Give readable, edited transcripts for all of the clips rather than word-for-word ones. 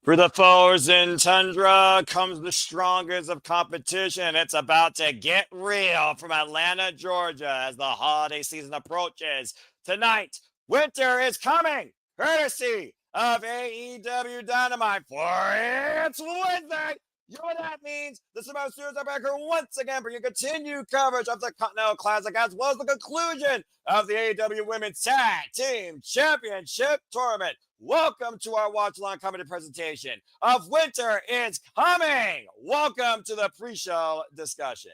For the frozen tundra comes the strongest of competition. It's about to get real from Atlanta, Georgia as the holiday season approaches. Tonight, winter is coming, courtesy of AEW Dynamite for it's Wednesday. You know what that means? The Samoa Studios are back here once again for your continued coverage of the Continental Classic as well as the conclusion of the AEW Women's Tag Team Championship Tournament. Welcome to our watch-along comedy presentation of Winter is Coming. Welcome to the pre-show discussion.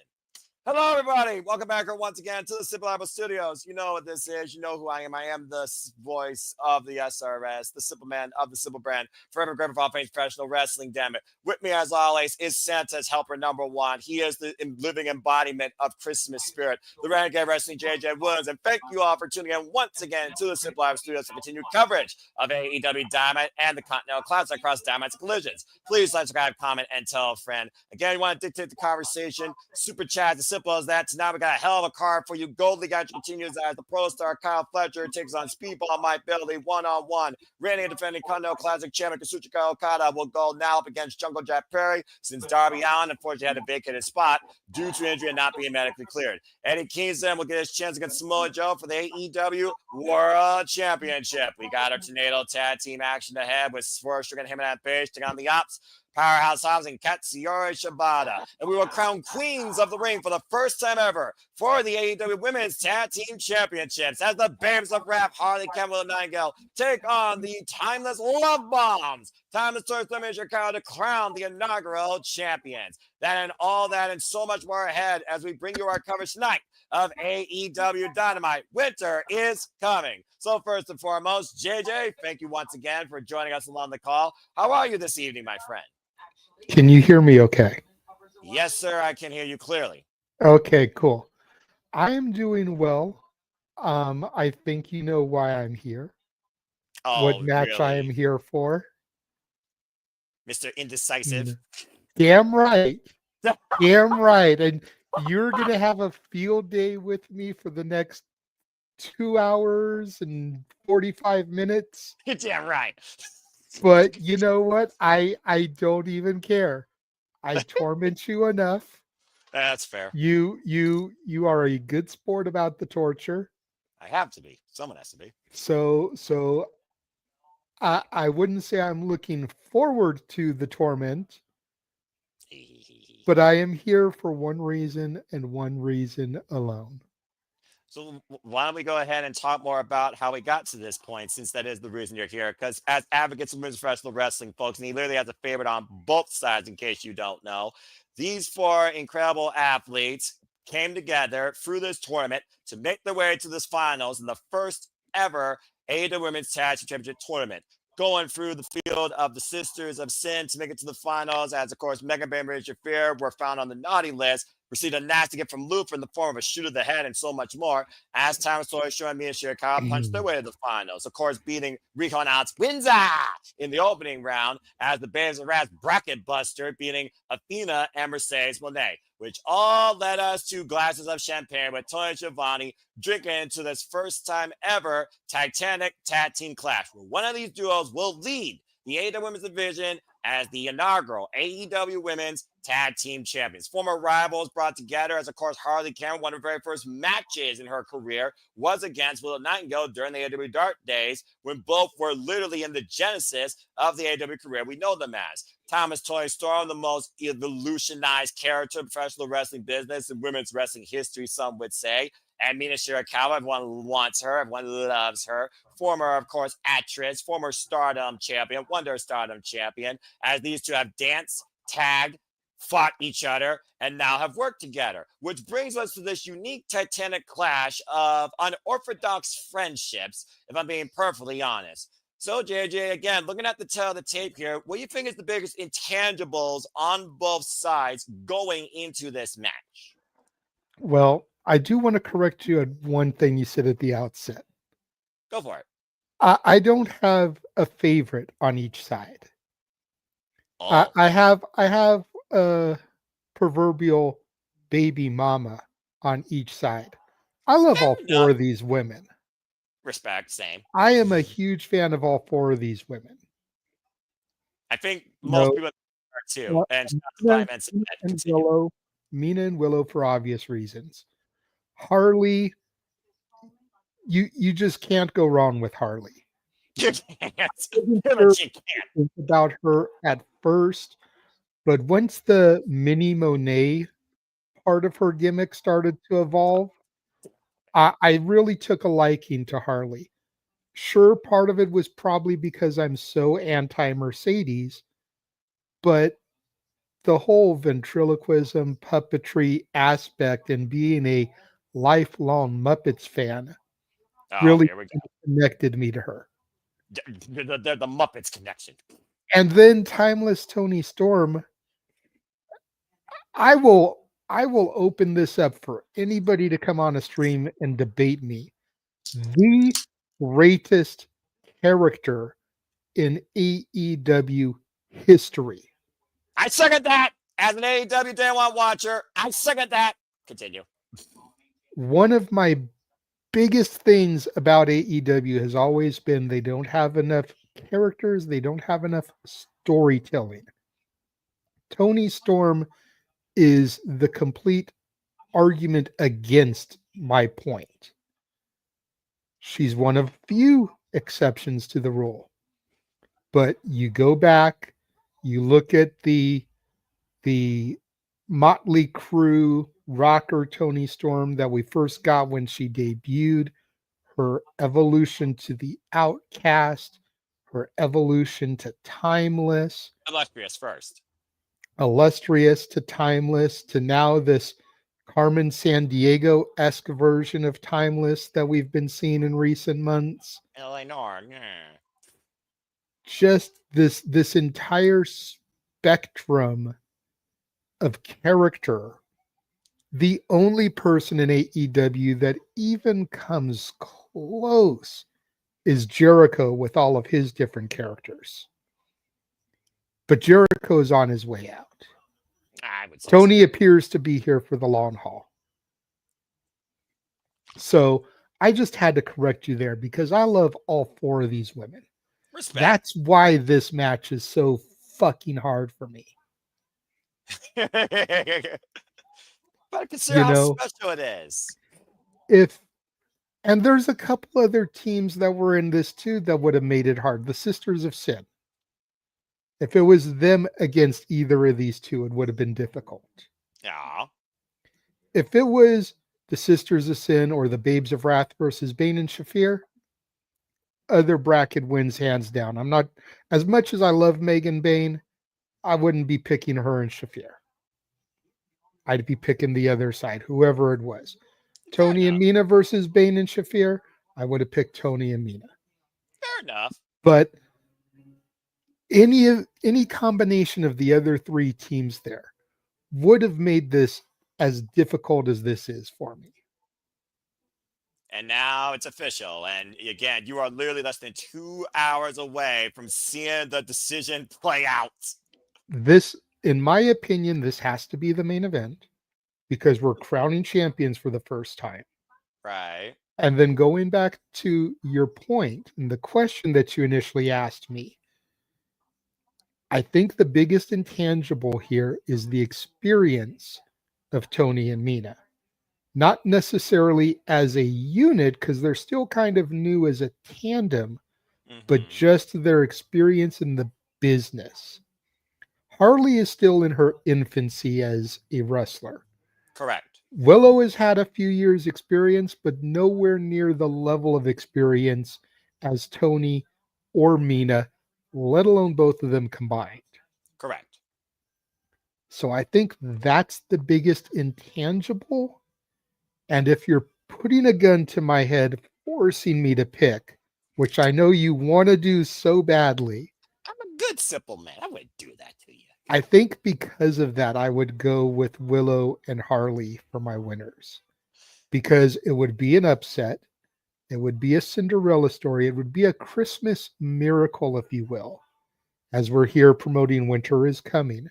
Hello, everybody. Welcome back once again to the Pappelallee Studios. You know what this is. You know who I am. I am the voice of the SRS, the simple man of the simple brand, forever grateful for all things professional wrestling, damn it. With me, as always, is Santa's helper number one. He is the living embodiment of Christmas spirit, the Renegade Wrestling JJ Woods. And thank you all for tuning in once again to the Pappelallee Studios for continued coverage of AEW Dynamite and the Continental Classic across Dynamite's collisions. Please like, subscribe, comment, and tell a friend. Again, you want to dictate the conversation, super chat, simple as that. Tonight we got a hell of a card for you. Gold League action continues as the Pro Star Kyle Fletcher takes on Speedball Mike Bailey one-on-one. Reigning and defending Continental Classic champion Katsuyori Okada will go now up against Jungle Jack Perry since Darby Allin unfortunately had to vacate his spot due to injury and not being medically cleared. Eddie Kingston will get his chance against Samoa Joe for the AEW World Championship. We got our tornado tag team action ahead with Swerve, Strickland, Hangman, and Page taking on the Ops, Powerhouse, Hobbs, and Katsuyori, Shibata. And we will crown queens of the ring for the first time ever for the AEW Women's Tag Team Championships as the Babes of Rap, Harley, Canva, and Nightingale take on the Timeless Love Bombs. Timeless Toys Limited Shirakawa to crown the inaugural champions. That and all that and so much more ahead as we bring you our coverage tonight of AEW Dynamite. Winter is coming. So first and foremost, JJ, thank you once again for joining us along the call. How are you this evening, my friend? Can you hear me okay? Yes, sir. I can hear you clearly. Okay, cool. I am doing well. I think you know why I'm here. Oh, what match really? I am here for. Mr. Indecisive. Damn right. Damn right. And you're going to have a field day with me for the next 2 hours and 45 minutes. Damn right. But you know what? I don't even care. I torment you enough. That's fair. You are a good sport about the torture. I have to be. Someone has to be. So I wouldn't say I'm looking forward to the torment, but I am here for one reason and one reason alone. So why don't we go ahead and talk more about how we got to this point, since that is the reason you're here. Because as advocates of women's professional wrestling, folks, and he literally has a favorite on both sides, in case you don't know, these four incredible athletes came together through this tournament to make their way to this finals in the first ever AEW Women's Tag Team Championship Tournament. Going through the field of the Sisters of Sin to make it to the finals, as of course Megan Bain and Rachel Fear were found on the naughty list, received a nasty gift from Luther in the form of a shoot to the head and so much more, as Thomas Story showing Mina Shirakawa punched their way to the finals, of course beating Rico and Alex Windsor in the opening round, as the Babes of Wrath bracket buster beating Athena and Mercedes Monet, which all led us to glasses of champagne with Toni and Schiavone drinking into this first time ever Titanic tag team clash, where one of these duos will lead the AEW Women's Division as the inaugural AEW Women's Tag Team Champions. Former rivals brought together, as of course Harley Cameron, one of her very first matches in her career was against Willow Nightingale during the AEW Dark days, when both were literally in the genesis of the AEW career we know them as. Thomas Toni Storm, the most evolutionized character in professional wrestling business and women's wrestling history, some would say. And Mina Shirakawa, everyone wants her, everyone loves her. Former, of course, actress, former Stardom champion, Wonder Stardom champion, as these two have danced, tagged, fought each other, and now have worked together, which brings us to this unique Titanic clash of unorthodox friendships, if I'm being perfectly honest. So, JJ, again, looking at the tail of the tape here, what do you think is the biggest intangibles on both sides going into this match? Well, I do want to correct you on one thing you said at the outset. Go for it. I don't have a favorite on each side. Oh. I have a proverbial baby mama on each side. I love all four of these women. Respect, same. I am a huge fan of all four of these women. I think most No, people are too. well, And shout out to Mina Five and and continue. Willow, Mina and Willow for obvious reasons. Harley, you just can't go wrong with Harley. You can't. I wasn't But sure you can't. what to think about her at first, but once the mini Monet part of her gimmick started to evolve, I really took a liking to Harley. Sure, part of it was probably because I'm so anti Mercedes, but the whole ventriloquism puppetry aspect and being a lifelong Muppets fan Oh, really here we go. connected me to her. The Muppets connection. And then Timeless Tony Storm, I will open this up for anybody to come on a stream and debate me. The greatest character in AEW history. I second that. As an AEW Day One watcher, I second that. Continue. One of my biggest things about AEW has always been they don't have enough characters, they don't have enough storytelling. Toni Storm is the complete argument against my point. She's one of few exceptions to the rule. But you go back, you look at the Motley Crue rocker Toni Storm that we first got when she debuted, her evolution to the outcast, her evolution to timeless, Illustrious first. illustrious to timeless, to now this Carmen Sandiego-esque version of timeless that we've been seeing in recent months. Eleanor. Just this entire spectrum of character. The only person in AEW that even comes close is Jericho with all of his different characters. But Jericho is on his way out. I would say Tony so. appears to be here for the long haul. So I just had to correct you there because I love all four of these women. Respect. That's why this match is so fucking hard for me. But consider You how know, special it is. And there's a couple other teams that were in this too that would have made it hard. The Sisters of Sin. If it was them against either of these two, it would have been difficult. Yeah. If it was the Sisters of Sin or the Babes of Wrath versus Bane and Shafir, other bracket wins hands down. I'm not, as much as I love Megan Bane, I wouldn't be picking her and Shafir. I'd be picking the other side, whoever it was. Toni and Mina versus Bane and Shafir, I would have picked Toni and Mina. Fair enough. But any combination of the other three teams there would have made this as difficult as this is for me. And now it's official. And again, you are literally less than 2 hours away from seeing the decision play out. This, in my opinion, this has to be the main event because we're crowning champions for the first time. Right. And then going back to your point and the question that you initially asked me, I think the biggest intangible here is the experience of Toni and Mina. Not necessarily as a unit, because they're still kind of new as a tandem, but just their experience in the business. Harley is still in her infancy as a wrestler. Correct. Willow has had a few years' experience, but nowhere near the level of experience as Toni or Mina, let alone both of them combined. Correct. So I think that's the biggest intangible. And if you're putting a gun to my head, forcing me to pick, which I know you want to do so badly, I'm a good simple man. I wouldn't do that to you. I think because of that, I would go with Willow and Harley for my winners. Because it would be an upset. It would be a Cinderella story. It would be a Christmas miracle, if you will, as we're here promoting Winter is Coming.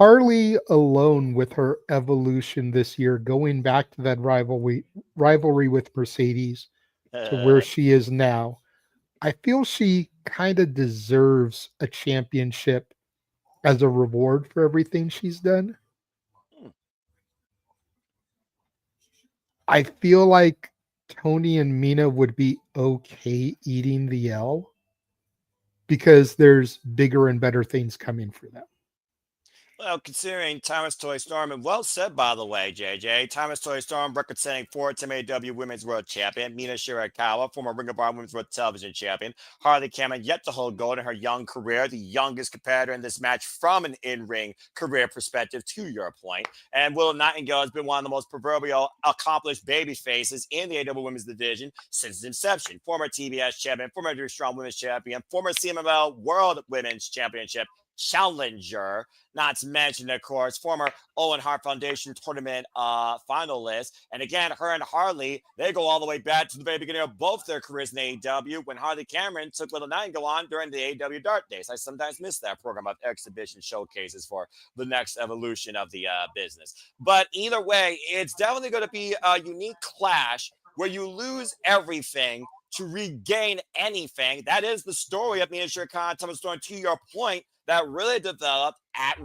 Harley alone with her evolution this year, going back to that rivalry with Mercedes to where she is now, I feel she kind of deserves a championship as a reward for everything she's done. I feel like Toni and Mina would be okay eating the L because there's bigger and better things coming for them. Well, considering Thomas Toy Storm, and well said, by the way, JJ. Thomas Toy Storm, record-setting four-time AEW Women's World Champion. Mina Shirakawa, former Ring of Honor Women's World Television Champion. Harley Cameron, yet to hold gold in her young career, the youngest competitor in this match from an in-ring career perspective, to your point. And Willow Nightingale has been one of the most proverbial accomplished baby faces in the AEW Women's Division since its inception. Former TBS champion, former Drew Strong Women's Champion, former CMLL World Women's Championship challenger, not to mention, of course, former Owen Hart Foundation tournament finalist. And again, her and Harley, they go all the way back to the very beginning of both their careers in AEW when Harley Cameron took Willow Nightingale on during the AEW Dark Days. I sometimes miss that program of exhibition showcases for the next evolution of the business. But either way, it's definitely going to be a unique clash where you lose everything to regain anything. That is the story of Mina Shirakawa, Thomas Storm, to your point, that really developed at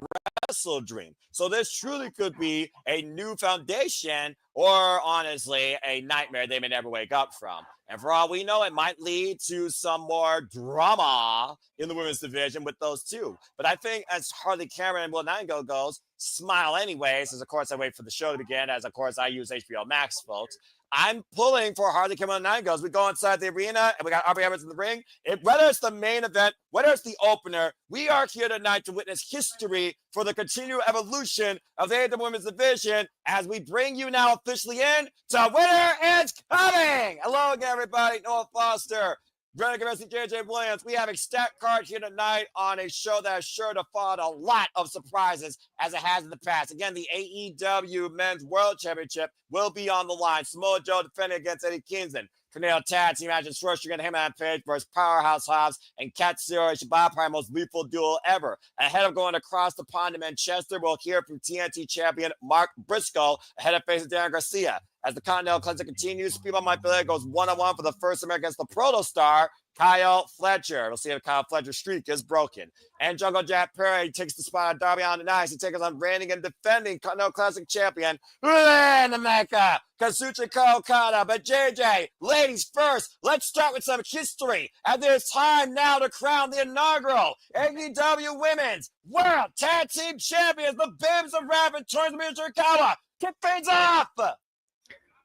Wrestle Dream. So this truly could be a new foundation, or honestly, a nightmare they may never wake up from. And for all we know, it might lead to some more drama in the women's division with those two. But I think as Harley Cameron and Will Nightingale goes, smile anyways, as of course I wait for the show to begin, as of course I use HBO Max, folks. I'm pulling for Harley Cameron and Nightingale as we go inside the arena and we got Aubrey Evans in the ring. Whether it's the main event, whether it's the opener, we are here tonight to witness history for the continued evolution of the AEW Women's Division as we bring you now officially in to Winter is Coming. Hello again, everybody. Noah Foster, Renegade Wrestling, JJ Williams. We have a stat card here tonight on a show that is sure to follow a lot of surprises as it has in the past. Again, the AEW Men's World Championship will be on the line. Samoa Joe defending against Eddie Kingston. Tornado Tag Team matches Swerve, Hangman Page versus Powerhouse Hobbs and Katsuyori Shibata, probably most lethal duel ever. Ahead of going across the pond to Manchester, we'll hear from TNT champion Mark Briscoe ahead of facing Darren Garcia. As the Continental Classic continues, People My Belly goes one-on-one for the first time against the Protostar, Kyle Fletcher. We'll see if Kyle Fletcher's streak is broken. And Jungle Jack Perry takes the spot on Darby on the Nice. He takes on reigning and defending Continental Classic champion, the Mecca, Kazuchika Okada. But JJ, ladies first, let's start with some history. And there's time now to crown the inaugural AEW Women's World Tag Team Champions, the Babes of Rap and Tournament Shirakawa. Kick things off.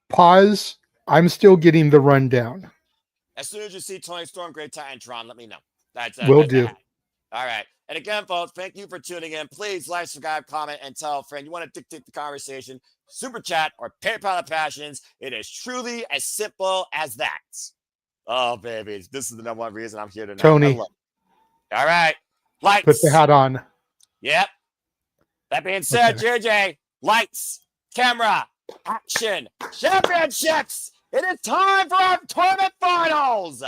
Pause. I'm still getting the rundown. As soon as you see Toni Storm, Great Titantron, let me know. Will do. All right. And again, folks, thank you for tuning in. Please like, subscribe, comment, and tell a friend. You want to dictate the conversation, super chat, or PayPal of Passions. It is truly as simple as that. Oh, baby. This is the number one reason I'm here tonight. Toni. All right. Lights. Put the hat on. Yep. That being said, okay. JJ, lights, camera, action, championships. It is time for our tournament finals.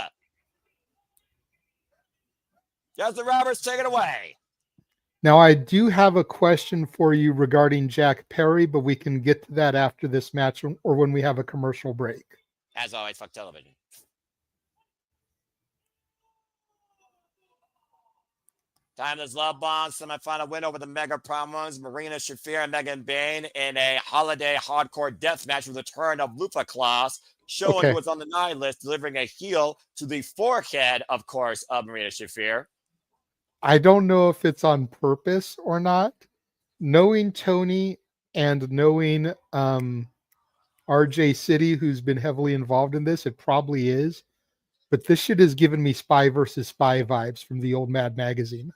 Justin Roberts, take it away. Now, I do have a question for you regarding Jack Perry, but we can get to that after this match or when we have a commercial break. As always, fuck television. Timeless Love Bomb semifinal win over the Mega Promos, Marina Shafir and Megan Bain in a holiday hardcore death match with the return of Lufa Claus. Showing who was on the 9 list, delivering a heel to the forehead, of course, of Marina Shafir. I don't know if it's on purpose or not. Knowing Toni and knowing RJ City, who's been heavily involved in this, it probably is. But this shit has given me Spy versus Spy vibes from the old Mad magazine.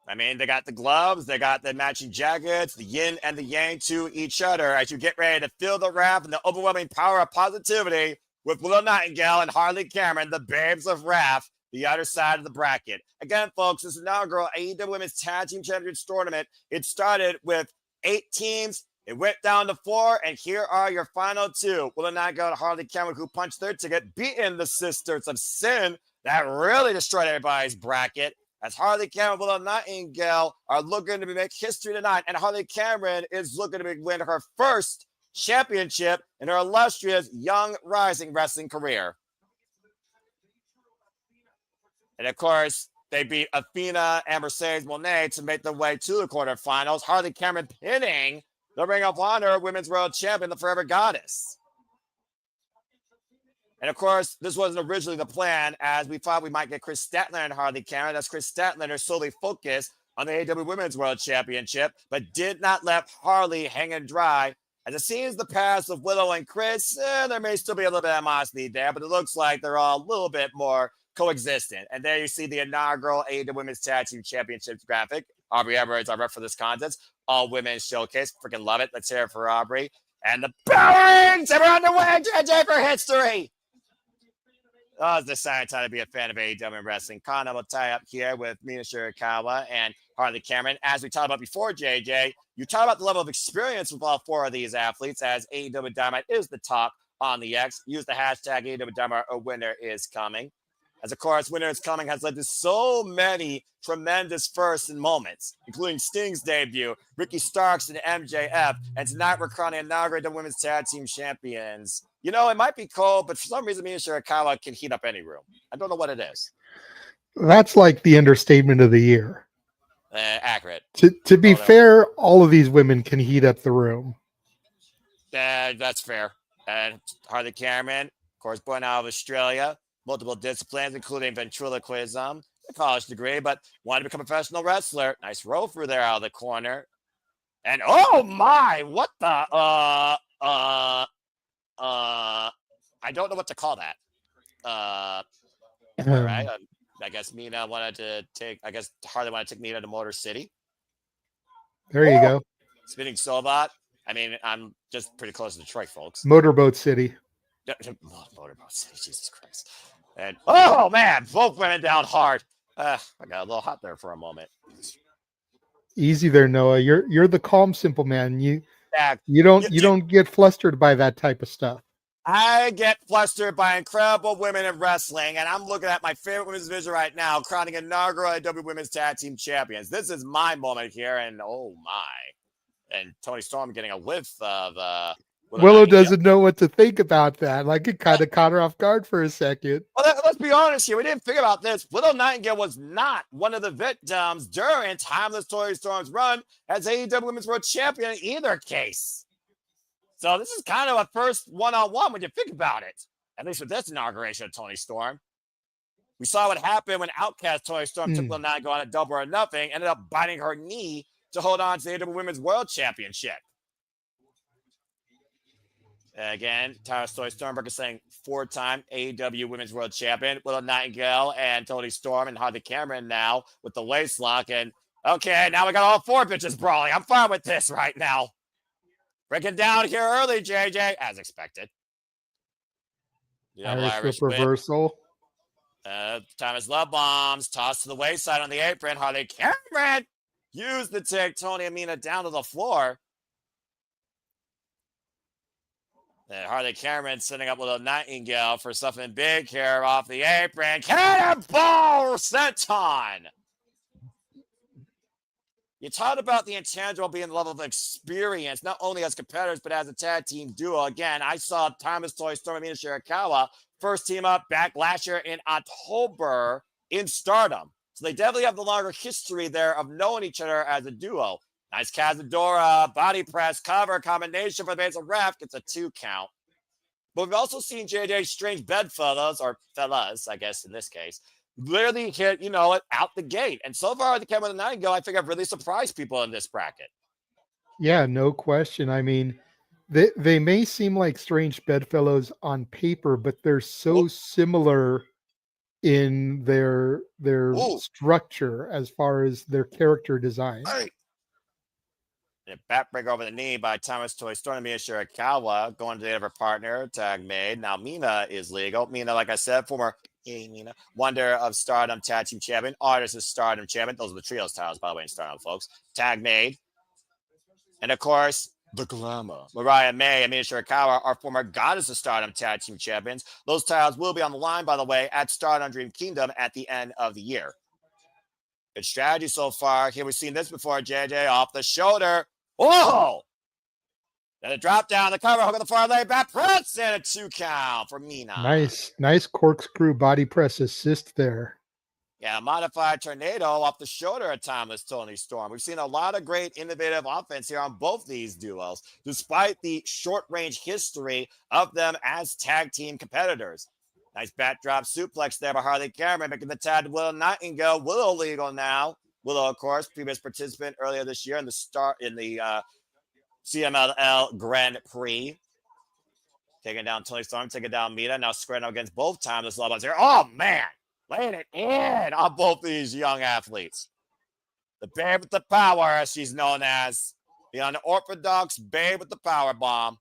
I mean, they got the gloves, they got the matching jackets, the yin and the yang to each other as you get ready to feel the wrath and the overwhelming power of positivity with Willow Nightingale and Harley Cameron, the Babes of Wrath, the other side of the bracket. Again, folks, this inaugural AEW Women's Tag Team Championship Tournament. It started with 8 teams. It went down to 4, and here are your final 2. Willow Nightingale and Harley Cameron, who punched their ticket, beating the Sisters of Sin. That really destroyed everybody's bracket. As Harley Cameron and Willow Nightingale are looking to make history tonight, and Harley Cameron is looking to win her first championship in her illustrious young rising wrestling career. And of course, they beat Athena and Mercedes Monet to make their way to the quarterfinals. Harley Cameron pinning the Ring of Honor Women's World Champion, the Forever Goddess. And of course, this wasn't originally the plan, as we thought we might get Chris Statler and Harley Cameron, as Chris Statler is solely focused on the AEW Women's World Championship, but did not let Harley hang and dry. As it seems the past of Willow and Chris, there may still be a little bit of animosity there, but it looks like they're all a little bit more coexistent. And there you see the inaugural AEW Women's Tag Team Championship graphic. Aubrey Edwards, our rep for this contest. All women's showcase. Freaking love it. Let's hear it for Aubrey. And the bell rings. And we're underway, JJ, for history. Oh, it's decided time to be a fan of AEW wrestling. Kana will tie up here with Mina Shirakawa and Harley Cameron. As we talked about before, JJ, you talk about the level of experience with all four of these athletes, as AEW Dynamite is the talk on the X. Use the hashtag AEW Dynamite, a winner is coming. As, of course, Winter is Coming has led to so many tremendous firsts and moments, including Sting's debut, Ricky Starks and MJF, and tonight we're crowning inaugurated the Women's Tag Team Champions. You know, it might be cold, but for some reason, Mina Shirakawa can heat up any room. I don't know what it is. That's like the understatement of the year. Accurate. To be fair, all of these women can heat up the room. That's fair. And Harley Cameron, of course, born out of Australia. Multiple disciplines, including ventriloquism, a college degree, but wanted to become a professional wrestler. Nice roll through there out of the corner. And oh my, what the I don't know what to call that. All right. I guess Mina wanted to take, I guess Harley wanted to take Mina to Motor City. There you go. Spinning Sobot. I mean, I'm just pretty close to Detroit, folks. Motorboat City. Motorboat City, Jesus Christ. And oh man, both women down hard. I got a little hot there for a moment. Easy there, Noah. You're the calm, simple man. You don't get flustered by that type of stuff. I get flustered by incredible women in wrestling, and I'm looking at my favorite women's division right now, crowning inaugural AEW Women's Tag Team Champions. This is my moment here, and oh my. And Toni Storm getting a whiff of Willow doesn't know what to think about that. Like, it kind of caught her off guard for a second. Well, let's be honest here. We didn't think about this. Willow Nightingale was not one of the victims during Timeless Toni Storm's run as AEW Women's World Champion in either case. So this is kind of a first one-on-one when you think about it, at least with this inauguration of Toni Storm. We saw what happened when Outcast Toni Storm took Willow Nightingale on a double or nothing, ended up biting her knee to hold on to the AEW Women's World Championship. Again, Timeless Toni Storm is saying four-time AEW Women's World Champion. Willow Nightingale and Toni Storm and Harley Cameron now with the waist lock. And okay, now we got all four bitches brawling. I'm fine with this right now. Breaking down here early, JJ, as expected. Irish reversal. Thomas Love Bombs tossed to the wayside on the apron. Harley Cameron used to take Toni and Mina down to the floor. And Harley Cameron setting up with a Nightingale for something big here off the apron. Cannonball senton. You talked about the intangible being the level of experience, not only as competitors, but as a tag team duo. Again, I saw Timeless Toni Storm and Mina Shirakawa first team up back last year in October in Stardom. So they definitely have the longer history there of knowing each other as a duo. Nice Cazadora, body press, cover, combination for the base of ref. Gets a 2 count. But we've also seen JJ strange bedfellas, or fellas, I guess in this case, literally hit, out the gate. And so far, the Cameron and Nightingale, I think I've really surprised people in this bracket. Yeah, no question. I mean, they may seem like strange bedfellows on paper, but they're so similar in their structure as far as their character design. Right. Backbreaker over the knee by Timeless Toni Storm. Mina Shirakawa going to the other partner. Tag made. Now Mina is legal. Mina, like I said, former Mina, Wonder of Stardom Tag Team Champion. Artist of Stardom Champion. Those are the trios titles, by the way, in Stardom, folks. Tag made. And of course, the Glamour. Mariah May and Mina Shirakawa are former Goddess of Stardom Tag Team Champions. Those titles will be on the line, by the way, at Stardom Dream Kingdom at the end of the year. Good strategy so far. Here we've seen this before, JJ. Off the shoulder. Whoa! Then a drop down, the cover, hook on the far leg, back press, and a 2 count for Mina. Nice corkscrew body press assist there. Yeah, a modified tornado off the shoulder of Timeless Tony Storm. We've seen a lot of great innovative offense here on both these duos, despite the short range history of them as tag team competitors. Nice backdrop suplex there by Harley Cameron, making the tag to Willow Nightingale. Willow legal now. Willow, of course, previous participant earlier this year in the CMLL Grand Prix. Taking down Toni Storm, taking down Mina. Now squaring up against both Timeless Lovers here. Oh, man. Laying it in on both these young athletes. The Babe with the Power, as she's known as. The unorthodox Babe with the Power Bomb.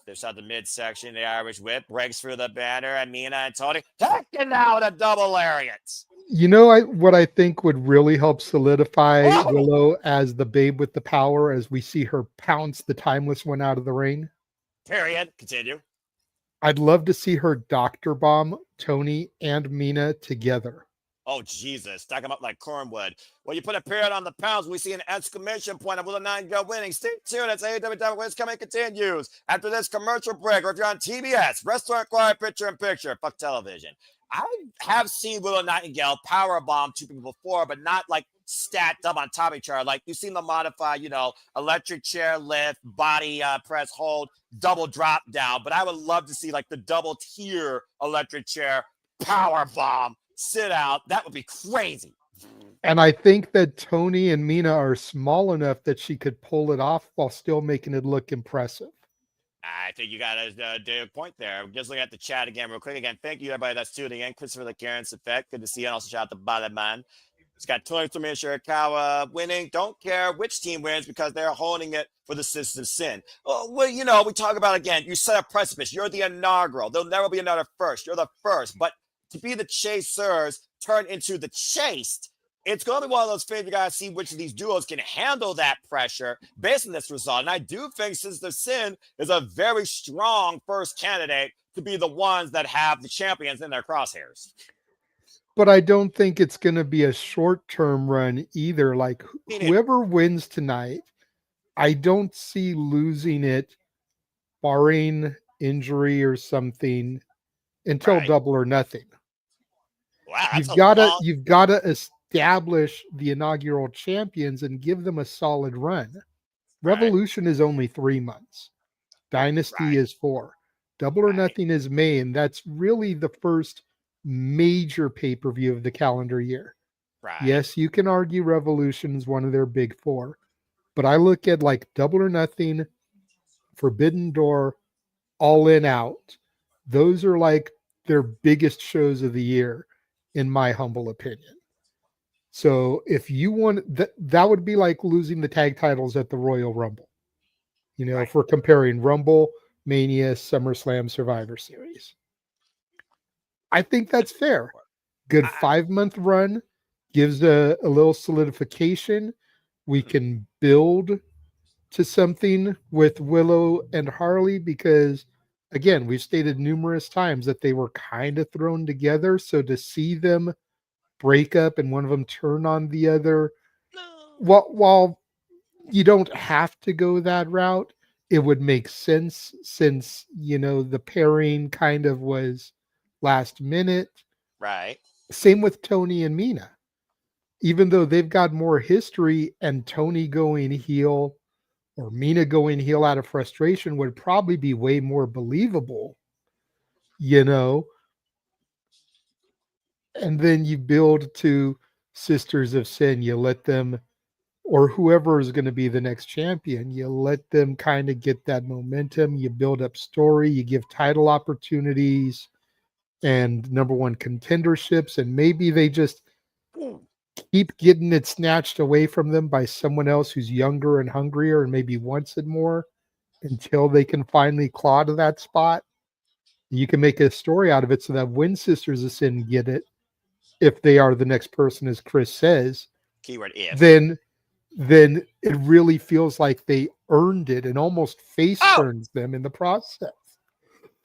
Dips out the midsection. The Irish Whip breaks through the banner. And Mina and Toni taking out a double lariat. You know, what I think would really help solidify Oh! Willow as the Babe with the Power as we see her pounce the Timeless one out of the ring. Period. Continue. I'd love to see her Dr. Bomb Toni and Mina together. Oh, Jesus. Stack them up like cornwood. When you put a period on the pounds, we see an exclamation point of Willow Nightingale winning. Stay tuned. It's AEW Dynamite. What's coming continues. After this commercial break, or if you're on TBS, Restaurant Quiet Picture in Picture, fuck television. I have seen Willow Nightingale powerbomb two people before, but not like stacked up on top of each other. Like you've seen the modified, electric chair lift, body press hold, double drop down. But I would love to see like the double tier electric chair power bomb sit out. That would be crazy. And I think that Toni and Mina are small enough that she could pull it off while still making it look impressive. I think you got a point there. Just looking at the chat again real quick. Again, thank you everybody that's tuning in. Christopher the Karen's Effect. Good to see you. And also shout out to Balaman. It's got Toni Storm and Shirakawa winning. Don't care which team wins because they're holding it for the Sisters of Sin. Well, we talk about, again, you set a precipice. You're the inaugural. There'll never be another first. You're the first. But to be the chasers turn into the chased, it's going to be one of those things you got to see which of these duos can handle that pressure based on this result. And I do think Sisters of Sin is a very strong first candidate to be the ones that have the champions in their crosshairs. But I don't think it's going to be a short-term run either. Like whoever wins tonight, I don't see losing it, barring injury or something, until Double or Nothing. Wow, you've got to establish the inaugural champions and give them a solid run. Revolution is only 3 months. Dynasty is 4. Double or Nothing is May, and that's really the first major pay-per-view of the calendar year. Yes, you can argue Revolution is one of their big 4, but I look at like Double or Nothing, Forbidden Door, All In Out. Those are like their biggest shows of the year, in my humble opinion. So if you want that would be like losing the tag titles at the Royal Rumble. If we're comparing Rumble, Mania, SummerSlam, Survivor Series. I think that's fair. Good 5-month run gives a little solidification. We can build to something with Willow and Harley because, again, we've stated numerous times that they were kind of thrown together. So to see them break up and one of them turn on the other, while you don't have to go that route, it would make sense since, the pairing kind of was last minute. Right. Same with Toni and Mina. Even though they've got more history and Toni going heel or Mina going heel out of frustration would probably be way more believable, And then you build to Sisters of Sin. You let them, or whoever is going to be the next champion, you let them kind of get that momentum. You build up story. You give title opportunities and number one contenderships. And maybe they just keep getting it snatched away from them by someone else who's younger and hungrier and maybe wants it more until they can finally claw to that spot. You can make a story out of it so that when Sisters of Sin get it, if they are the next person, as Chris says, keyword if, then it really feels like they earned it and almost face turns them in the process.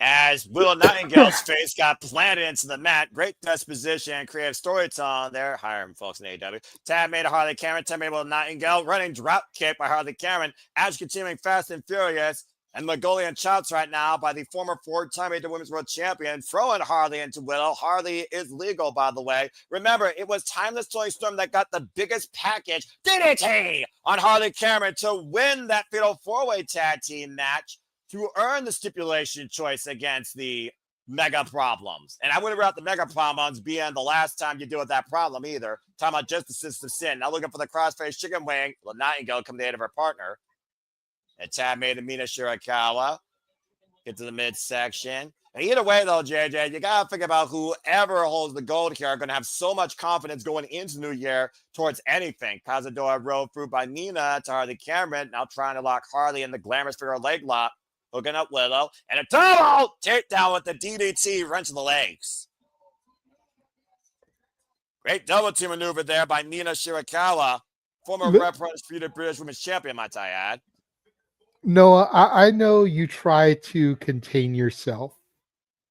As Willow Nightingale's face got planted into the mat, great disposition, creative storytelling there. Hiring folks in AEW. Tab made a Harley Cameron, 10 made Willow Nightingale, running drop kick by Harley Cameron. As continuing fast and furious, And Mongolian chops right now by the former 4-time AEW Women's World Champion, throwing Harley into Willow. Harley is legal, by the way. Remember, it was Timeless Toni Storm that got the biggest package, DDT, on Harley Cameron to win that fatal 4-way tag team match to earn the stipulation choice against the Mega Problems. And I wouldn't wrap the Mega Problems being the last time you deal with that problem either. Talking about just the System of Sin. Now looking for the crossface chicken wing. Well, Nightingale come to the aid of her partner. And tab made to Mina Shirakawa. Get to the midsection. And either way, though, JJ, you got to think about whoever holds the gold here are going to have so much confidence going into New Year towards anything. Katsuyori rode through by Mina to Harley Cameron, now trying to lock Harley in the glamorous figure leg lock. Hooking up Willow. And a double takedown with the DDT wrench of the legs. Great double team maneuver there by Mina Shirakawa, former Undisputed British Women's Champion, might I add. Noah, I know you try to contain yourself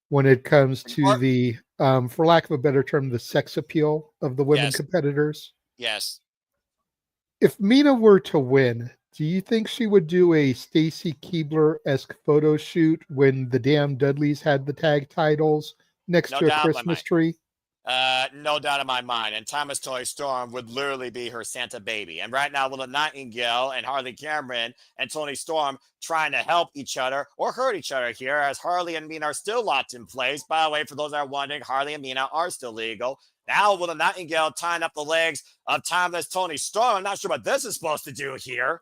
when it comes to the, for lack of a better term, the sex appeal of the women competitors. Yes. If Mina were to win, do you think she would do a Stacy Keibler-esque photo shoot when the damn Dudleys had the tag titles next to a Christmas tree? No doubt in my mind. And Timeless Toni Storm would literally be her Santa baby. And right now, Willow Nightingale and Harley Cameron and Toni Storm trying to help each other or hurt each other here, as Harley and Mina are still locked in place. By the way, for those that are wondering, Harley and Mina are still legal. Now Willow Nightingale tying up the legs of Timeless Toni Storm. I'm not sure what this is supposed to do here.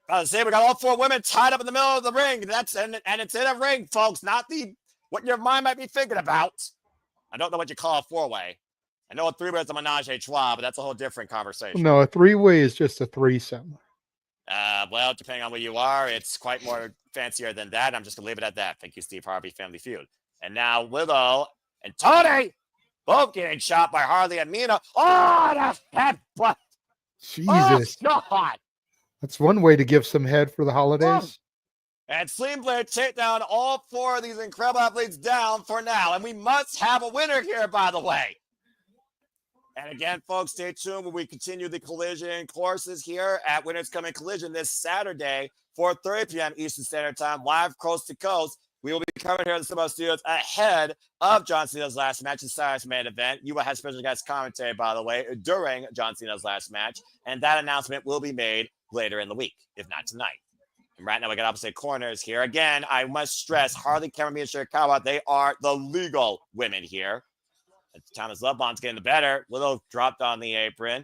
I was saying, we got all 4 women tied up in the middle of the ring. And it's in a ring, folks, not what your mind might be thinking about. I don't know what you call a 4-way. I know a 3-way is a menage a trois, but that's a whole different conversation. No, a 3-way is just a threesome. Well, depending on where you are, it's quite more fancier than that. I'm just going to leave it at that. Thank you, Steve Harvey, Family Feud. And now Willow and Toni both getting shot by Harley and Mina. Oh, that's headbutt. Jesus. Oh, God. That's one way to give some head for the holidays. And Sling Blade take down all 4 of these incredible athletes down for now. And we must have a winner here, by the way. And again, folks, stay tuned when we continue the collision courses here at Winners Coming Collision this Saturday, 4:30 p.m. Eastern Standard Time, live coast to coast. We will be coming here at the Samoa Studios ahead of John Cena's last match, the Saturday's main event. You will have special guest commentary, by the way, during John Cena's last match. And that announcement will be made later in the week, if not tonight. And right now, we got opposite corners here. Again, I must stress, Harley, Cameron, and Shirakawa, they are the legal women here. Thomas Lovebomb's getting the better. Willow dropped on the apron.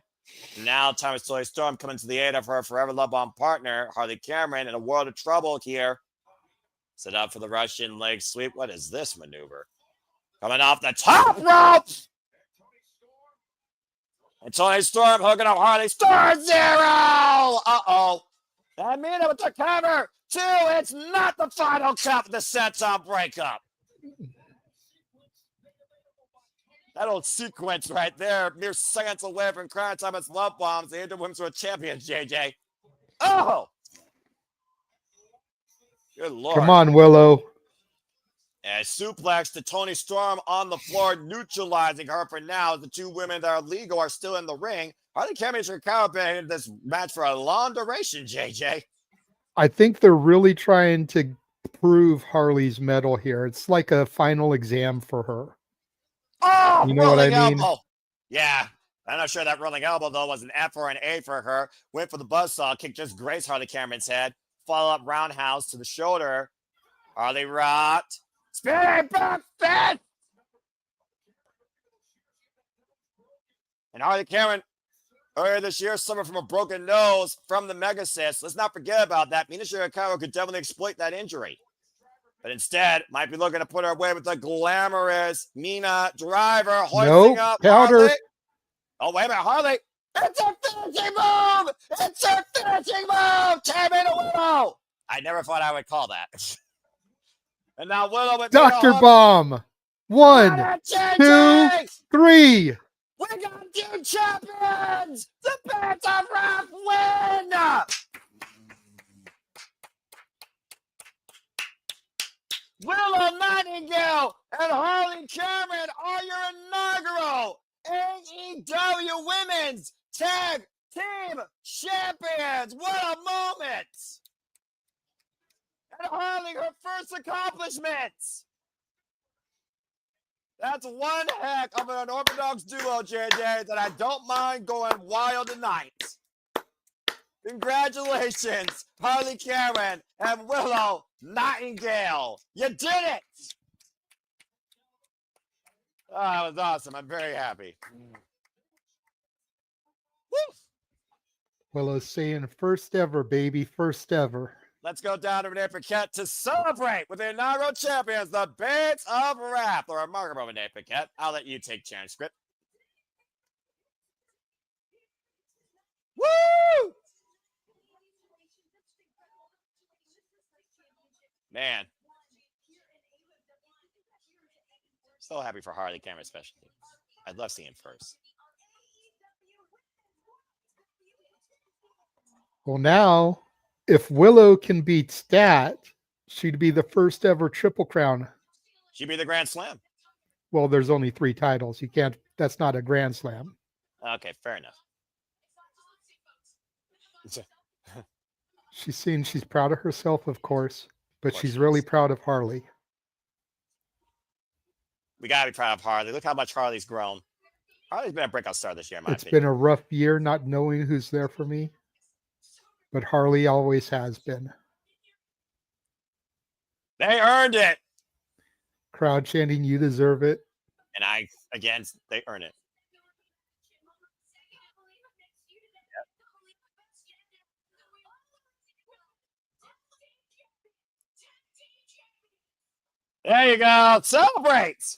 Now Timeless Toni Storm coming to the aid of her forever Lovebomb partner, Harley Cameron, in a world of trouble here. Set up for the Russian leg sweep. What is this maneuver? Coming off the top rope! And Toni Storm hooking up Harley. Star 0! Uh-oh. And Mina with the cover. 2. It's not the final count of the set-top breakup. That old sequence right there, mere seconds away from crowning Timeless Love Bombs, the AEW Women's World Champions, JJ. Oh! Good Lord. Come on, Willow. And suplex to Toni Storm on the floor, neutralizing her for now. The 2 women that are legal are still in the ring. Harley Cameron and Shirakawa been in this match for a long duration, JJ. I think they're really trying to prove Harley's mettle here. It's like a final exam for her. Oh, you know what I mean? Elbow. Yeah. I'm not sure that rolling elbow, though, was an F or an A for her. Went for the buzzsaw kick, just grazed Harley Cameron's head. Follow-up roundhouse to the shoulder. Harley rocked. Spinning back fist! And Harley Cameron, earlier this year, suffered from a broken nose from the Mega Cyst. Let's not forget about that. Mina Shirakawa could definitely exploit that injury. But instead, might be looking to put her away with the glamorous Mina driver hoisting up Harley. Oh, wait a minute, Harley. It's a finishing move! It's a finishing move! Tab into Willow! I never thought I would call that. And now Willow with Dr. Bomb. 1, 2, 3. We got 2 champions! The Phantom Rap win! Willow Nightingale and Harley Cameron are your inaugural AEW Women's Tag Team Champions. What a moment! Harley her first accomplishments. That's one heck of an unorthodox duo, JJ, that I don't mind going wild tonight. Congratulations, Harley Cameron and Willow Nightingale. You did it! Oh, that was awesome. I'm very happy. Woo! Willow's saying first ever, baby, first ever. Let's go down to Renee Paquette to celebrate with the inaugural champions, the Babes of Wrath. The remarkable Renee Paquette. I'll let you take transcript. Woo! Man. So happy for Harley Cameron, especially. I'd love seeing him first. Well, now, if Willow can beat Stat, she'd be the first ever Triple Crown. She'd be the Grand Slam. Well, there's only 3 titles. You can't, that's not a Grand Slam. Okay, fair enough. She's saying she's proud of herself, of course, but she's really proud of Harley. We got to be proud of Harley. Look how much Harley's grown. Harley's been a breakout star this year, in my opinion. It's been a rough year not knowing who's there for me, but Harley always has been. They earned it. Crowd chanting, "You deserve it." And again, they earn it. Yep. There you go. Celebrate.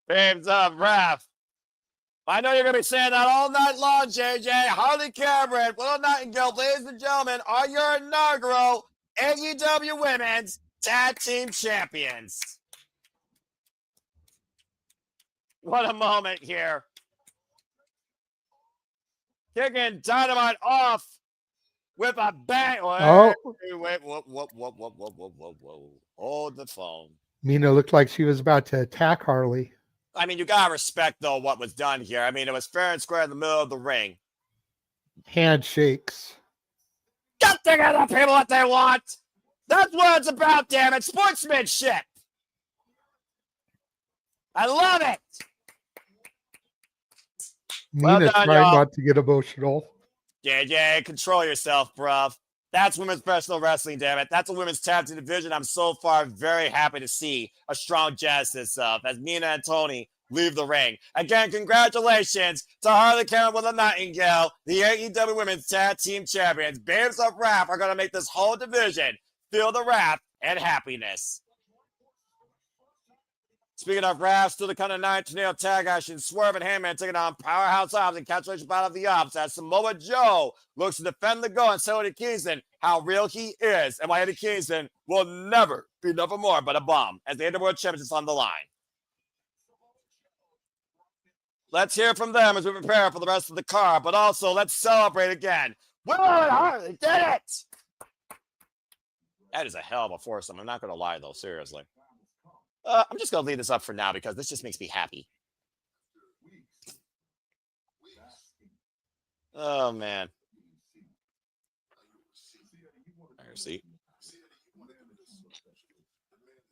Babes of Wrath. I know you're going to be saying that all night long, JJ. Harley Cameron, Willow Nightingale, ladies and gentlemen, are your inaugural AEW Women's Tag Team Champions. What a moment here. Kicking Dynamite off with a bang. Oh. Wait, whoa. Hold the phone. Mina looked like she was about to attack Harley. I mean, you got to respect, though, what was done here. I mean, it was fair and square in the middle of the ring. Handshakes. Get to give the people what they want. That's what it's about, damn it. Sportsmanship. I love it. Mina trying not to get emotional. JJ, control yourself, bruv. That's women's professional wrestling, damn it. That's a women's tag team division I'm so far very happy to see a strong genesis of as Mina and Toni leave the ring. Again, congratulations to Harley Cameron with a Nightingale, the AEW Women's Tag Team Champions. Babes of Wrath are going to make this whole division feel the wrath and happiness. Speaking of Wrath, still to come tonight, tornado tag action. Swerve and Hangman taking on Powerhouse Hobbs and Katsuyori Shibata of the Hobbs as Samoa Joe looks to defend the goal and show to Kingston how real he is and why Eddie Kingston will never be nothing more but a bomb as the AEW World Championship on the line. Let's hear from them as we prepare for the rest of the card, but also let's celebrate again. Willow and Harley did it! That is a hell of a foursome. I'm not going to lie, though, seriously. I'm just going to leave this up for now because this just makes me happy. Oh, man. See.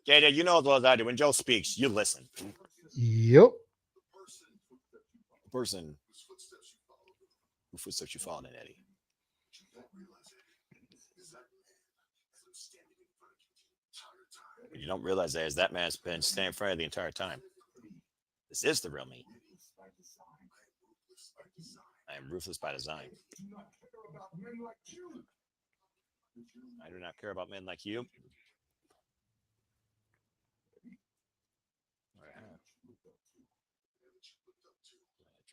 JJ, you know as well as I do. When Joe speaks, you listen. Yep. The person whose footsteps you follow in, Eddie. What you don't realize is that man's been standing in front of the entire time. This is the real me. I am ruthless by design. I do not care about men like you.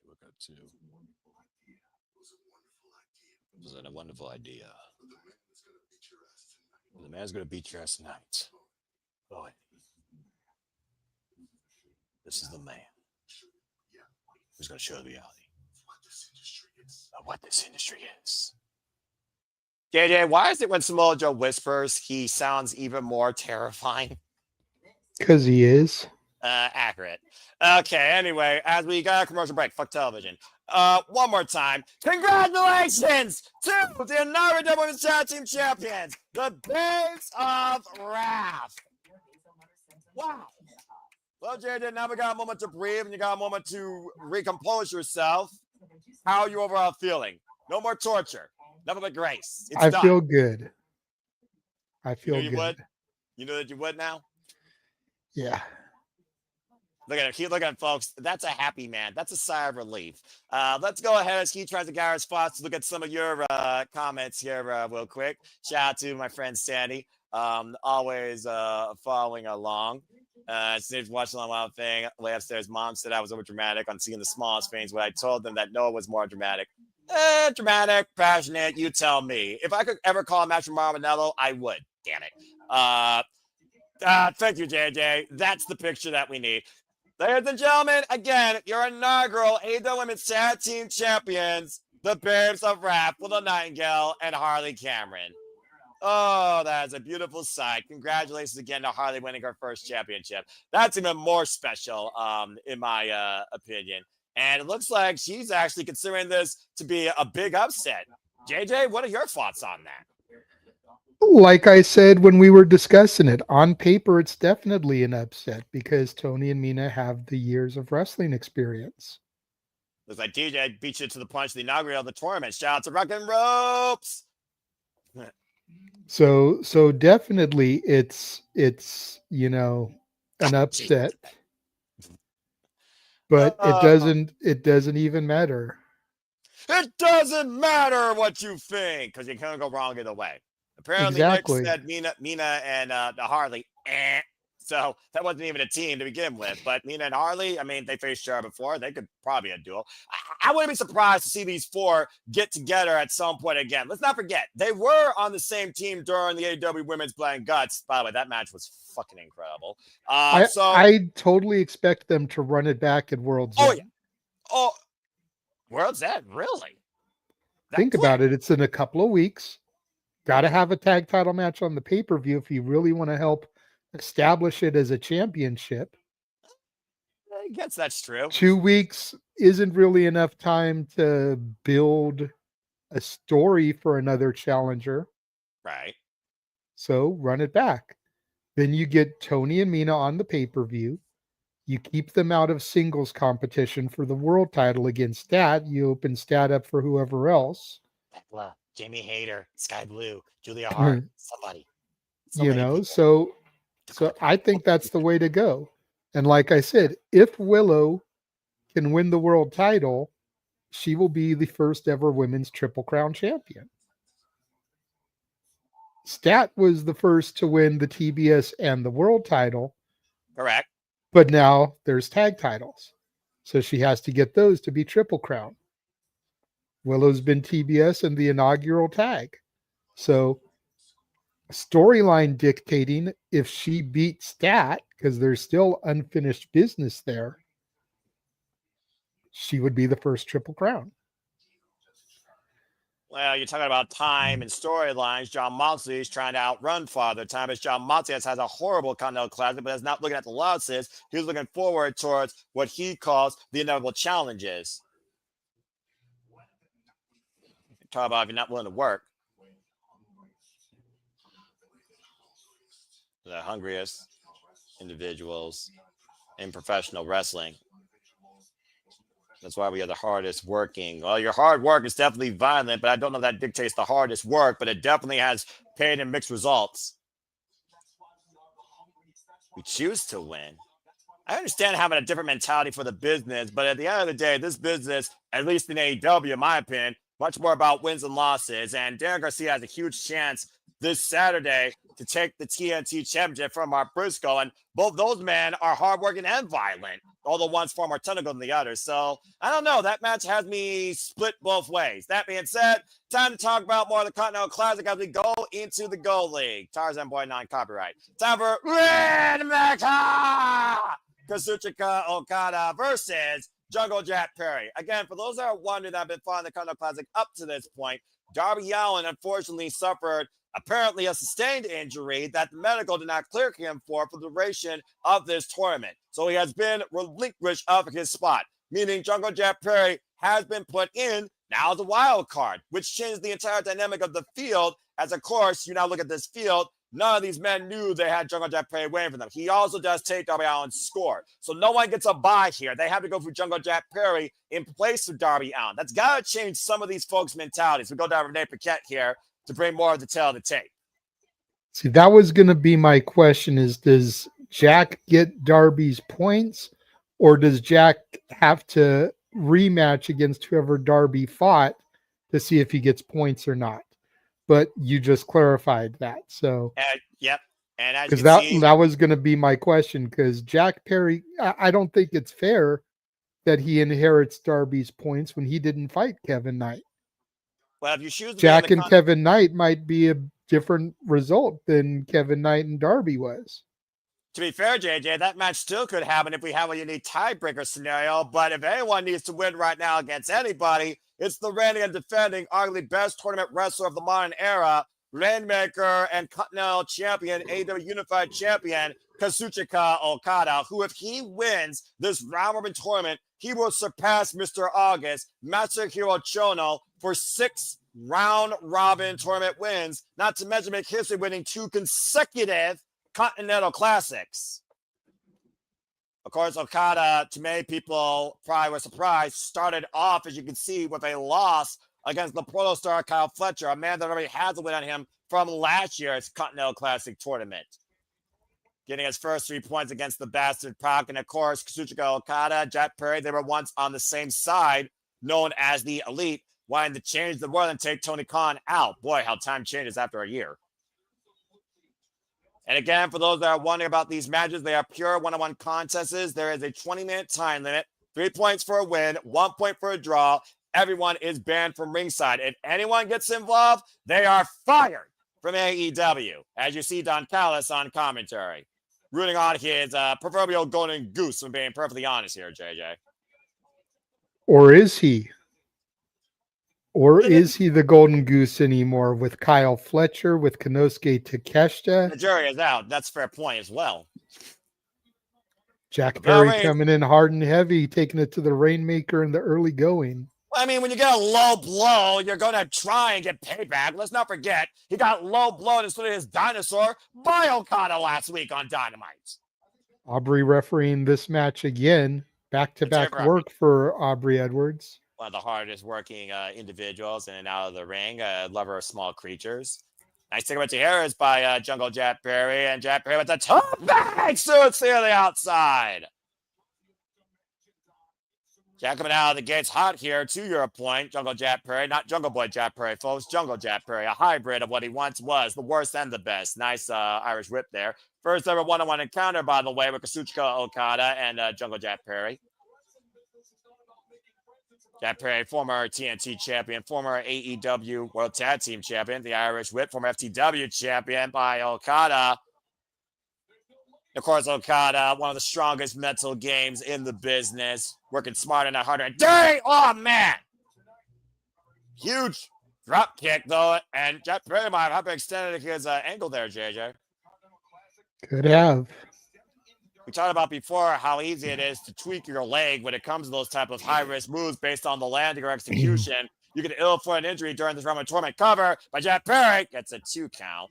Look up to. Was that a wonderful idea? The man's going to beat your ass tonight. Oh, this is the man who's going to show the reality of what this industry is. JJ, why is it when Samoa Joe whispers, he sounds even more terrifying? Because he is. Accurate. Okay, anyway, as we got a commercial break, fuck television. One more time. Congratulations to the inaugural Women's Tag Team Champions, the Babes of Wrath. Wow. Well, JJ, now we got a moment to breathe and you got a moment to recompose yourself. How are you overall feeling? No more torture. Nothing but grace. It's I done. feel good. I feel you good. Would? You know that you would now? Yeah. Look at him. Keep looking, folks. That's a happy man. That's a sigh of relief. Let's go ahead as he tries to get his thoughts to look at some of your comments here real quick. Shout out to my friend Sandy. Always following along. Steve's watching the wild thing. Way upstairs, mom said I was over dramatic on seeing the smallest things, but I told them that Noah was more dramatic. Dramatic, passionate, you tell me. If I could ever call a match from Marmanello, I would. Damn it. Thank you, JJ. That's the picture that we need. Ladies and gentlemen, again, your inaugural AEW Women's Tag Team Champions, the Babes of Wrath, Willow Nightingale and Harley Cameron. Oh, that is a beautiful sight. Congratulations again to Harley winning her first championship. That's even more special, in my opinion. And it looks like she's actually considering this to be a big upset. JJ, what are your thoughts on that? Like I said when we were discussing it, on paper, it's definitely an upset because Toni and Mina have the years of wrestling experience. Looks like DJ beat you to the punch, the inaugural of the tournament. Shout out to Rock and Ropes. So definitely it's an upset. But it doesn't even matter. It doesn't matter what you think because you can't go wrong either way. Apparently, exactly. Nick said Mina and the Harley. So that wasn't even a team to begin with. But Mina and Harley, I mean, they faced each other before. They could probably be a duo. I wouldn't be surprised to see these four get together at some point again. Let's not forget, they were on the same team during the AEW Women's Blood and Guts. By the way, that match was fucking incredible. I totally expect them to run it back at World's End. Yeah. Oh, World's End? Really? Think about it. It's in a couple of weeks. Got to have a tag title match on the pay-per-view if you really want to help establish it as a championship. I guess that's true. 2 weeks isn't really enough time to build a story for another challenger. Right. So run it back. Then you get Toni and Mina on the pay-per-view. You keep them out of singles competition for the world title against Stat. You open Stat up for whoever else. Jamie Hayter, Sky Blue, Julia Hart, somebody. So I think that's the way to go. And like I said, if Willow can win the world title, she will be the first ever women's Triple Crown champion. Stat was the first to win the TBS and the world title. Correct. But now there's tag titles. So she has to get those to be Triple Crown. Willow's been TBS and the inaugural tag. So storyline dictating, if she beats Stat, because there's still unfinished business there, she would be the first Triple Crown. Well, you're talking about time and storylines. John Moxley is trying to outrun Father Time, as John Moxley has a horrible Continental Classic, but is not looking at the losses. He's looking forward towards what he calls the inevitable challenges. Talk about if you're not willing to work. The hungriest individuals in professional wrestling. That's why we are the hardest working. Well, your hard work is definitely violent, but I don't know if that dictates the hardest work, but it definitely has paid and mixed results. We choose to win. I understand having a different mentality for the business, but at the end of the day, this business, at least in AEW, in my opinion, much more about wins and losses. And Darren Garcia has a huge chance this Saturday to take the TNT Championship from Mark Briscoe. And both those men are hardworking and violent, although one's far more technical than the other. So I don't know. That match has me split both ways. That being said, time to talk about more of the Continental Classic as we go into the Gold League. Tarzan Boy 9 copyright. Time for Rainmaker! Kazuchika Okada versus Jungle Jack Perry. Again, for those that are wondering that have been following the Continental Classic up to this point, Darby Allin unfortunately suffered apparently a sustained injury that the medical did not clear him for the duration of this tournament. So he has been relinquished of his spot, meaning Jungle Jack Perry has been put in now as a wild card, which changed the entire dynamic of the field. As of course, you now look at this field, none of these men knew they had Jungle Jack Perry waiting for them. He also does take Darby Allin's score. So no one gets a bye here. They have to go for Jungle Jack Perry in place of Darby Allin. That's got to change some of these folks' mentalities. We go down to Renee Paquette here to bring more of the tail of the tape. See, that was going to be my question is, does Jack get Darby's points or does Jack have to rematch against whoever Darby fought to see if he gets points or not? But you just clarified that. So, yep. And as because that was going to be my question, because Jack Perry, I don't think it's fair that he inherits Darby's points when he didn't fight Kevin Knight. Well, if you choose Jack and Kevin Knight might be a different result than Kevin Knight and Darby was. To be fair, JJ, that match still could happen if we have a unique tiebreaker scenario. But if anyone needs to win right now against anybody, it's the reigning and defending, arguably best tournament wrestler of the modern era, Rainmaker and Continental Champion, AEW Unified Champion, Kazuchika Okada, who, if he wins this round robin tournament, he will surpass Mr. August, Masahiro Chono, for 6 round robin tournament wins, not to mention make history winning 2 consecutive Continental Classics. Of course, Okada, to many people probably were surprised, started off, as you can see, with a loss against the Proto Star Kyle Fletcher, a man that already has a win on him from last year's Continental Classic tournament. Getting his first 3 points against the Bastard Pac. And of course, Kazuchika Okada, Jack Perry, they were once on the same side, known as the Elite, wanting to change the world and take Tony Khan out. Boy, how time changes after a year. And again, for those that are wondering about these matches, they are pure one-on-one contests. There is a 20-minute time limit, 3 points for a win, 1 point for a draw. Everyone is banned from ringside. If anyone gets involved, they are fired from AEW, as you see Don Callis on commentary, rooting on his proverbial golden goose, I'm being perfectly honest here, JJ. Or is he? Or is he the golden goose anymore with Kyle Fletcher, with Konosuke Takeshita? The jury is out. That's a fair point as well. Jack Perry coming in hard and heavy, taking it to the Rainmaker in the early going. Well, I mean, when you get a low blow, you're going to try and get payback. Let's not forget, he got low blown instead of his dinosaur by Okada last week on Dynamite. Aubrey refereeing this match again. Back-to-back work for Aubrey Edwards. One of the hardest working individuals in and out of the ring, lover of small creatures. Nice takeaway to here is by Jungle Jack Perry, and Jack Perry with the top bag suits here on the outside. Jack coming out of the gates hot here, to your point, Jungle Jack Perry, not Jungle Boy Jack Perry, folks, Jungle Jack Perry, a hybrid of what he once was, the worst and the best. Nice Irish whip there. First ever one-on-one encounter, by the way, with Kazuchika Okada and Jungle Jack Perry. Jack Perry, former TNT champion, former AEW World Tag Team champion, the Irish Whip, former FTW champion by Okada. Of course, Okada, one of the strongest mental games in the business, working smarter, not harder. Dang! Oh, man! Huge drop kick, though, and Jack Perry might have extended his ankle there, JJ. Could have. We talked about before how easy it is to tweak your leg when it comes to those type of high-risk moves based on the landing or execution. You get ill for an injury during this Roman tournament cover, but Jack Perry gets a 2 count.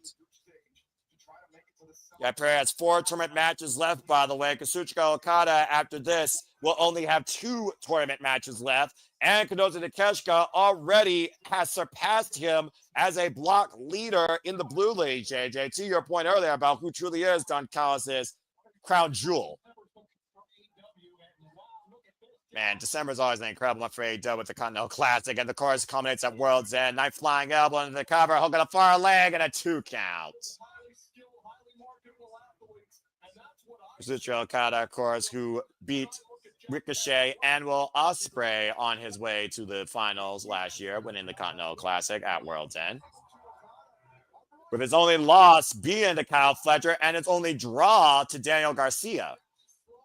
Jack Perry has 4 tournament matches left, by the way. Kazuchika Okada, after this, will only have 2 tournament matches left. And Konosuke Takeshita already has surpassed him as a block leader in the Blue League, JJ. To your point earlier about who truly is Don Callis' crown jewel. Man, December is always an incredible month for AEW with the Continental Classic, and the chorus culminates at World's End. Night flying elbow into the cover, hooking a far leg, and a 2 count. Kazuchika Okada, of course, who beat Ricochet and Will Ospreay on his way to the finals last year, winning the Continental Classic at World's End. With his only loss being to Kyle Fletcher and its only draw to Daniel Garcia.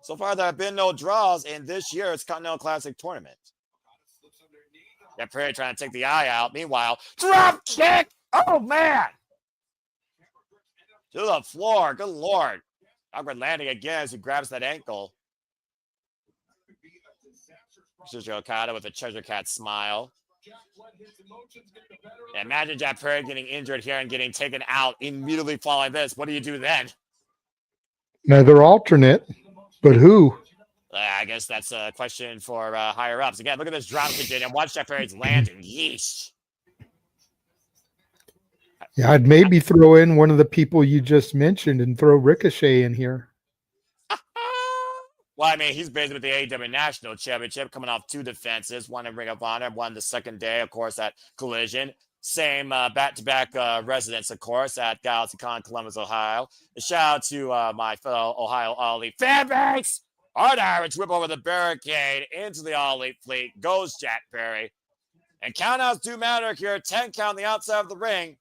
So far, there have been no draws in this year's Continental Classic tournament. Jeff Perry trying to take the eye out. Meanwhile, drop kick. Oh, man. To the floor. Good Lord. Awkward landing again as he grabs that ankle. Shuja Okada with a treasure cat smile. And imagine Jeff Perry getting injured here and getting taken out immediately following this. What do you do then? Another alternate, but who? I guess that's a question for higher ups. Again, look at this drop kick and watch Jeff Perry's landing. Yeesh. Yeah, I'd maybe throw in one of the people you just mentioned and throw Ricochet in here. Well, I mean, he's busy with the AEW National Championship, coming off 2 defenses, one in Ring of Honor, one the second day, of course, at Collision. Same back-to-back residents, of course, at GalaxyCon, Columbus, Ohio. A shout out to my fellow Ohio All Elite fan base. Hard Irish whip over the barricade into the All Elite fleet. Goes Jack Perry. And countouts do matter here. 10 count on the outside of the ring.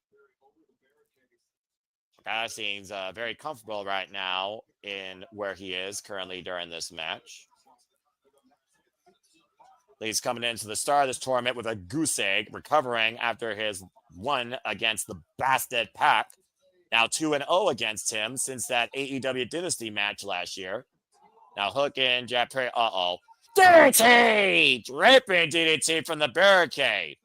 Okada seems very comfortable right now in where he is currently during this match. He's coming into the start of this tournament with a goose egg, recovering after his win against the Bastard Pack. Now 2-0 against him since that AEW Dynasty match last year. Now Hook in, Jack Perry. DDT! Draping DDT from the barricade.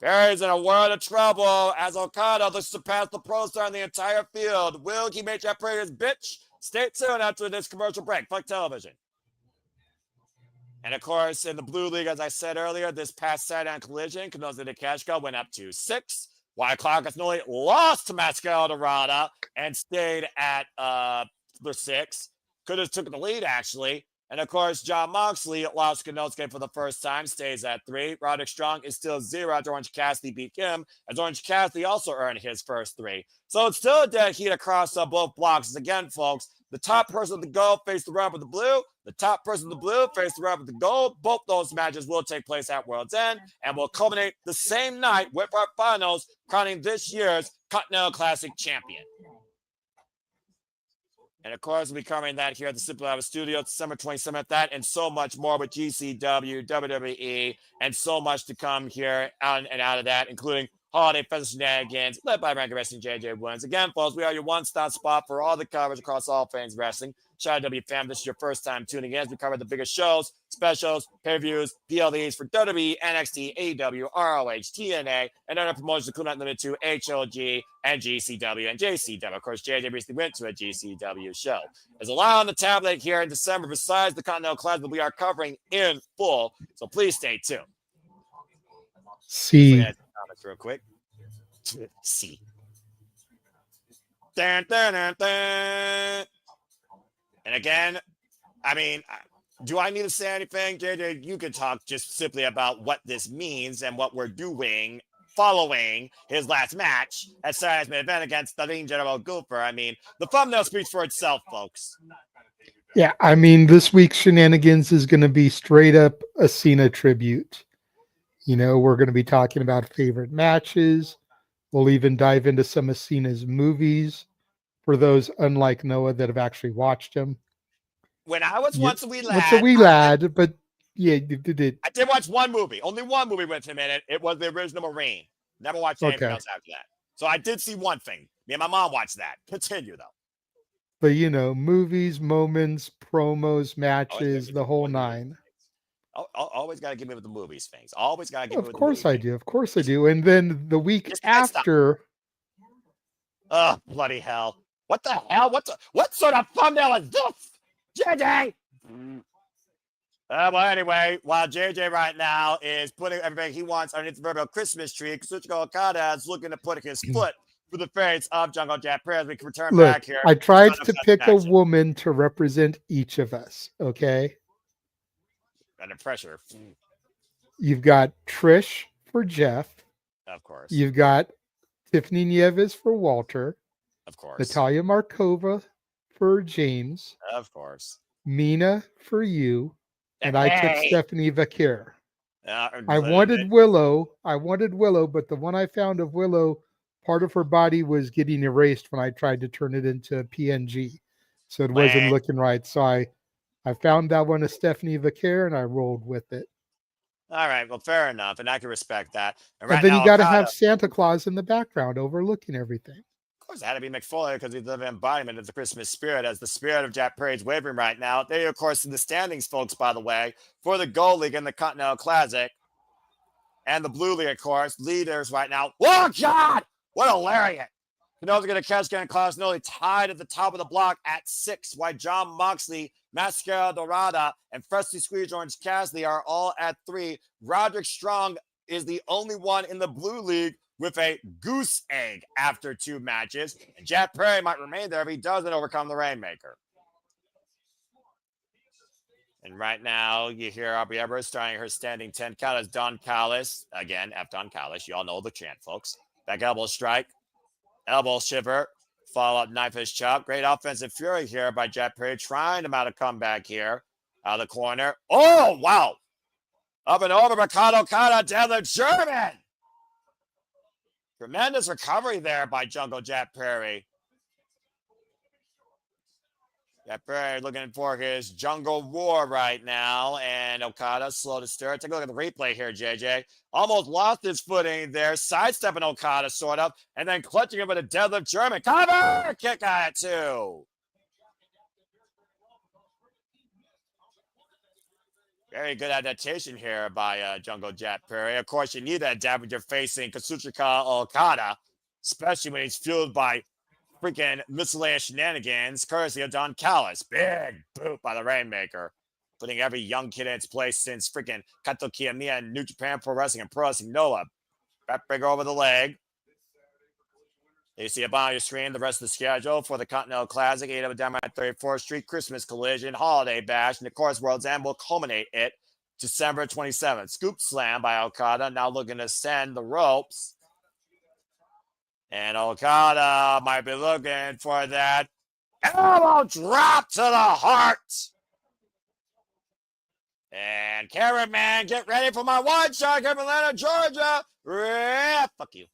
Perry's in a world of trouble as Okada looks to pass the Pro Star in the entire field. Will he make Jeff Perry his bitch? Stay tuned after this commercial break. Fuck television. And of course, in the Blue League, as I said earlier, this past Saturday on Collision, Kenoza de Kashka went up to 6. While Clark Noli lost to Mascara Dorada and stayed at the 6. Could have took the lead, actually. And of course, John Moxley lost Konosuke for the first time, stays at 3. Roderick Strong is still 0 after Orange Cassidy beat him, as Orange Cassidy also earned his first 3. So it's still a dead heat across both blocks. Again, folks, the top person with the gold faced the rub with the blue. The top person with the blue faced the rub with the gold. Both those matches will take place at World's End and will culminate the same night with our finals, crowning this year's Continental Classic champion. And of course, we'll be covering that here at the Simple Live Studio, December 27th. That and so much more with GCW, WWE, and so much to come here out and out of that, including Holiday Festival shenanigans, led by Ranking Wrestling JJ Woods. Again, folks, we are your one-stop spot for all the coverage across all things wrestling. Shout out to W fam, this is your first time tuning in as we cover the biggest shows, specials, pay-per-views, PLEs for WWE, NXT, AEW, ROH, TNA, and other promotions including not limited to HLG and GCW and JCW. Of course, JJ recently went to a GCW show. There's a lot on the tablet here in December besides the Continental Classic that we are covering in full, so please stay tuned. See. Comments real quick. See. Dun, dun, dun, dun. And again, I mean, do I need to say anything? JJ, you can talk just simply about what this means and what we're doing following his last match at Saturday's main event against the Lean General Goofer. I mean, the thumbnail speaks for itself, folks. Yeah, I mean, this week's shenanigans is going to be straight up a Cena tribute. You know, we're going to be talking about favorite matches. We'll even dive into some of Cena's movies for those, unlike Noah, that have actually watched him. When I was once a wee lad. Once a wee lad, but yeah, you did. I did watch one movie. Only one movie with him in it. It was the original Marine. Never watched anything else after that. So I did see one thing. Me and my mom watched that. Continue, though. But, you know, movies, moments, promos, matches, the whole 9. Always got to give me with the movies things. Always got to give me with the movies. Of course I do. Of course I do. And then the week after. Oh, bloody hell. What the hell? What sort of thumbnail is this? JJ! Well, anyway, while JJ right now is putting everything he wants underneath the proverbial Christmas tree, Kazuchika Okada is looking to put his foot through the face of Jungle Jack Perry as we can return back here. I tried to pick a woman to represent each of us, okay? Under pressure. You've got Trish for Jeff. Of course. You've got Tiffany Nieves for Walter. Of course. Natalia Markova for James. Of course. Mina for you. And I took Stephanie Vakir. I wanted Willow, but the one I found of Willow, part of her body was getting erased when I tried to turn it into PNG. So it wasn't looking right. So I found that one of Stephanie Vakir and I rolled with it. All right, well, fair enough, and I can respect that. And And right then you now, got to Okada, have Santa Claus in the background overlooking everything. of course, it had to be McFoley because he's the embodiment of the Christmas spirit, as the spirit of Jack Perry's wavering right now. They, of course, in the standings, folks, by the way, for the Gold League and the Continental Classic. And the Blue League, of course, leaders right now. Oh, God! What a lariat! Cano's going to catch Ken Klaus nearly tied at the top of the block at 6, while John Moxley, Mascara Dorada, and Freshly Squeezed Orange Cassidy are all at 3. Roderick Strong is the only one in the Blue League with a goose egg after 2 matches. And Jack Perry might remain there if he doesn't overcome the Rainmaker. And right now, you hear Aubrey Everett starting her standing 10 count as Don Callis. Again, F Don Callis. You all know the chant, folks. Back elbow strike. Elbow shiver. Follow up knife fist chop. Great offensive fury here by Jack Perry, trying to mount a comeback here. Out of the corner. Oh, wow. Up and over. Mikado Okada down the German. Tremendous recovery there by Jungle Jack Perry. Jack Perry looking for his jungle roar right now. And Okada slow to stir. Take a look at the replay here, JJ. Almost lost his footing there. Sidestepping Okada, sort of. And then clutching him with a deadlift German. Cover! Kick at it, too. Very good adaptation here by Jungle Jack Perry. Of course, you need that dab when you're facing Katsuyori Okada, especially when he's fueled by freaking miscellaneous shenanigans, courtesy of Don Callis. Big boot by the Rainmaker, putting every young kid in its place since freaking Kato Kiyomiya and New Japan Pro Wrestling and Pro Wrestling Noah. Backbreaker over the leg. You see about your screen the rest of the schedule for the Continental Classic, AEW Dynamite 34th Street, Christmas Collision, Holiday Bash, and of course World's End will culminate it December 27th. Scoop Slam by Okada, now looking to send the ropes. And Okada might be looking for that elbow drop to the heart. And cameraman, get ready for my one shot from Atlanta, Georgia. Fuck you.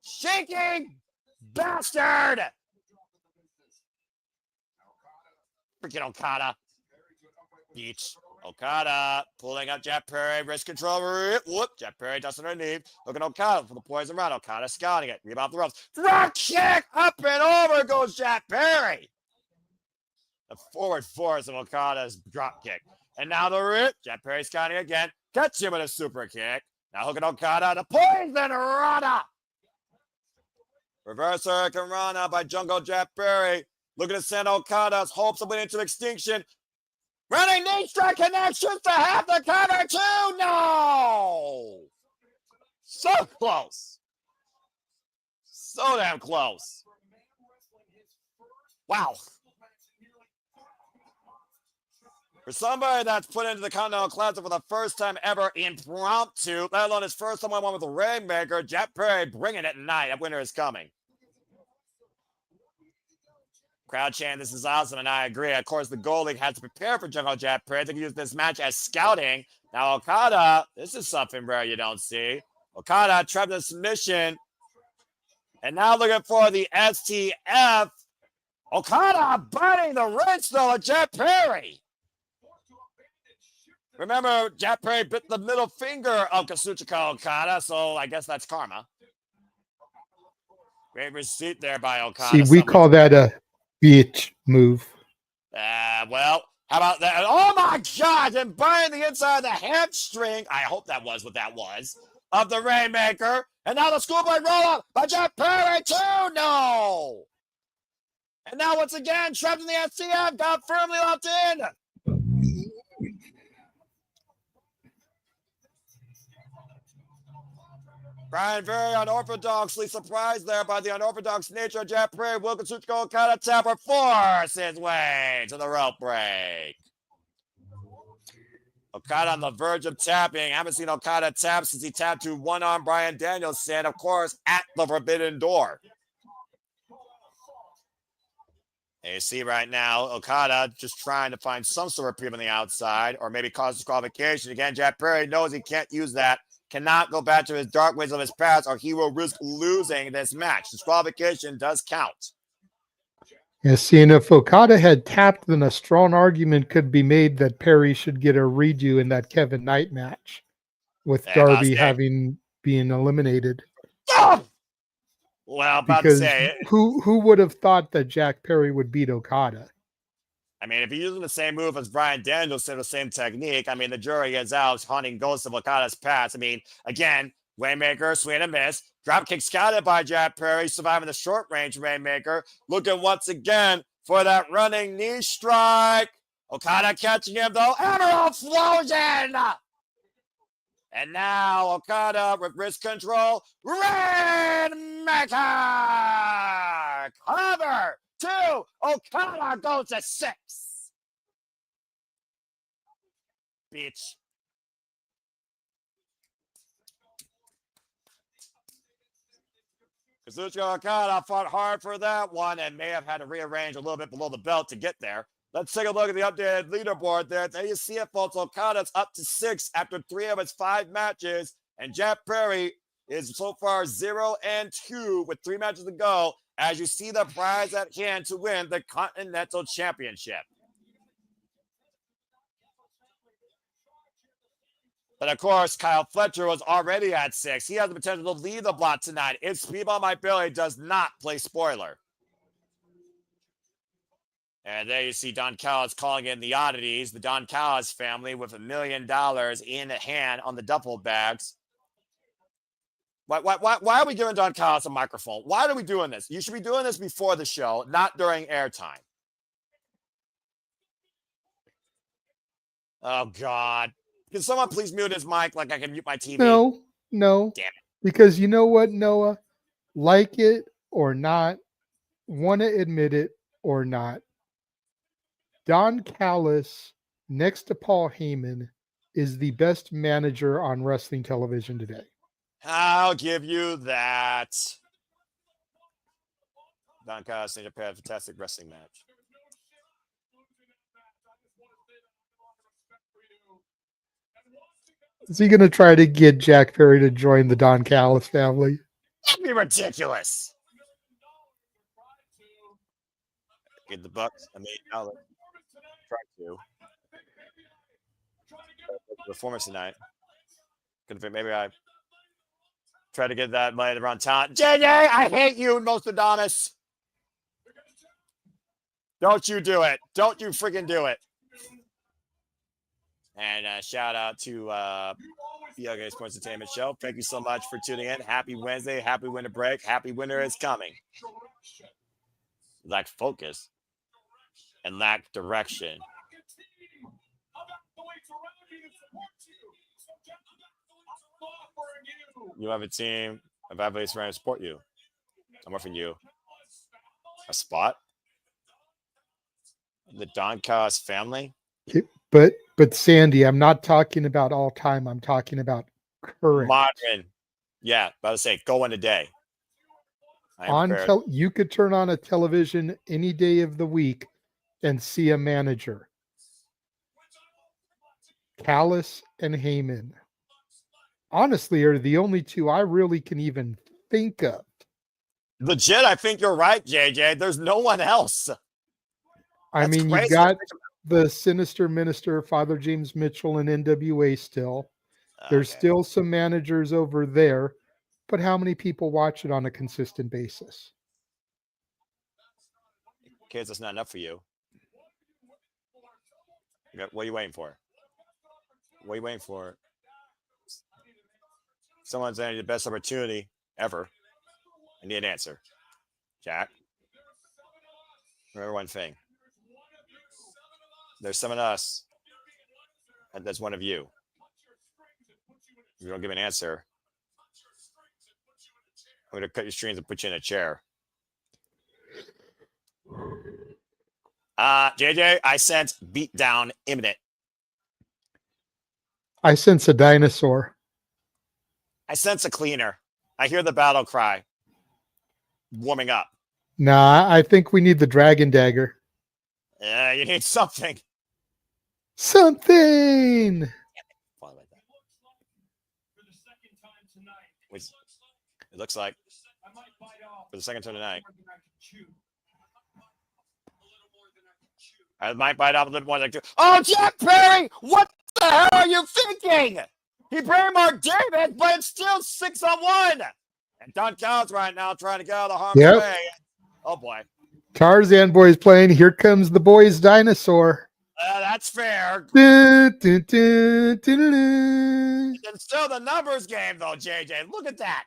Shaking bastard. Freaking Okada. Beach. Okada pulling up Jack Perry, wrist control. Whoop, Jack Perry dusting her knee. Looking Okada for the poison round. Okada scouting it. Rebound the ropes. Drop kick up and over goes Jack Perry. The forward force of Okada's drop kick. And now the rip. Jack Perry scouting again. Catch him with a super kick. Now hooking Okada. The poison Rana. Reverse Hurricane Rana by Jungle Jack Perry. Looking to send Okada's hopes of winning to extinction. Running knee strike connections to have the cover too. No! So close. So damn close. Wow. For somebody that's put into the Continental Classic for the first time ever impromptu, let alone his first time one with the Rainmaker, Jack Perry bringing it tonight. That winner is coming. Crowd chant, this is awesome, and I agree. Of course, the Gold League has to prepare for Jungle Jack Perry. They can use this match as scouting. Now, Okada, this is something rare you don't see. Okada trapped in submission. And now looking for the STF. Okada biting the wrist, though, of Jack Perry. Remember, Jack Perry bit the middle finger of Katsuyori Okada, so I guess that's karma. Great receipt there by Okada. See, we call that a bitch move. Well, how about that? Oh my God! And biting the inside of the hamstring. I hope that was what that was. Of the Rainmaker. And now the schoolboy roll up by Jack Perry too. No. And now once again, trapped in the STF, got firmly locked in. Brian very unorthodoxly surprised there by the unorthodox nature of Jack Perry. Will Katsuyori Okada tapper force his way to the rope break. Okada on the verge of tapping. I haven't seen Okada tap since he tapped to one-arm Bryan Danielson, of course, at the Forbidden Door. And you see right now, Okada just trying to find some sort of reprieve on the outside or maybe cause disqualification. Again, Jack Perry knows he can't use that. Cannot go back to his dark ways of his past or he will risk losing this match. Disqualification does count. Yeah, seeing if Okada had tapped, then a strong argument could be made that Perry should get a redo in that Kevin Knight match with Darby having been eliminated. Oh! Well, about to Because say, who would have thought that Jack Perry would beat Okada? I mean, if you're using the same move as Brian Danielson, the same technique, I mean, the jury is out hunting ghosts of Okada's past. I mean, again, Rainmaker, swing and miss. Dropkick scouted by Jack Perry, surviving the short range Rainmaker. Looking once again for that running knee strike. Okada catching him, though. Emerald explosion! And now Okada with wrist control. Rainmaker! Cover! 2. Okada goes to 6. Bitch. Kazuchika Okada fought hard for that one and may have had to rearrange a little bit below the belt to get there. Let's take a look at the updated leaderboard there. There you see it, folks. Okada's up to 6 after 3 of his 5 matches. And Jack Perry is so far 0-2 with 3 matches to go as you see the prize at hand to win the Continental Championship. But of course, Kyle Fletcher was already at 6. He has the potential to lead the block tonight if Speedball My Billy does not play spoiler. And there you see Don Callis calling in the oddities. The Don Callis family with $1 million in hand on the duffel bags. Why are we giving Don Callis a microphone? Why are we doing this? You should be doing this before the show, not during airtime. Oh, God. Can someone please mute his mic like I can mute my TV? No. Damn it. Because you know what, Noah? Like it or not, want to admit it or not, Don Callis, next to Paul Heyman, is the best manager on wrestling television today. I'll give you that. Don Callis and Japan, fantastic wrestling match. Is he going to try to get Jack Perry to join the Don Callis family? That'd be ridiculous. Get the Bucks. I mean, I'll try to. Performance tonight. Maybe I try to get that money around town. JJ, I hate you, Nostradamus. Don't you do it. Don't you freaking do it. And shout out to the Yoga Sports Entertainment Show. Thank you so much for tuning in. Happy Wednesday. Happy winter break. Happy winter is coming. Lack focus and lack direction. You have a team of athletes ready to support you. I'm offering you a spot. The Don Callis family. But Sandy, I'm not talking about all time. I'm talking about current. Modern. Yeah, about to say, go in a day. You could turn on a television any day of the week and see a manager. Callis and Heyman, honestly, are the only 2 I really can even think of. Legit, I think you're right, JJ. There's no one else. I mean, you got the Sinister Minister, Father James Mitchell, and NWA still. There's still some managers over there, but how many people watch it on a consistent basis? Kids, that's not enough for you. What are you waiting for? What are you waiting for? Someone's saying the best opportunity ever. I need an answer. Jack, remember one thing. There's some of us, and there's one of you. If you don't give an answer, I'm going to cut your strings and put you in a chair. JJ, I sense beatdown imminent. I sense a dinosaur. I sense a cleaner. I hear the battle cry. Warming up. Nah, I think we need the dragon dagger. Yeah, you need something. Something. It looks like for the second time tonight. I might bite off a little more than two. Oh, Jack Perry! What the hell are you thinking? He buried Mark Davis, but it's still 6-on-1. And Don Callis right now trying to get out of the harm's way. Oh, boy. Tarzan boys playing. Here comes the boys dinosaur. That's fair. It's still the numbers game, though, JJ. Look at that.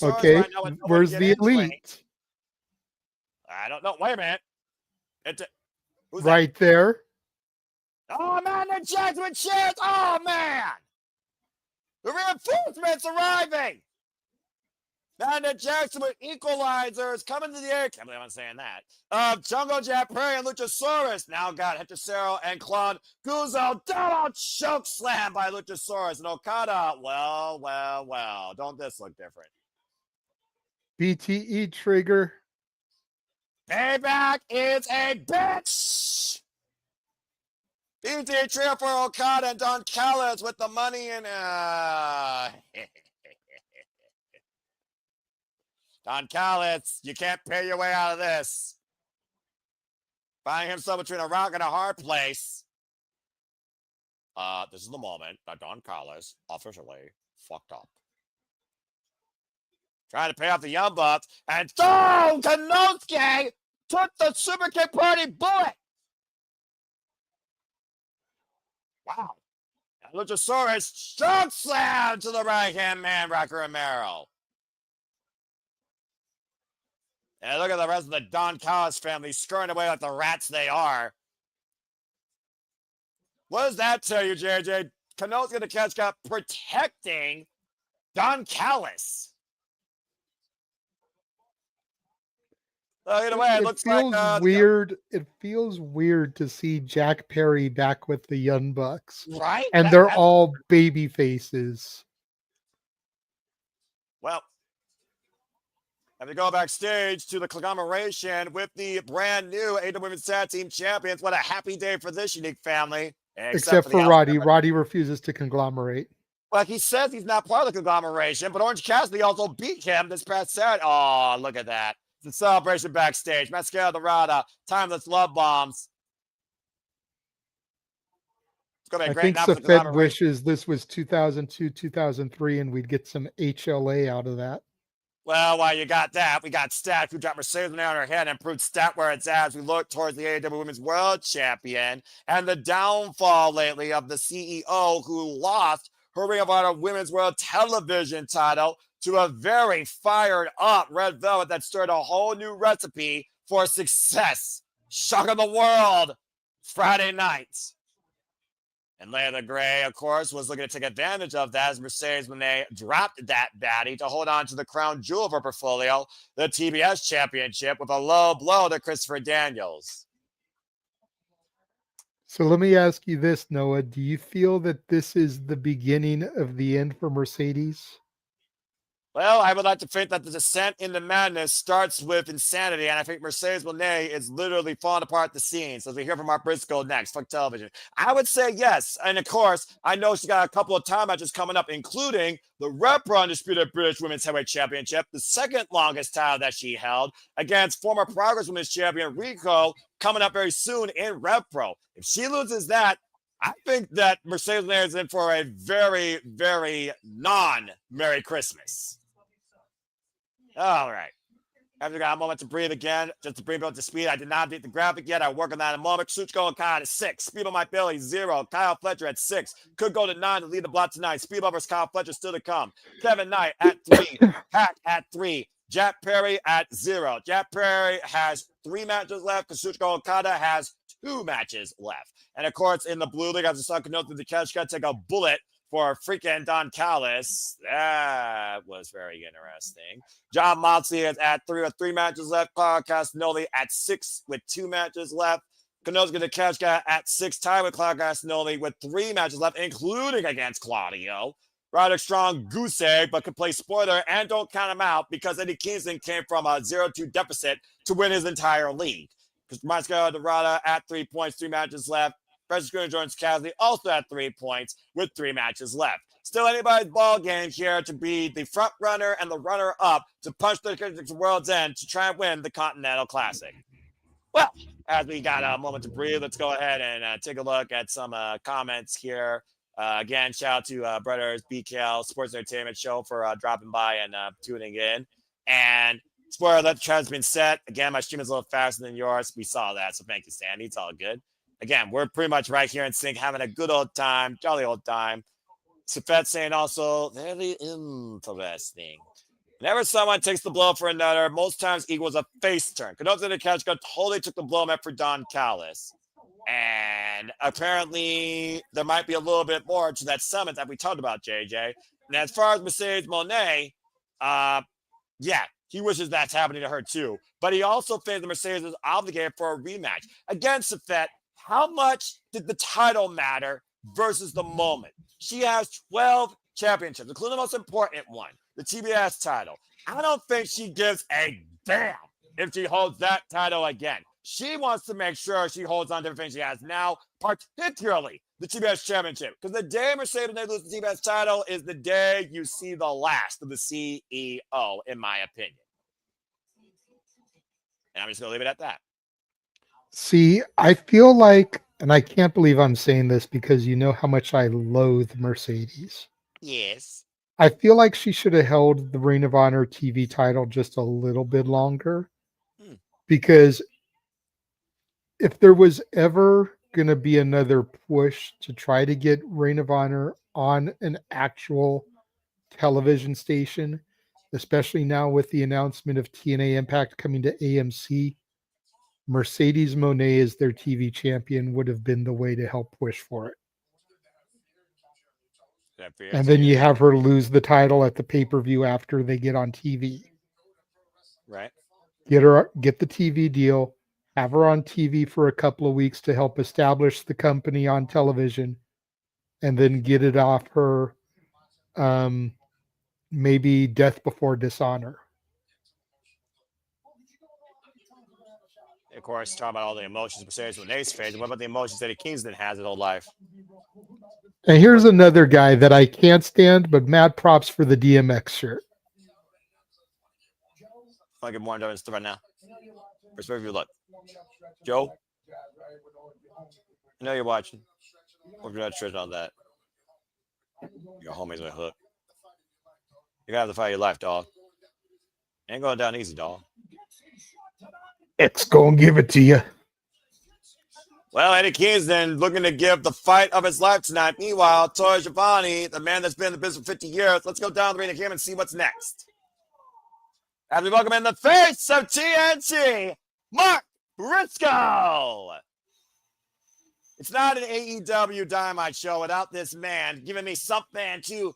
Okay, right now where's the elite? I don't know. Wait a minute. Who's right that? There. Oh, man, the Jets with chairs. Oh, man. The reinforcements arriving. Man, the Jackson with equalizers coming to the air. Can't believe I'm saying that. Jungle Jack Perry and Luchasaurus now got Hechicero and Claude Guzzo. Double choke slam by Luchasaurus. And Okada, well. Don't this look different? BTE trigger. Payback is a bitch. BTE trigger for Okada and Don Callis with the money in. Don Callis, you can't pay your way out of this. Finding himself between a rock and a hard place. This is the moment that Don Callis officially fucked up. Trying to pay off the Young Bucks, and Kanosuke took the Super Kick Party bullet. Wow. And Luchasaurus strong slam to the right-hand man, Rocky Romero. And look at the rest of the Don Callis family scurrying away like the rats they are. What does that tell you, JJ? Kanosuke and the Catch got protecting Don Callis. Either way, it looks feels like weird. It feels weird to see Jack Perry back with the Young Bucks, right? And they're all baby faces. Well, and we go backstage to the conglomeration with the brand new AEW Women's Tag Team Champions. What a happy day for this unique family. Except for Roddy. Roddy refuses to conglomerate. Well, he says he's not part of the conglomeration, but Orange Cassidy also beat him this past Saturday. Oh, look at that. It's a celebration backstage. Mascara Dorada, timeless love bombs. It's going to be a great night for the Safed wishes this was 2002, 2003, and we'd get some HLA out of that. Well, while you got that, we got Stat, who dropped Mercedes on her head and proved Stat where it's at as we look towards the AEW Women's World Champion and the downfall lately of the CEO who lost her Ring of Honor Women's World Television title to a very fired up Red Velvet that stirred a whole new recipe for success. Shock of the world Friday night. And Leila Gray, of course, was looking to take advantage of that as Mercedes when they dropped that baddie to hold on to the crown jewel of her portfolio, the TBS Championship, with a low blow to Christopher Daniels. So let me ask you this, Noah. Do you feel that this is the beginning of the end for Mercedes? Well, I would like to think that the descent into madness starts with insanity, and I think Mercedes Moné is literally falling apart at the seams, as we hear from Mark Briscoe next. Fuck television. I would say yes, and of course, I know she's got a couple of time matches coming up, including the Repro Undisputed British Women's Heavyweight Championship, the second longest title that she held, against former Progress Women's Champion Rico, coming up very soon in Repro. If she loses that, I think that Mercedes Moné is in for a very, very non-Merry Christmas. All right. After got a moment to breathe again, just to bring me up to speed. I did not beat the graphic yet. I work on that in a moment. Suchko and Kyle at 6. Speed on my belly, 0. Kyle Fletcher at 6. Could go to 9 to lead the block tonight. Speed versus Kyle Fletcher still to come. Kevin Knight at 3. Hack at 3. Jack Perry at 0. Jack Perry has 3 matches left. Kazuchika Okada has 2 matches left. And of course, in the Blue League, as the sun can note through the catch, got to take a bullet for freaking Don Callis. That was very interesting. John Moxley is at 3 with 3 matches left. Claudio Castagnoli at 6 with 2 matches left. Konosuke the Catch Guy at 6, tied with Claudio Castagnoli with 3 matches left, including against Claudio. Roderick Strong, goose egg, but could play spoiler, and don't count him out because Eddie Kingston came from a 0-2 deficit to win his entire league. Mascara Dorada at 3 points, 3 matches left. Precious Green Jones Cassidy also at 3 points with 3 matches left. Still anybody's ball game here to be the front runner and the runner up to punch the World's End to try and win the Continental Classic. Well, as we got a moment to breathe, let's go ahead and take a look at some comments here. Again, shout out to Brothers BKL Sports Entertainment Show for dropping by and tuning in. And spoiler alert, the trend's been set. Again, my stream is a little faster than yours. We saw that, so thank you, Sandy. It's all good. Again, we're pretty much right here in sync, having a good old time, jolly old time. Safet saying also, very interesting. Whenever someone takes the blow for another, most times equals a face turn. Kenoza Nikeshka totally took the blow meant for Don Callis. And apparently, there might be a little bit more to that summit that we talked about, JJ. And as far as Mercedes Monet, yeah, he wishes that's happening to her too. But he also thinks the Mercedes is obligated for a rematch. Again, Safet, how much did the title matter versus the moment? She has 12 championships, including the most important one, the TBS title. I don't think she gives a damn if she holds that title again. She wants to make sure she holds on to everything she has now, particularly the TBS championship. Because the day Mercedes they lose the TBS title is the day you see the last of the CEO, in my opinion. And I'm just going to leave it at that. See, I feel like, and I can't believe I'm saying this because you know how much I loathe Mercedes. Yes. I feel like she should have held the Ring of Honor TV title just a little bit longer. Because if there was ever going to be another push to try to get Ring of Honor on an actual television station, especially now with the announcement of TNA Impact coming to AMC, Mercedes Moné as their TV champion would have been the way to help push for it. And then you have her lose the title at the pay-per-view after they get on TV. Right. Get the TV deal, have her on TV for a couple of weeks to help establish the company on television, and then get it off her maybe Death Before Dishonor. Of course, talking about all the emotions Mercedes Moné's face. What about the emotions that Kingston has his whole life? And here's another guy that I can't stand, but mad props for the DMX shirt. I'll get more into this right now. First review, look. Joe, I know you're watching. Hope you're not tripping on that. Your homie's on hook. You gotta have to fight your life, dog. Ain't going down easy, dog. It's gonna give it to you. Well, Eddie Kingston looking to give the fight of his life tonight. Meanwhile, Toy Schiavone, the man that's been in the business for 50 years, let's go down the ring to him and see what's next. As we welcome in the face of TNT, Mark Briscoe. It's not an AEW Dynamite show without this man giving me something to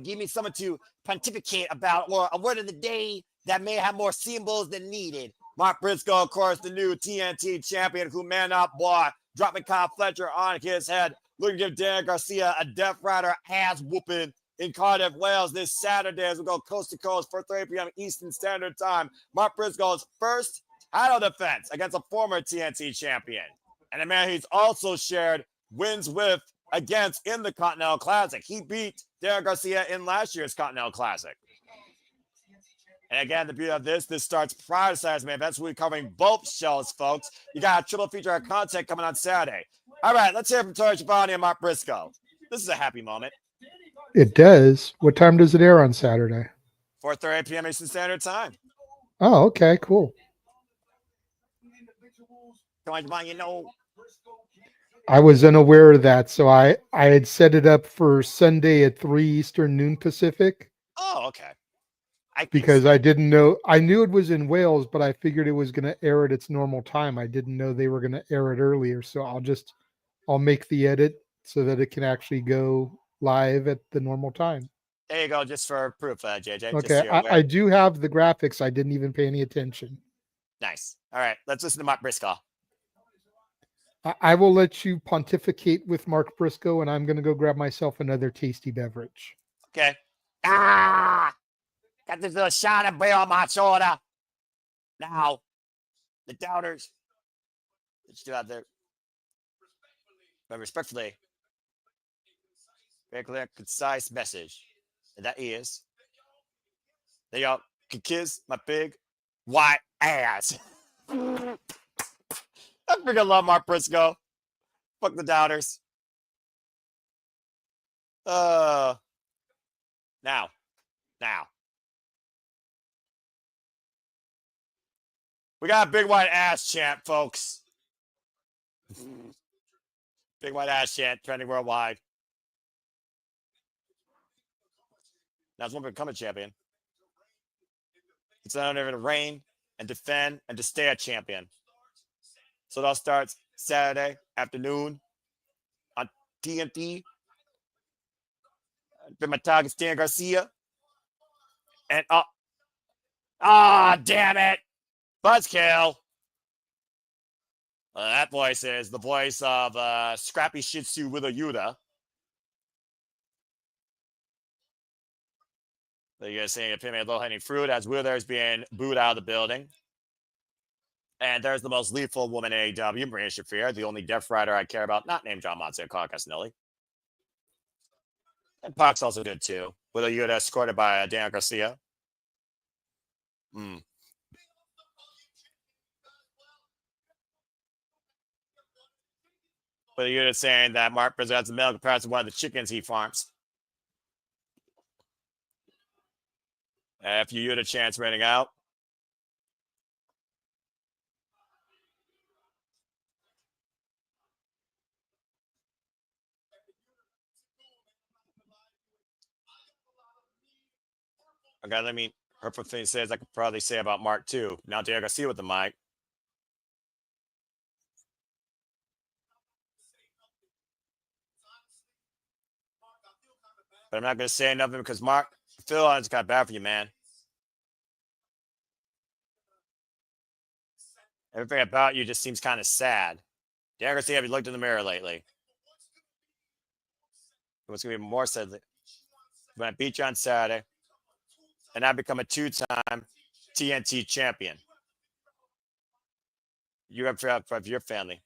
give me something to pontificate about, or a word of the day that may have more symbols than needed. Mark Briscoe, of course, the new TNT champion who man up, boy, dropping Kyle Fletcher on his head, looking to give Dan Garcia a Death Rider ass whooping in Cardiff, Wales this Saturday as we go coast to coast for 3 p.m. Eastern Standard Time. Mark Briscoe's first title defense against a former TNT champion. And a man he's also shared wins with against in the Continental Classic. He beat Dan Garcia in last year's Continental Classic. And again, the beauty of this starts prior to Saturday's main event. So we're covering both shows, folks. You got a triple feature of content coming on Saturday. All right, let's hear from Toy Schiavone and Mark Briscoe. This is a happy moment. It does. What time does it air on Saturday? 4:30 p.m. Eastern Standard Time. Oh, okay, cool. Toy Schiavone, you know. I was unaware of that, so I had set it up for Sunday at 3 Eastern, noon Pacific. Oh, okay. Because I didn't know. I knew it was in Wales, but I figured it was going to air at its normal time. I didn't know they were going to air it earlier, so I'll make the edit so that it can actually go live at the normal time. There you go, just for proof, JJ. Okay, I do have the graphics. I didn't even pay any attention. Nice. All right, let's listen to Mark Briscoe. I will let you pontificate with Mark Briscoe, and I'm going to go grab myself another tasty beverage. Okay. Got this little shining bear on my shoulder. Now, the doubters, let's do out there. But respectfully, very clear, concise message. And that is, that y'all can kiss my big white ass. I freaking love Mark Briscoe. Fuck the doubters. Now. We got a big white ass chant, folks. Big white ass chant trending worldwide. Now it's one to become a champion. It's an honor to reign and defend and to stay a champion. So that starts Saturday afternoon on TNT. My target Stan Garcia. And damn it. Buzzkill. That voice is the voice of Scrappy Shih Tzu Willow Yuta. You guys saying epitome of low-hanging fruit as Wheeler is being booed out of the building. And there's the most lethal woman in AEW, Maria Shafir, the only Death Rider I care about, not named John Moxley or Carl Castanelli. And Pac's also good too. Willow Yuta escorted by Daniel Garcia. Willow Yuta saying that Mark presents the milk compared to one of the chickens he farms. If you Yuta chance running out. Okay, let me. Hurtful thing says I could probably say about Mark too. Now Daniel Garcia with the mic. But I'm not going to say nothing because Mark, Phil, it's got bad for you, man. Everything about you just seems kind of sad. Daniel Garcia, have you looked in the mirror lately? What's going to be more sad? When I beat you on Saturday, and I become a 2-time TNT champion. You have for your family,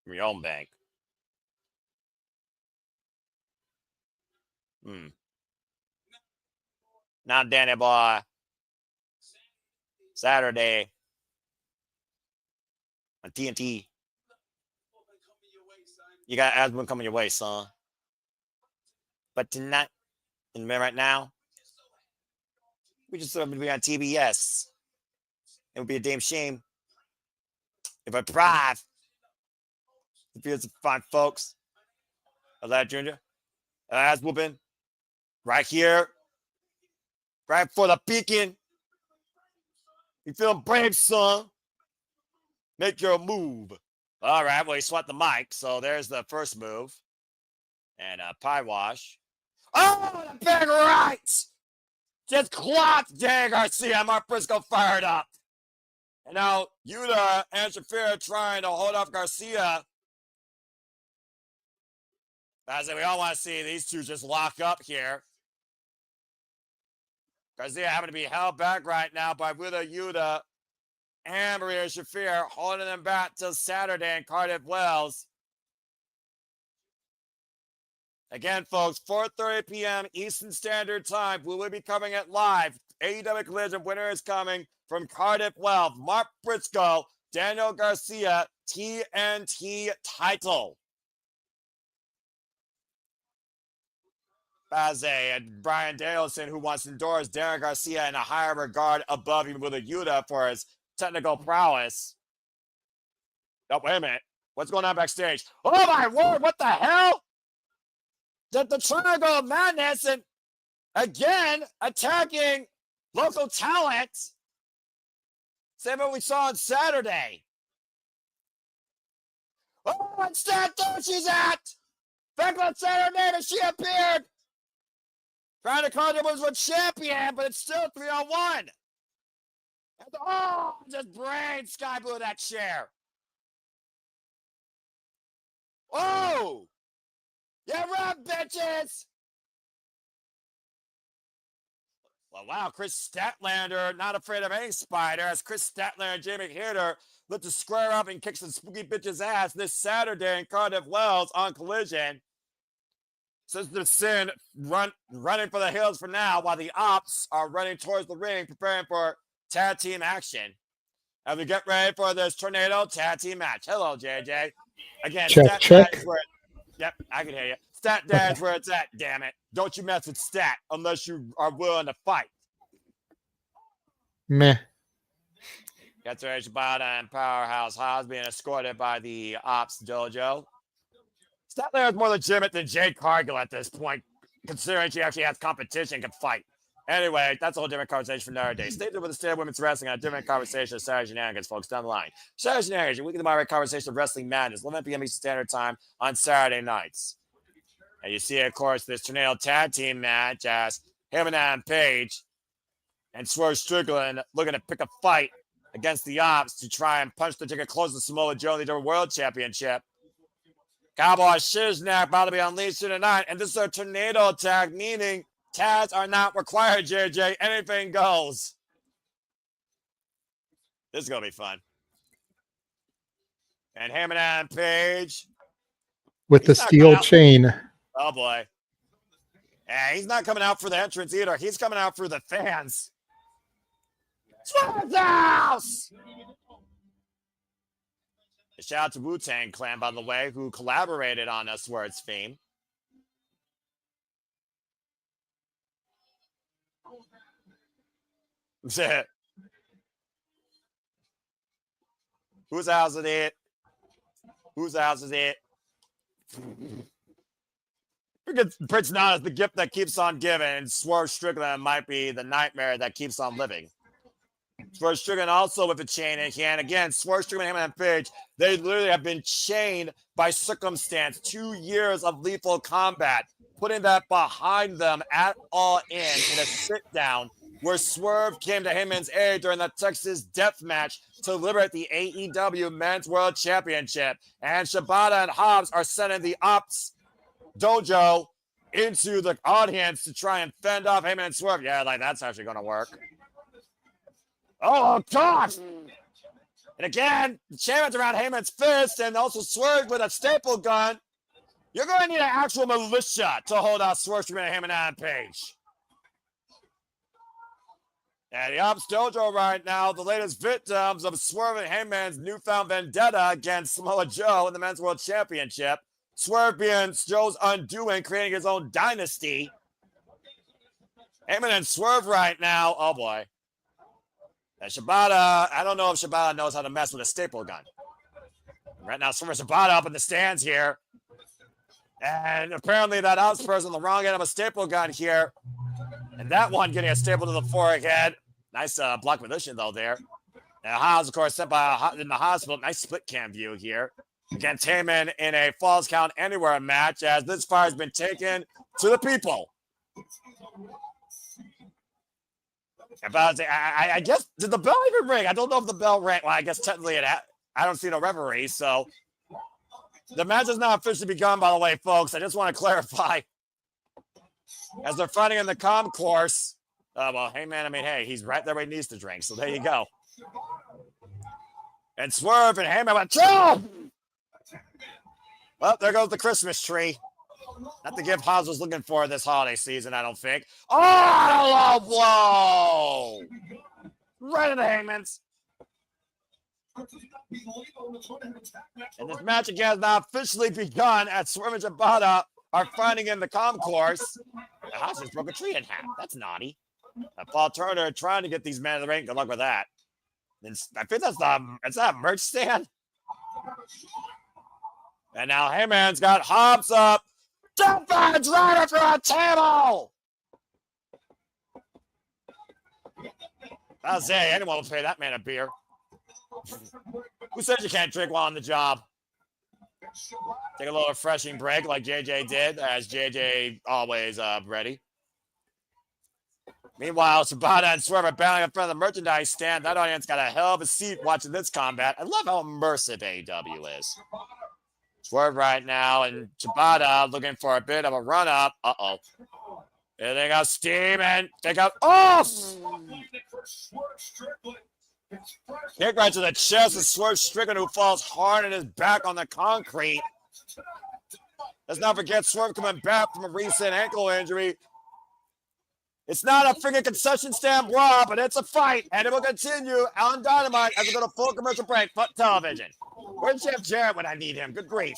from your own bank. Now, Danny boy, Saturday on TNT. You got Aspen coming your way, son. But tonight, and right now, we just going to be on TBS. It would be a damn shame if I thrive. If you're fine folks, Alad Jr., ass whooping, right here, right for the beacon. You feeling brave, son? Make your move. All right, well, he swapped the mic, so there's the first move. And pie wash. Oh, the big right! Just clocked Jay Garcia. Mark Briscoe fired up. And now Yuta and Shafir trying to hold off Garcia. As we all want to see these two just lock up here. Garcia having to be held back right now by Willow Yuta and Maria Shafir, holding them back till Saturday in Cardiff Wells. Again, folks, 4:30 p.m. Eastern Standard Time. We will be covering it live. AEW Collision winner is coming from Cardiff Wells. Mark Briscoe, Daniel Garcia, TNT title. And Brian Danielson, who wants to endorse Daniel Garcia in a higher regard above him with a Yuta for his technical prowess. Oh, wait a minute. What's going on backstage? Oh, my word. What the hell? The Triangle of Madness and again attacking local talent. Same what we saw on Saturday. Oh, and Stanton, she's at. Back on Saturday, she appeared. Trying to call it was a champion, but it's still 3-on-1. And just brain sky blue that chair. Oh! Yeah, right, bitches! Well, wow, Chris Statlander, not afraid of any spider, as Chris Statlander and Jamie Hitter look to square up and kick some spooky bitches' ass this Saturday in Cardiff Wells on Collision. Sister Sin running for the hills for now, while the Ops are running towards the ring, preparing for tag team action. As we get ready for this Tornado Tag Team match. Hello, JJ. Again, Check, Stat check. Dad is where yep, I can hear you. Stat Dad's where it's at, damn it. Don't you mess with Stat unless you are willing to fight. Meh. Katsuyori, Shibata, and Powerhouse Hobbs being escorted by the Ops Dojo. Statler is more legitimate than Jade Cargill at this point, considering she actually has competition and can fight. Anyway, that's a whole different conversation for another day. Stay tuned with the state of women's wrestling on a different conversation of Saturday Shenanigans, folks, down the line. Saturday Shenanigans, your weekly moderate conversation of wrestling madness, 11 p.m. Eastern Standard Time on Saturday nights. And you see, of course, this Tornado Tag Team match as Hangman and Page and Swerve Strickland looking to pick a fight against the Ops to try and punch the ticket close to Samoa Joe in the World Championship. Cowboy Shiznak about to be unleashed tonight, and this is a tornado attack, meaning tags are not required, JJ. Anything goes. This is going to be fun. And Hangman and Page. With the steel chain. Oh, boy. And he's not coming out for the entrance either. He's coming out for the fans. Swerve House! Shout out to Wu-Tang Clan, by the way, who collaborated on Swerve's theme. Whose house is it? Whose house is it? Prince Nana is the gift that keeps on giving, and Swerve Strickland might be the nightmare that keeps on living. Swerve Strickland also with a chain in hand. Again, Swerve Strickland, Hangman, and Page, they literally have been chained by circumstance. 2 years of lethal combat, putting that behind them at All In a sit-down where Swerve came to Hangman's aid during the Texas Death Match to liberate the AEW Men's World Championship. And Shibata and Hobbs are sending the Ops Dojo into the audience to try and fend off Hangman and Swerve. Yeah, like that's actually going to work. Oh, gosh! And again, the champion's around Heyman's fist and also Swerve with a staple gun. You're going to need an actual militia to hold out Swerve, Heyman, and Page. And the Ops Dojo right now, the latest victims of Swerve and Heyman's newfound vendetta against Samoa Joe in the Men's World Championship. Swerve being Joe's undoing, creating his own dynasty. Heyman and Swerve right now, oh boy. And Shibata, I don't know if Shibata knows how to mess with a staple gun. Right now, Swerve Shibata up in the stands here. And apparently that Ops person on the wrong end of a staple gun here. And that one getting a staple to the forehead. Nice block position, though, there. And Hobbs, of course, sent by in the hospital. Nice split cam view here. Against Heyman in a Falls Count Anywhere match, as this fire has been taken to the people. About I guess, did the bell even ring? I don't know if the bell rang. Well, I guess technically I don't see no referee, so the match has not officially begun, by the way, folks. I just want to clarify. As they're fighting in the concourse. Well, hey, man, I mean, hey, he's right there where he needs to drink, so there you go. And Swerve and Heyman went, chill! Well, there goes the Christmas tree. Not the gift Hobbs was looking for this holiday season, I don't think. Oh, low blow! Right in the Hangman's. And this match again has not officially begun as Swerve and Shibata are fighting in the concourse. The House just broke a tree in half. That's naughty. Paul Turner trying to get these men in the ring. Good luck with that. And I think that's that merch stand. And now Heyman's got Hobbs up. Deathmatch right after a table. I'll say anyone will pay that man a beer. Who said you can't drink while on the job? Take a little refreshing break like JJ did, as JJ always ready. Meanwhile, Shibata and Swerve are battling in front of the merchandise stand. That audience got a hell of a seat watching this combat. I love how immersive AEW is. Swerve right now and Shibata looking for a bit of a run-up. Uh-oh. Here they go, steaming. Take out. Oh! Kick right to the chest of Swerve Strickland, who falls hard on his back on the concrete. Let's not forget Swerve coming back from a recent ankle injury. It's not a freaking concession stand brawl, but it's a fight, and it will continue on Dynamite as we go to full commercial break. Foot television. Where's Jeff Jarrett when I need him? Good grief.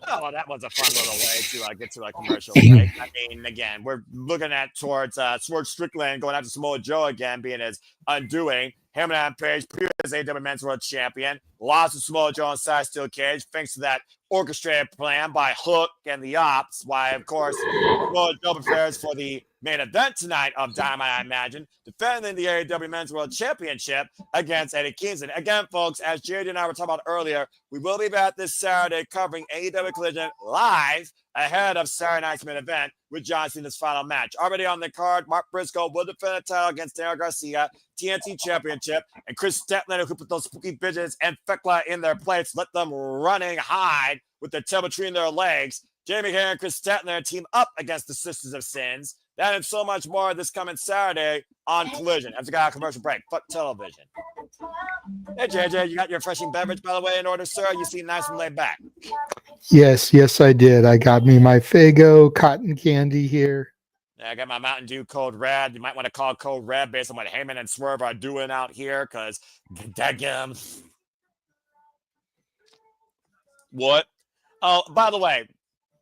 Oh, well, that was a fun little way to get to a commercial break. I mean, again, we're looking at towards Swerve Strickland going after Samoa Joe again, being his undoing. Hangman Page, previous AEW Men's World Champion, lost to Samoa Joe inside steel cage, thanks to that orchestrated plan by Hook and the Ops. Why, of course, Samoa Joe prepares for the main event tonight of Dynamite, I imagine, defending the AEW Men's World Championship against Eddie Kingston. Again, folks, as JD and I were talking about earlier, we will be back this Saturday covering AEW Collision live ahead of Saturday night's main event with John Cena's final match. Already on the card, Mark Briscoe will defend the title against Daniel Garcia, TNT Championship, and Chris Statlander, who put those spooky bitches and Fekla in their place, let them running hide with their tail between their legs. Jamie Hare and Chris Statlander team up against the Sisters of Sins. That and so much more this coming Saturday on Collision. As we got a commercial break, Fuck television. Hey, JJ, you got your refreshing beverage, by the way, in order, sir? You seem nice and laid back. Yes, I did. I got me my Faygo cotton candy here. Yeah, I got my Mountain Dew Code Red. You might want to call Code Red based on what Heyman and Swerve are doing out here, because daggum. What? Oh, by the way,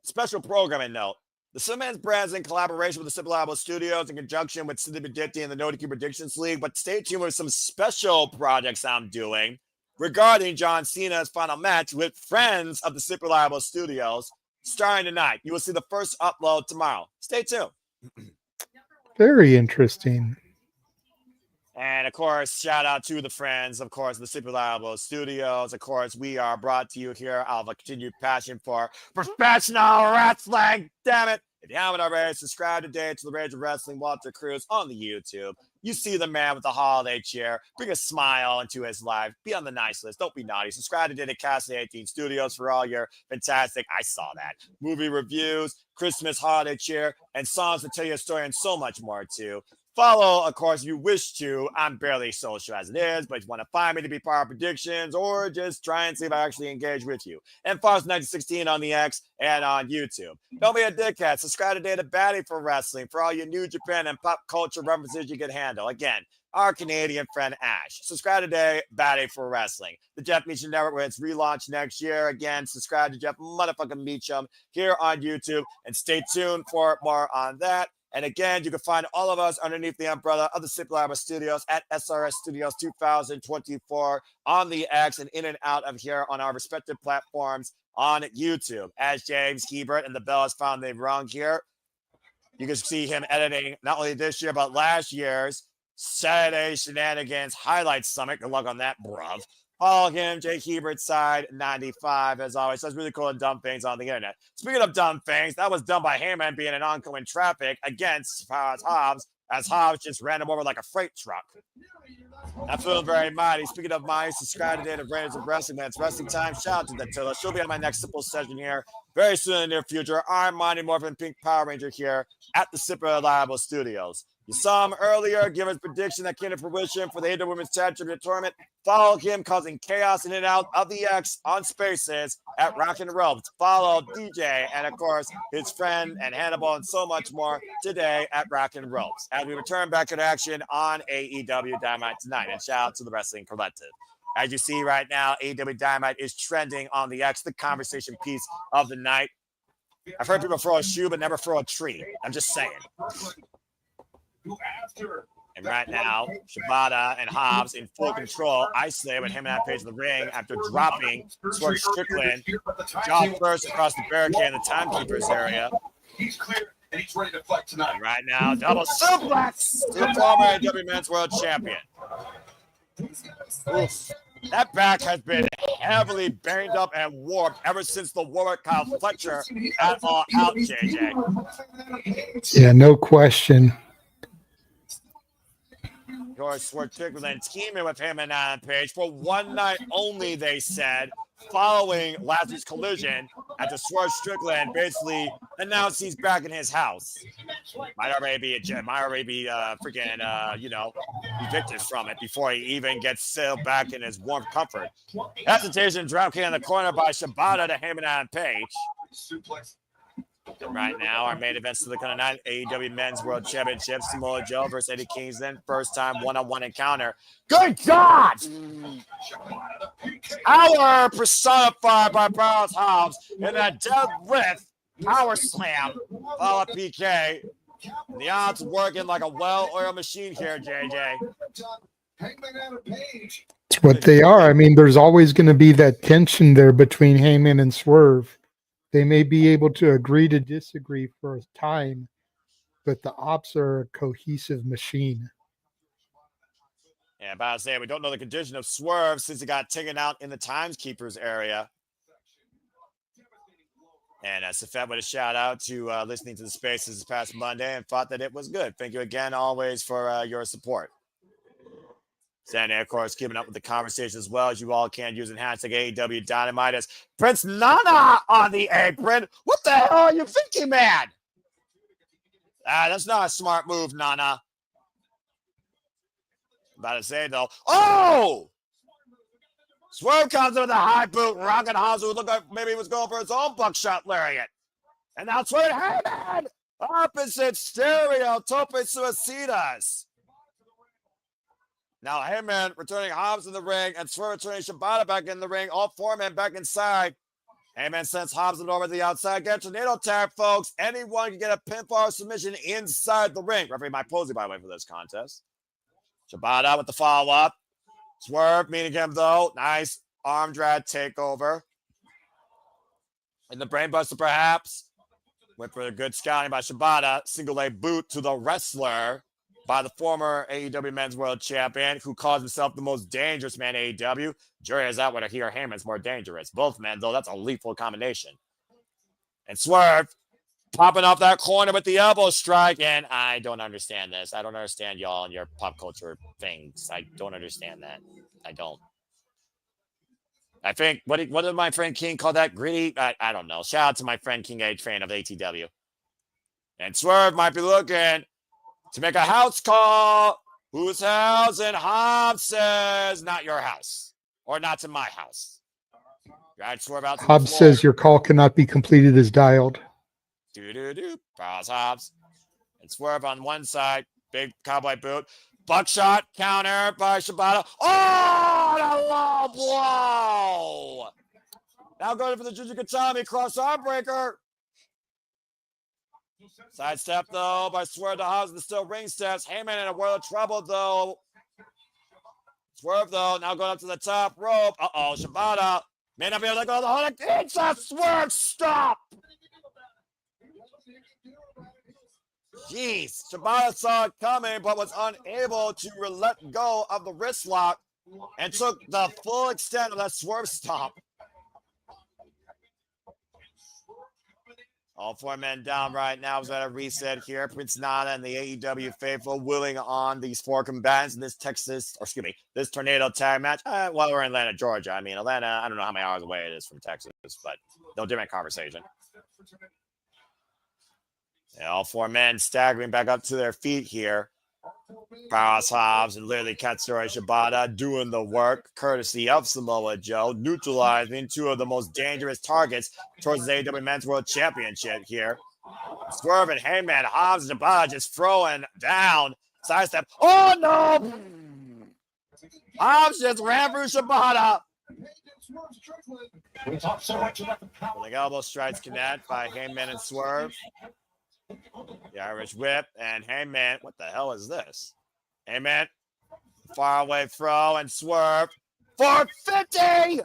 special programming note. The Simmons brands in collaboration with the Simple Album Studios in conjunction with Cindy Benedicti and the No DQ Predictions League, but stay tuned with some special projects I'm doing regarding John Cena's final match with friends of the Simple Album Studios starting tonight. You will see the first upload tomorrow. Stay tuned. Very interesting. And, of course, shout out to the friends, of course, the Super Reliable Studios. Of course, we are brought to you here out of a continued passion for professional wrestling. Damn it. If you haven't already, subscribe today to the Rage of Wrestling Walter Cruz on the YouTube. You see the man with the holiday cheer. Bring a smile into his life. Be on the nice list. Don't be naughty. Subscribe today to Castle 18 Studios for all your fantastic, I saw that, movie reviews, Christmas holiday cheer, and songs to tell you a story and so much more, too. Follow, of course, if you wish to. I'm barely social as it is, but if you want to find me to be part of predictions or just try and see if I actually engage with you. And Fox 1916 on the X and on YouTube. Don't be a dickhead. Subscribe today to Batty for Wrestling for all your New Japan and pop culture references you can handle. Again, our Canadian friend Ash. Subscribe today, Batty for Wrestling. The Jeff Meacham Network, when it's relaunched next year. Again, subscribe to Jeff motherfucking Meacham here on YouTube and stay tuned for more on that. And again, you can find all of us underneath the umbrella of the Simple Album Studios at SRS Studios 2024 on the X and in and out of here on our respective platforms on YouTube. As James Hebert and the Bell has found they've wrong here, you can see him editing not only this year, but last year's Saturday Shenanigans Highlight Summit. Good luck on that, bruv. Follow him, Jay Hebert's side 95, as always. That's really cool and dumb things on the internet. Speaking of dumb things, that was done by Hangman being in oncoming traffic against Hobbs, as Hobbs just ran him over like a freight truck. I'm feeling very mighty. Speaking of mighty, subscribe today to Raiders of Wrestling. Man, it's wrestling time. Shout out to Attila. She'll be on my next simple session here very soon in the near future. I'm Mighty Morphin Pink Power Ranger here at the Super Reliable Studios. You saw him earlier, give his prediction that came to fruition for the AEW Women's Tag Championship Tournament. Follow him, causing chaos in and out of the X on Spaces at Rock and Ropes. Follow DJ and, of course, his friend and Hannibal and so much more today at Rock and Ropes. As we return back to action on AEW Dynamite tonight. And shout out to the Wrestling Collective. As you see right now, AEW Dynamite is trending on the X, the conversation piece of the night. I've heard people throw a shoe but never throw a tree. I'm just saying. And right now, Shibata and Hobbs in full control. Isolated with him and Page in the ring after dropping Swerve Strickland. Job first across the barricade in the timekeeper's area. He's clear and he's ready to fight tonight. And right now, double suplex to the former AEW Men's World Champion. Oof. That back has been heavily banged up and warped ever since the Warwick Kyle Fletcher at All Out, JJ. Yeah, no question. Of course, Swerve Strickland teaming with him and Page for one night only, they said, following last week's collision after Swerve Strickland basically announced he's back in his house. Might already be evicted from it before he even gets sailed back in his warm comfort. Hesitation dropkick in the corner by Shibata to Hangman and Page. And right now, our main events to the kind of night: AEW Men's World Championship, Samoa Joe versus Eddie Kingston. First time one-on-one encounter. Good God! Power personified by Powerhouse Hobbs in that deadlift power slam. Follow PK. And the odds working like a well-oiled machine here, JJ. It's what they are. I mean, there's always going to be that tension there between Hangman and Swerve. They may be able to agree to disagree for a time, but the ops are a cohesive machine. Yeah, about to say, we don't know the condition of Swerve since he got taken out in the Timekeepers area. And Safet with a shout out to listening to the Spaces this past Monday and thought that it was good. Thank you again, always, for your support. Sandy, of course, keeping up with the conversation as well as you all can using hashtag AEW Dynamite as Prince Nana on the apron. What the hell are you thinking, man? That's not a smart move, Nana. About to say, though. Oh! Swerve comes in with a high boot. Rocket Hobbs would look like maybe he was going for his own buckshot lariat. And now Swerve, hey, man! Opposite stereo, tope suicidas. Now Hangman returning Hobbs in the ring and Swerve returning Shibata back in the ring. All four men back inside. Hangman sends Hobbs over to the outside. Get tornado tag, folks. Anyone can get a pinfall submission inside the ring. Referee Mike Posey, by the way, for this contest. Shibata with the follow-up. Swerve meeting him, though. Nice arm drag takeover. In the brainbuster, perhaps. Went for a good scouting by Shibata. Single leg boot to the wrestler by the former AEW Men's World Champion, who calls himself the most dangerous man in AEW. Jury is out whether he or Heyman's more dangerous. Both men, though, that's a lethal combination. And Swerve popping off that corner with the elbow strike, and I don't understand this. I don't understand y'all and your pop culture things. I don't understand that. I don't. I think, what did my friend King call that? Gritty? I don't know. Shout out to my friend King Age fan of ATW. And Swerve might be looking to make a house call. Whose house? And Hobbs says, not your house. Or not to my house. Right, Swerve out to Hobbs says your call cannot be completed as dialed. Hobbs. And Swerve on one side. Big cowboy boot. Buckshot counter by Shibata. Oh, the low blow. Now going for the Juju Katami cross arm breaker. Sidestep, though, by Swerve to Hobbs. And still ring steps. Heyman in a world of trouble, though. Swerve, though, now going up to the top rope. Uh-oh, Shibata may not be able to go the whole. It's a Swerve stop. Jeez, Shibata saw it coming, but was unable to let go of the wrist lock and took the full extent of that Swerve stomp. All four men down right now. Is at a reset here. Prince Nana and the AEW faithful willing on these four combatants in this this tornado tag match. Well, we're in Atlanta, Georgia. I mean, Atlanta, I don't know how many hours away it is from Texas, but no different conversation. Yeah, all four men staggering back up to their feet here. Powerhouse Hobbs and literally Katsuyori Shibata doing the work, courtesy of Samoa Joe, neutralizing two of the most dangerous targets towards the AEW Men's World Championship here. Swerve and Hangman, Hobbs and Shibata just throwing down. Sidestep. Oh, no! Hobbs just ran through Shibata. The elbow strikes connect by Hangman and Swerve. The Irish whip and Hangman. What the hell is this? Hangman. Far away throw and Swerve. 450!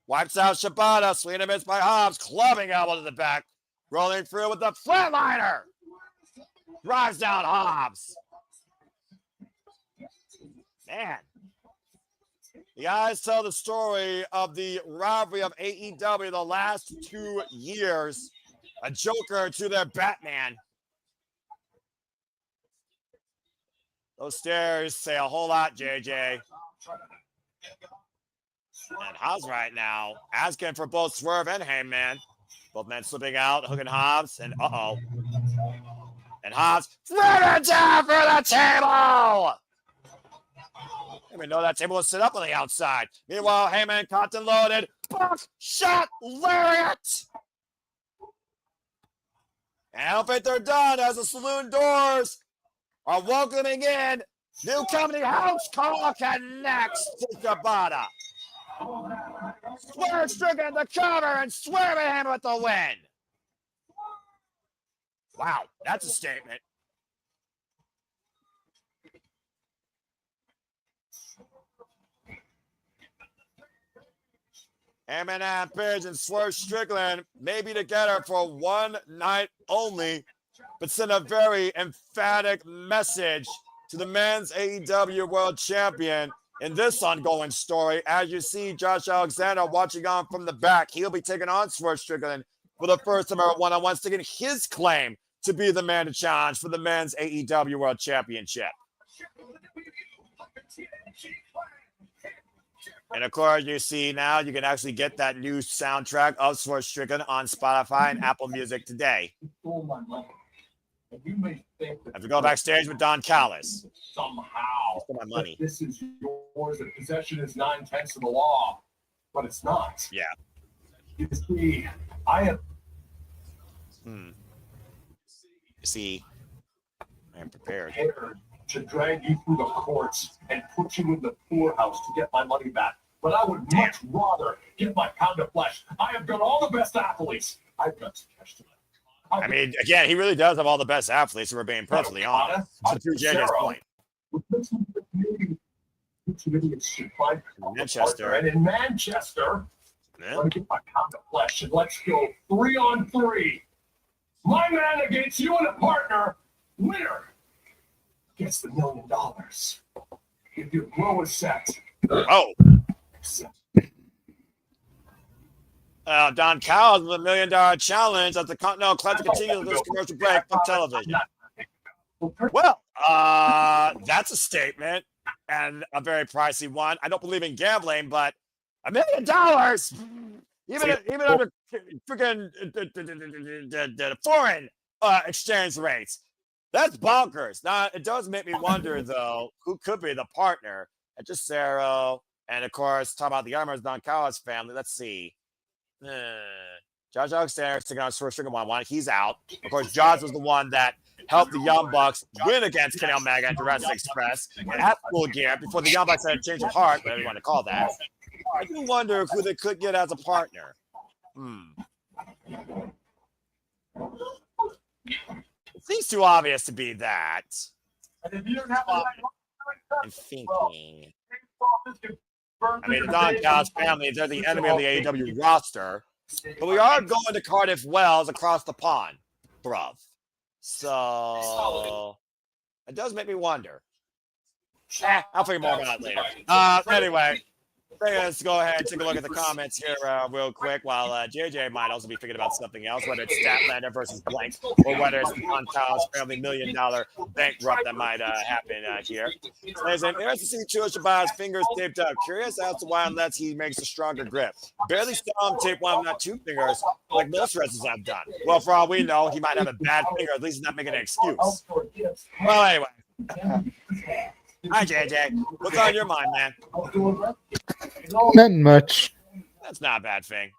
Wipes out Shibata. Swing and miss by Hobbs. Clubbing elbow to the back. Rolling through with the flatliner. Drives down Hobbs. Man. The guys tell the story of the rivalry of AEW the last 2 years. A Joker to their Batman. Those stairs say a whole lot, JJ. And Hobbs right now asking for both Swerve and Hangman. Both men slipping out, hooking Hobbs, and uh-oh. And Hobbs, throw it down for the table! I didn't even know that table was set up on the outside. Meanwhile, Hangman caught and loaded. Buckshot lariat! I don't think they're done as the saloon doors are welcoming in new company house call connects to Shibata. Swerve Strickland the cover and swerving him with the win. Wow, that's a statement. Hangman and Page and Swerve Strickland may be together for one night only, but send a very emphatic message to the men's AEW World Champion in this ongoing story. As you see Josh Alexander watching on from the back, he'll be taking on Swerve Strickland for the first time ever one-on-one, sticking his claim to be the man to challenge for the men's AEW World Championship. And of course, you see now you can actually get that new soundtrack of Swerve Strickland on Spotify and Apple Music today. I have to go backstage with Don Callis. Somehow, my money. This is yours. The possession is 9/10 of the law, but it's not. Yeah. You see, I have. You see, I am prepared To drag you through the courts and put you in the poorhouse to get my money back. But I would much rather get my pound of flesh. I have got all the best athletes. I've got some cash tonight. I mean, again, he really does have all the best athletes, we're being perfectly honest. To JJ's point. Manchester. And in Manchester, let me get my pound of flesh and let's go 3-on-3. My man against you and a partner. Winner gets the $1 million. If your blow is set. Oh. Don Callis with $1 million challenge as the Continental Classic continues with this commercial break from television. Well, that's a statement and a very pricey one. I don't believe in gambling, but $1 million, even under freaking the foreign exchange rates, that's bonkers. Now, it does make me wonder, though, who could be the partner at Cesaro, and of course, talk about the Armors Don Callis family. Let's see. Josh Alexander taking on Swerve Strickland 1-1. He's out. Of course, Josh was the one that helped the Young Bucks win against Kenny Omega and Jurassic Express at Full Gear before the Young Bucks had a change of heart, whatever you want to call that. I do wonder who they could get as a partner. It seems too obvious to be that. I'm thinking. I mean, the Don Callis family, they're the enemy of the AEW roster. But we are going to Cardiff Wells across the pond, bruv. So, it does make me wonder. I'll figure more about it later. Anyway, let's go ahead and take a look at the comments here real quick while JJ might also be thinking about something else, whether it's Statlander versus Blank or whether it's the Don Callis family $1 million bankrupt that might happen here. There's an interesting to see Chua Shibata's fingers taped up. Curious as to why unless he makes a stronger grip. Barely saw him tape one, not two fingers, like most wrestlers have done. Well, for all we know, he might have a bad finger. At least he's not making an excuse. Well, anyway. Hi, JJ. What's on your mind, man? Nothing much. That's not a bad thing.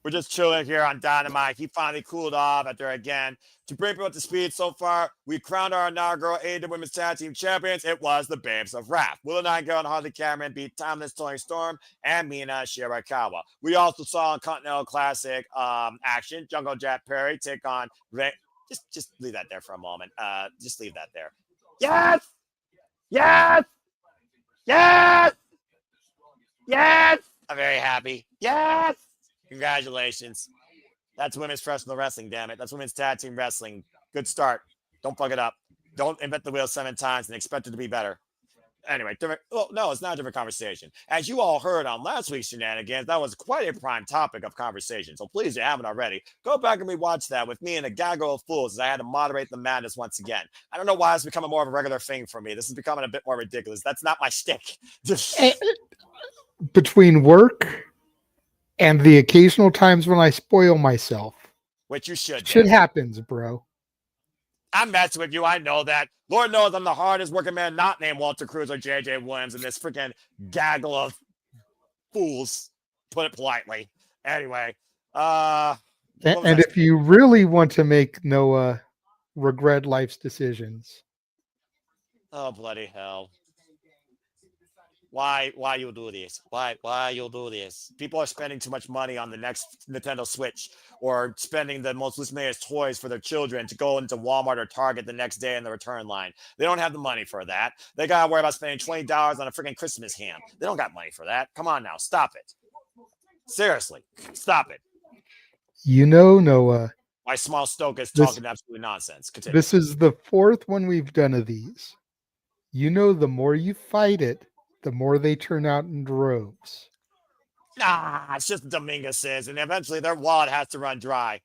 We're just chilling here on Dynamite. He finally cooled off after, again, to bring people up to speed so far, we crowned our inaugural AEW Women's Tag Team Champions. It was the Babes of Wrath. Willow, Nightingale, and Harley Cameron beat Timeless, Toni Storm, and Mina, Shirakawa. We also saw in Continental Classic action, Jungle Jack Perry take on Ray. Just leave that there for a moment. Just leave that there. Yes! Yes! Yes! Yes! I'm very happy. Yes! Congratulations. That's women's professional wrestling, damn it. That's women's tag team wrestling. Good start. Don't fuck it up. Don't invent the wheel 7 times and expect it to be better. Anyway, no, it's not a different conversation. As you all heard on last week's shenanigans, that was quite a prime topic of conversation. So please, if you haven't already, go back and rewatch that with me and a gaggle of fools as I had to moderate the madness once again. I don't know why it's becoming more of a regular thing for me. This is becoming a bit more ridiculous. That's not my shtick. Between work and the occasional times when I spoil myself. Which you should. Shit happens, bro. I'm messing with you. I know that. Lord knows I'm the hardest working man not named Walter Cruz or J.J. Williams in this freaking gaggle of fools, put it politely. Anyway, And if you really want to make Noah regret life's decisions. Oh, bloody hell. Why you do this? Why you do this? People are spending too much money on the next Nintendo Switch or spending the most luxurious toys for their children to go into Walmart or Target the next day in the return line. They don't have the money for that. They got to worry about spending $20 on a freaking Christmas ham. They don't got money for that. Come on now. Stop it. Seriously. Stop it. You know, Noah. Why Small Stoke is talking absolutely nonsense. Continue. This is the fourth one we've done of these. You know, the more you fight it, the more they turn out in droves. Nah, it's just Dominguez says, and eventually their wallet has to run dry.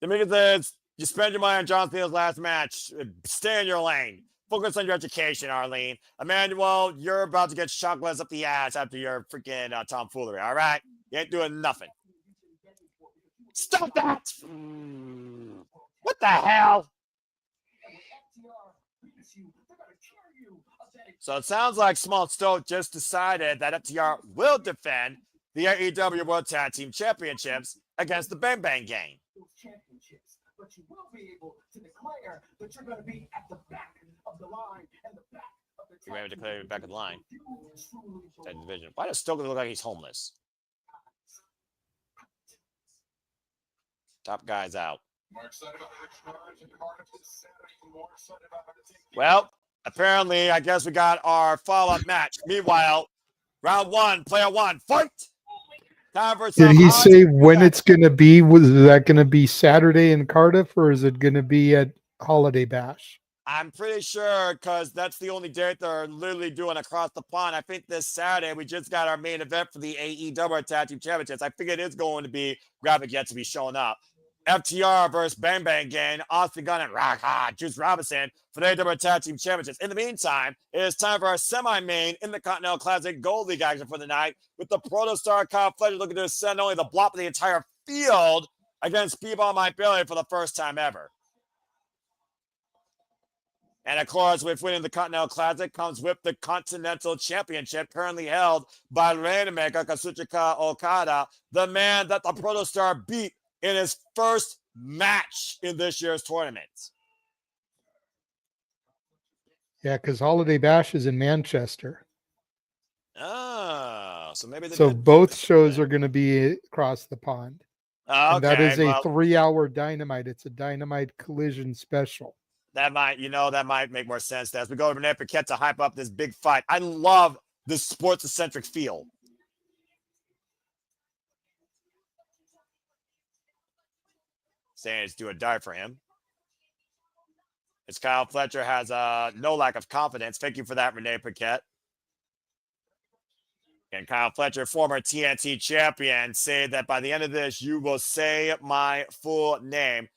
Dominguez says, you spend your money on John Cena's last match. Stay in your lane. Focus on your education, Arlene. Emmanuel, you're about to get chocolates up the ass after your freaking tomfoolery, all right? You ain't doing nothing. Stop that! What the hell? So it sounds like Small Stoke just decided that FTR will defend the AEW World Tag Team Championships against the Bang Bang Gang. But you will be able to declare that you're going to be at the back of the line and the back of the You're going to declare back of the line. That division. Why does Stoke look like he's homeless? Top guy's out. Well, apparently, I guess we got our follow-up match. Meanwhile, round one, player one, fight! Time for Did he say when it's going to be? Was that going to be Saturday in Cardiff, or is it going to be at Holiday Bash? I'm pretty sure, because that's the only date they're literally doing across the pond. I think this Saturday, we just got our main event for the AEW Tag Team Championships. I think it is going to be graphic yet to be showing up. FTR versus Bang Bang Gang, Austin Gunn and Juice Robinson for the AEW Tag Team Championships. In the meantime, it is time for our semi-main in the Continental Classic Gold League action for the night, with the Protostar Kyle Fletcher looking to send only the block of the entire field against Speedball Mike Bailey for the first time ever. And of course, with winning the Continental Classic comes with the Continental Championship, currently held by Rainmaker Kazuchika Okada, the man that the Protostar beat in his first match in this year's tournament. Yeah, because Holiday Bash is in Manchester. Oh, so maybe both shows are going to be across the pond. Okay, and that is a 3-hour Dynamite. It's a Dynamite Collision special. That might make more sense as we go to Renee Paquette to hype up this big fight. I love this sports-centric feel. Saying it's do or die for him. As Kyle Fletcher has no lack of confidence. Thank you for that, Renee Paquette. And Kyle Fletcher, former TNT champion, say that by the end of this, you will say my full name.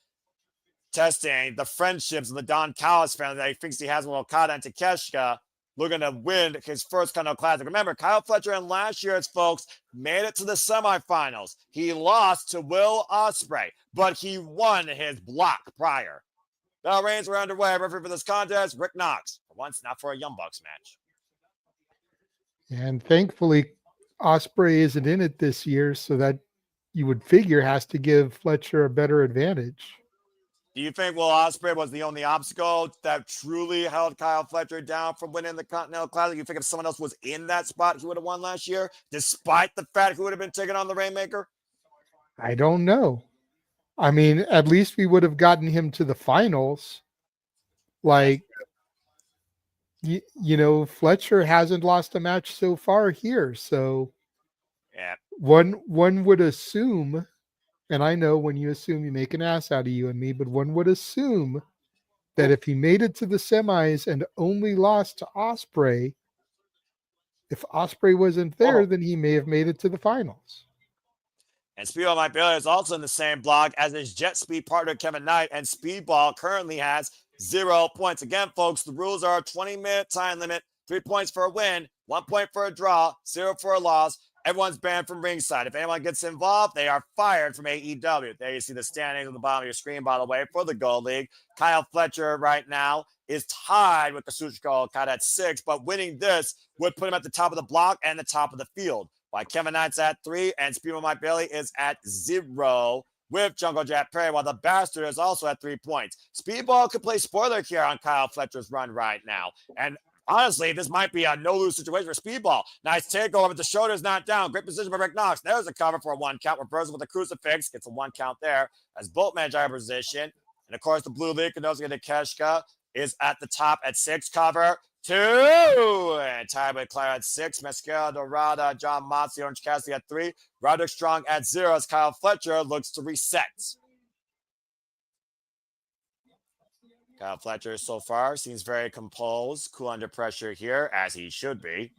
Testing the friendships of the Don Callis family that he thinks he has with Okada and Takeshita, looking to win his first Continental Classic. Remember, Kyle Fletcher in last year's, folks, made it to the semifinals. He lost to Will Ospreay, but he won his block prior. Bell reigns are underway. Referee for this contest, Rick Knox. For once, not for a Young Bucks match. And thankfully, Ospreay isn't in it this year, so that you would figure has to give Fletcher a better advantage. Do you think Will Ospreay was the only obstacle that truly held Kyle Fletcher down from winning the Continental Classic? You think if someone else was in that spot, he would have won last year, despite the fact he would have been taking on the Rainmaker? I don't know. I mean, at least we would have gotten him to the finals. Like, you know, Fletcher hasn't lost a match so far here. So yeah, one would assume, and I know when you assume you make an ass out of you and me, but one would assume that if he made it to the semis and only lost to Ospreay, if Ospreay wasn't there, then he may have made it to the finals. And Speedball Mike Bailey is also in the same block as his Jet Speed partner, Kevin Knight, and Speedball currently has 0 points. Again, folks, the rules are a 20-minute time limit, 3 points for a win, 1 point for a draw, 0 for a loss. Everyone's banned from ringside. If anyone gets involved, they are fired from AEW. There you see the standings on the bottom of your screen, by the way, for the Gold League. Kyle Fletcher right now is tied with Kazuchika Okada at 6, but winning this would put him at the top of the block and the top of the field. while Kevin Knight's at 3, and Speedball Mike Bailey is at 0 with Jungle Jet Perry, while the Bastard is also at 3 points. Speedball could play spoiler here on Kyle Fletcher's run right now. And honestly, this might be a no-lose situation for Speedball. Nice takeover, but the shoulder's not down. Great position by Rick Knox. There's a cover for a 1 count. Reverses with a crucifix. Gets a 1 count there as both manage our position. And of course, the Blue League, Kenosuke Takeshita is at the top at 6 cover. 2, and tied with Claire at 6, Mascara Dorada, John Moxley, Orange Cassidy at 3, Roderick Strong at 0 as Kyle Fletcher looks to reset. Kyle Fletcher so far seems very composed, cool under pressure here, as he should be.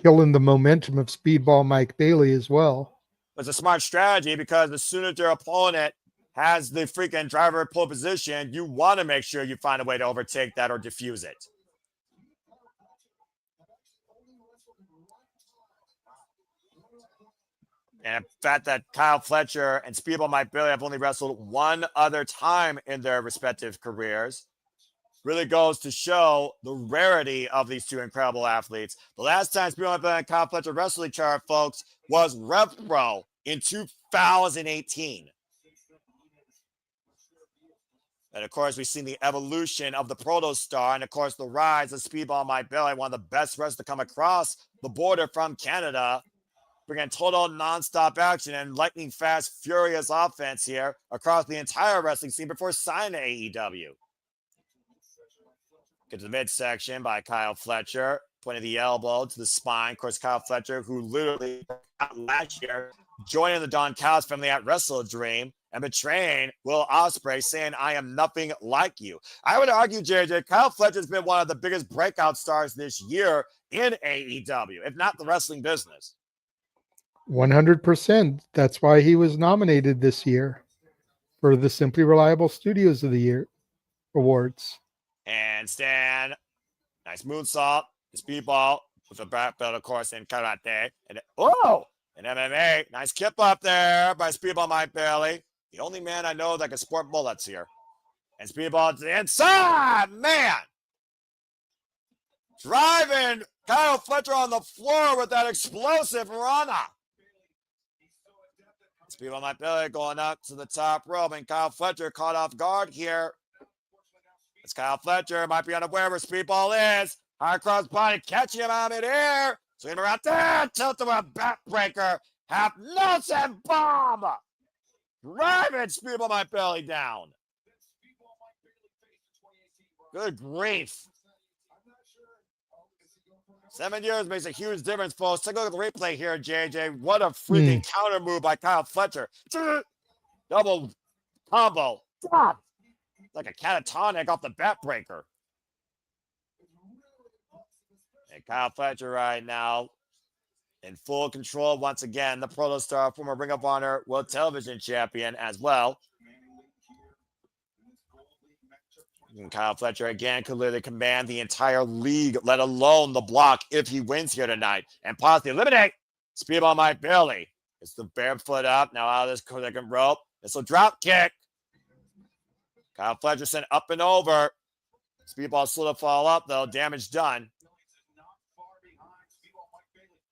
Killing the momentum of Speedball Mike Bailey as well. It's a smart strategy because as soon as your opponent has the freaking driver pole position, you want to make sure you find a way to overtake that or diffuse it. And the fact that Kyle Fletcher and Speedball Mike Bailey have only wrestled 1 other time in their respective careers really goes to show the rarity of these 2 incredible athletes. The last time Speedball Mike Bailey and Kyle Fletcher wrestled each other, folks, was Rev Pro in 2018. And, of course, we've seen the evolution of the Protostar and, of course, the rise of Speedball Mike Bailey, one of the best wrestlers to come across the border from Canada, bringing total nonstop action and lightning fast, furious offense here across the entire wrestling scene before signing to AEW. Get to the midsection by Kyle Fletcher, pointing the elbow to the spine. Of course, Kyle Fletcher, who literally last year joining the Don Callis family at Wrestle Dream and betraying Will Ospreay, saying, "I am nothing like you." I would argue, JJ, Kyle Fletcher's been one of the biggest breakout stars this year in AEW, if not the wrestling business. 100%. That's why he was nominated this year for the Simply Reliable Studios of the Year awards. And Stan, nice moonsault, speedball with a black belt, of course, in karate. And in MMA, nice kip up there by Speedball Mike Bailey. The only man I know that can sport bullets here. And Speedball to the inside, man! Driving Kyle Fletcher on the floor with that explosive Rana. Speedball Mike Bailey going up to the top rope, and Kyle Fletcher caught off guard here. It's Kyle Fletcher, might be unaware where Speedball is. High cross body, catching him out in air. Swing him around there, tilt him a backbreaker. Half Nelson bomb. Driving Speedball Mike Bailey down. Good grief. 7 years makes a huge difference, folks. Take a look at the replay here, JJ. What a freaking counter move by Kyle Fletcher. Double combo. Like a catatonic off the backbreaker. And Kyle Fletcher right now in full control once again. The Protostar, former Ring of Honor World Television Champion as well. And Kyle Fletcher again could literally command the entire league, let alone the block, if he wins here tonight. And possibly eliminate Speedball Mike Bailey. It's the barefoot up. Now out of this second rope. This will drop kick. Kyle Fletcher sent up and over. Speedball slow to fall up, though. Damage done.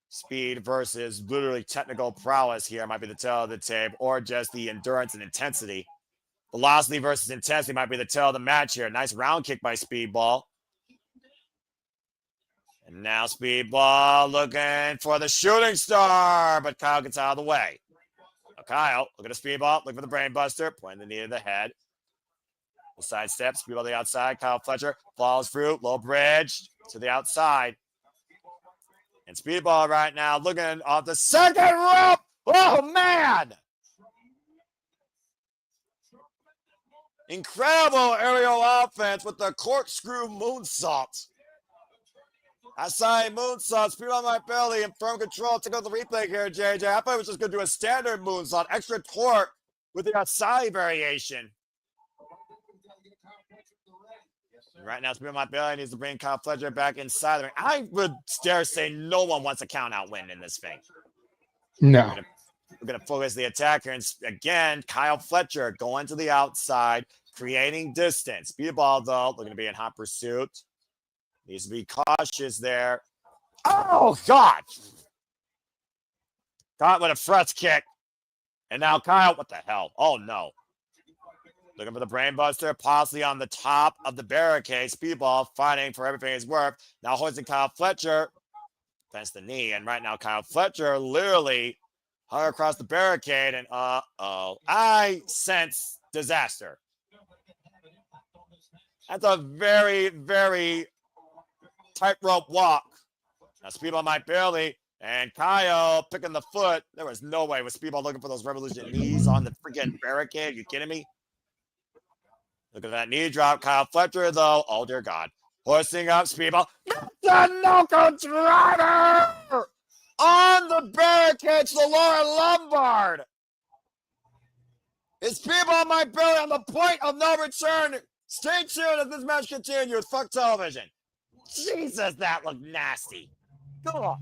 Speed versus literally technical prowess here might be the tail of the tape, or just the endurance and intensity. Velocity versus intensity might be the tail of the match here. Nice round kick by Speedball. And now Speedball looking for the shooting star, but Kyle gets out of the way. Now Kyle, look at the Speedball, look for the brain buster, pointing the knee to the head. Side step, Speedball to the outside. Kyle Fletcher falls through, low bridge to the outside. And Speedball right now looking off the second rope. Oh, man! Incredible aerial offense with the corkscrew moonsault. Asai moonsault, Speedball Mike Bailey in firm control. Take out the replay here, JJ. I thought it was just going to do a standard moonsault, extra torque with the Asai variation. Right now, Speedball Mike Bailey needs to bring Kyle Fletcher back inside the ring. I would dare say no one wants a count-out win in this thing. No. We're going to focus the attack here. And again, Kyle Fletcher going to the outside, creating distance. Speedball, though, looking to be in hot pursuit. Needs to be cautious there. Oh, God! Caught with a thrust kick. And now Kyle, what the hell? Oh, no. Looking for the brainbuster, possibly on the top of the barricade. Speedball fighting for everything it's worth. Now hoisting Kyle Fletcher against the knee. And right now, Kyle Fletcher literally hung across the barricade. And I sense disaster. That's a very, very tightrope walk. Now Speedball might barely. And Kyle picking the foot. There was no way with Speedball looking for those Revolution knees on the freaking barricade. You kidding me? Look at that knee drop. Kyle Fletcher, though. Oh, dear God. Hoisting up Speedball. The knuckle driver on the barricade to the lower Lombard. Is Speedball might barely on the point of no return. Stay tuned as this match continues. Fuck television. Jesus, that looked nasty. Come on.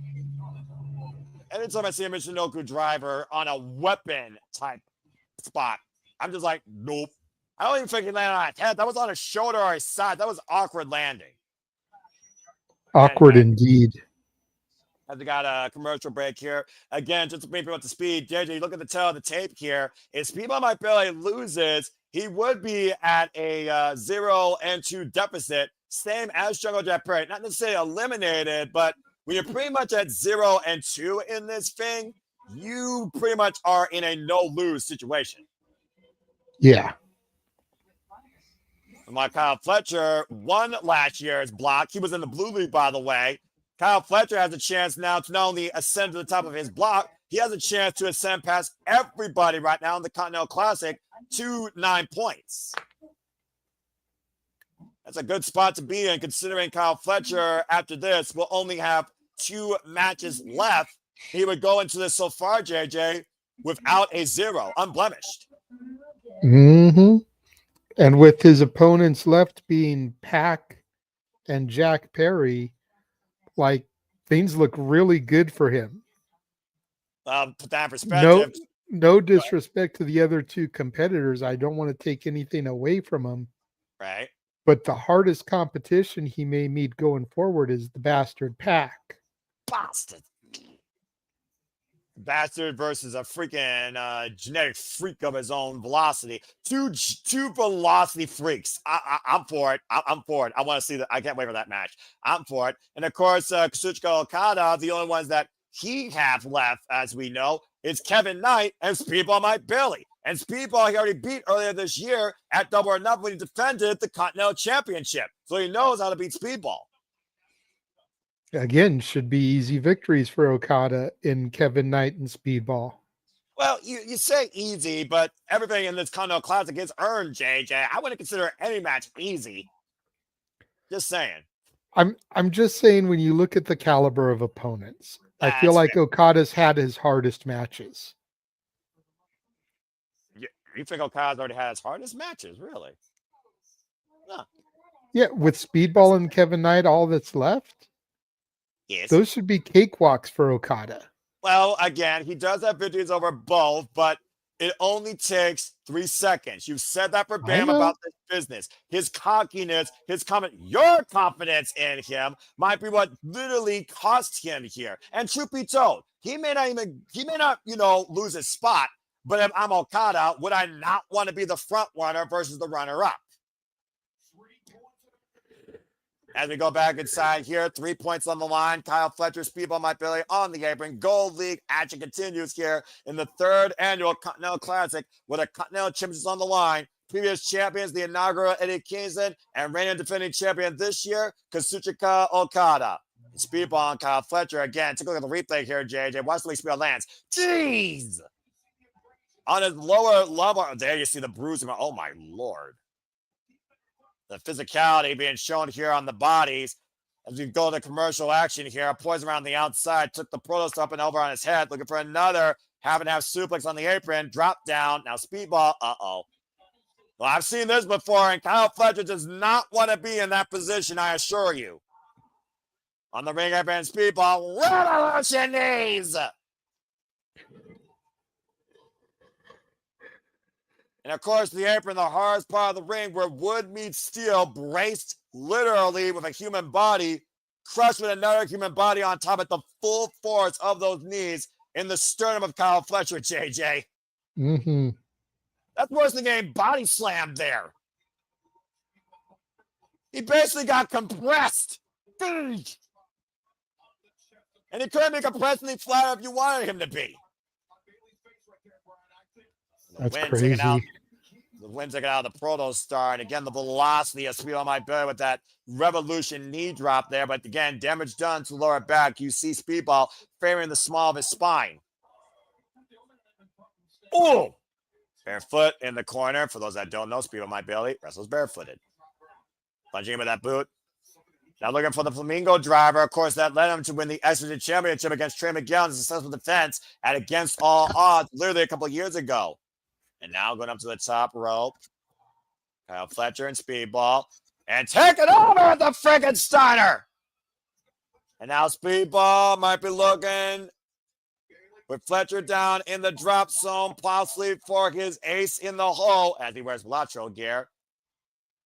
Anytime I see a Michinoku driver on a weapon type spot, I'm just like, nope. I don't even think he landed on his head. That was on his shoulder or his side. That was awkward landing. Awkward indeed. As we got a commercial break here. Again, just to bring people up to speed, JJ, you look at the tail of the tape here. If Speedball might barely loses, he would be at a 0-2 deficit, same as Jungle Jet Perry. Not necessarily eliminated, but when you're pretty much at 0-2 in this thing, you pretty much are in a no-lose situation. Yeah. And like Kyle Fletcher won last year's block. He was in the Blue League, by the way. Kyle Fletcher has a chance now to not only ascend to the top of his block, he has a chance to ascend past everybody right now in the Continental Classic to 9 points. That's a good spot to be in, considering Kyle Fletcher, after this, will only have 2 matches left. He would go into this so far, JJ, without a 0, unblemished. Mm-hmm. And with his opponents left being Pac and Jack Perry, like, things look really good for him. Put that in perspective. No disrespect to the other 2 competitors. I don't want to take anything away from them. Right. But the hardest competition he may meet going forward is the bastard Pac. Bastard versus a freaking genetic freak of his own velocity. Two velocity freaks. I'm for it. I'm for it. I want to see that. I can't wait for that match. I'm for it. And of course, Kazuchika Okada, the only ones that he have left, as we know, is Kevin Knight and Speedball Mike Bailey. And Speedball he already beat earlier this year at Double or Nothing when he defended the Continental Championship. So he knows how to beat Speedball. Again, should be easy victories for Okada in Kevin Knight and Speedball. Well, you say easy, but everything in this Continental Classic is earned, JJ. I wouldn't consider any match easy. Just saying. I'm just saying, when you look at the caliber of opponents, I feel like Okada's had his hardest matches. You think Okada's already had his hardest matches, really? No. Yeah, with Speedball and Kevin Knight, all that's left? Yes. Those should be cakewalks for Okada. Well, again, he does have victories over both, but it only takes 3 seconds. You've said that for Bam about this business. His cockiness, your confidence in him might be what literally cost him here. And truth be told, he may not, lose his spot, but if I'm Okada, would I not want to be the front runner versus the runner-up? As we go back inside here, 3 points on the line. Kyle Fletcher, Speedball Mike Bailey on the apron. Gold League action continues here in the 3rd annual Continental Classic with a Continental Championships on the line. Previous champions, the inaugural Eddie Kingston, and reigning defending champion this year, Kazuchika Okada. Speedball and Kyle Fletcher again. Take a look at the replay here, JJ. Watch the way Speedball lands. Jeez! On his lower lumbar. There you see the bruise. Oh, my Lord. The physicality being shown here on the bodies. As we go to commercial action here, Poison around the outside, took the Protos up and over on his head, looking for another half-and-half suplex on the apron, drop down. Now Speedball, Well, I've seen this before, and Kyle Fletcher does not want to be in that position, I assure you. On the ring apron, Speedball, Revolution knees! And of course, the apron, the hardest part of the ring where wood meets steel, braced literally with a human body, crushed with another human body on top of the full force of those knees. in the sternum of Kyle Fletcher, JJ. Mm-hmm. That's worse than getting body slammed there. He basically got compressed. And he couldn't be compressed any flatter if you wanted him to be. That's crazy. The wind taken out of the Proto Star. And again, the velocity of Speed on my belly with that Revolution knee drop there. But again, damage done to the lower back. You see Speedball favoring the small of his spine. Oh! Barefoot in the corner. For those that don't know, Speed on my belly wrestles barefooted. Plunging him with that boot. Now looking for the Flamingo driver. Of course, that led him to win the X-Division Championship against Trey Miguel in a successful defense at Against All Odds literally a couple of years ago. And now going up to the top rope. Kyle Fletcher and Speedball. And taking over at the Frankensteiner. And now Speedball might be looking with Fletcher down in the drop zone. Plow sleeve for his ace in the hole as he wears Velatro gear.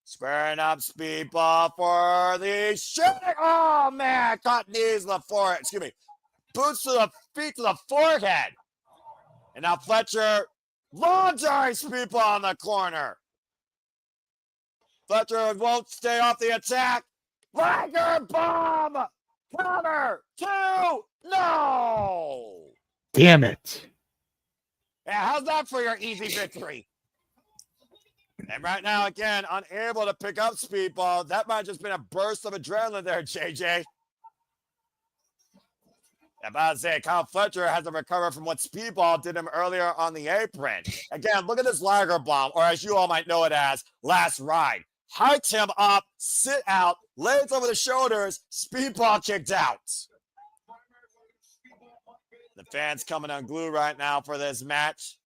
Squaring up Speedball for the shooting. Oh, man. Caught knees to the forehead. Excuse me. Boots to the feet to the forehead. And now Fletcher laundry Speedball in the corner. Fletcher won't stay off the attack. Liger bomb. Counter. 2. No. Damn it. Yeah, how's that for your easy victory? And right now, again, unable to pick up Speedball. That might have just been a burst of adrenaline there, JJ. I'm about to say, Kyle Fletcher has to recover from what Speedball did him earlier on the apron. Again, look at this Liger bomb, or as you all might know it as, last ride. Hiked him up, sit out, lays over the shoulders, Speedball kicked out. The fans coming unglued right now for this match.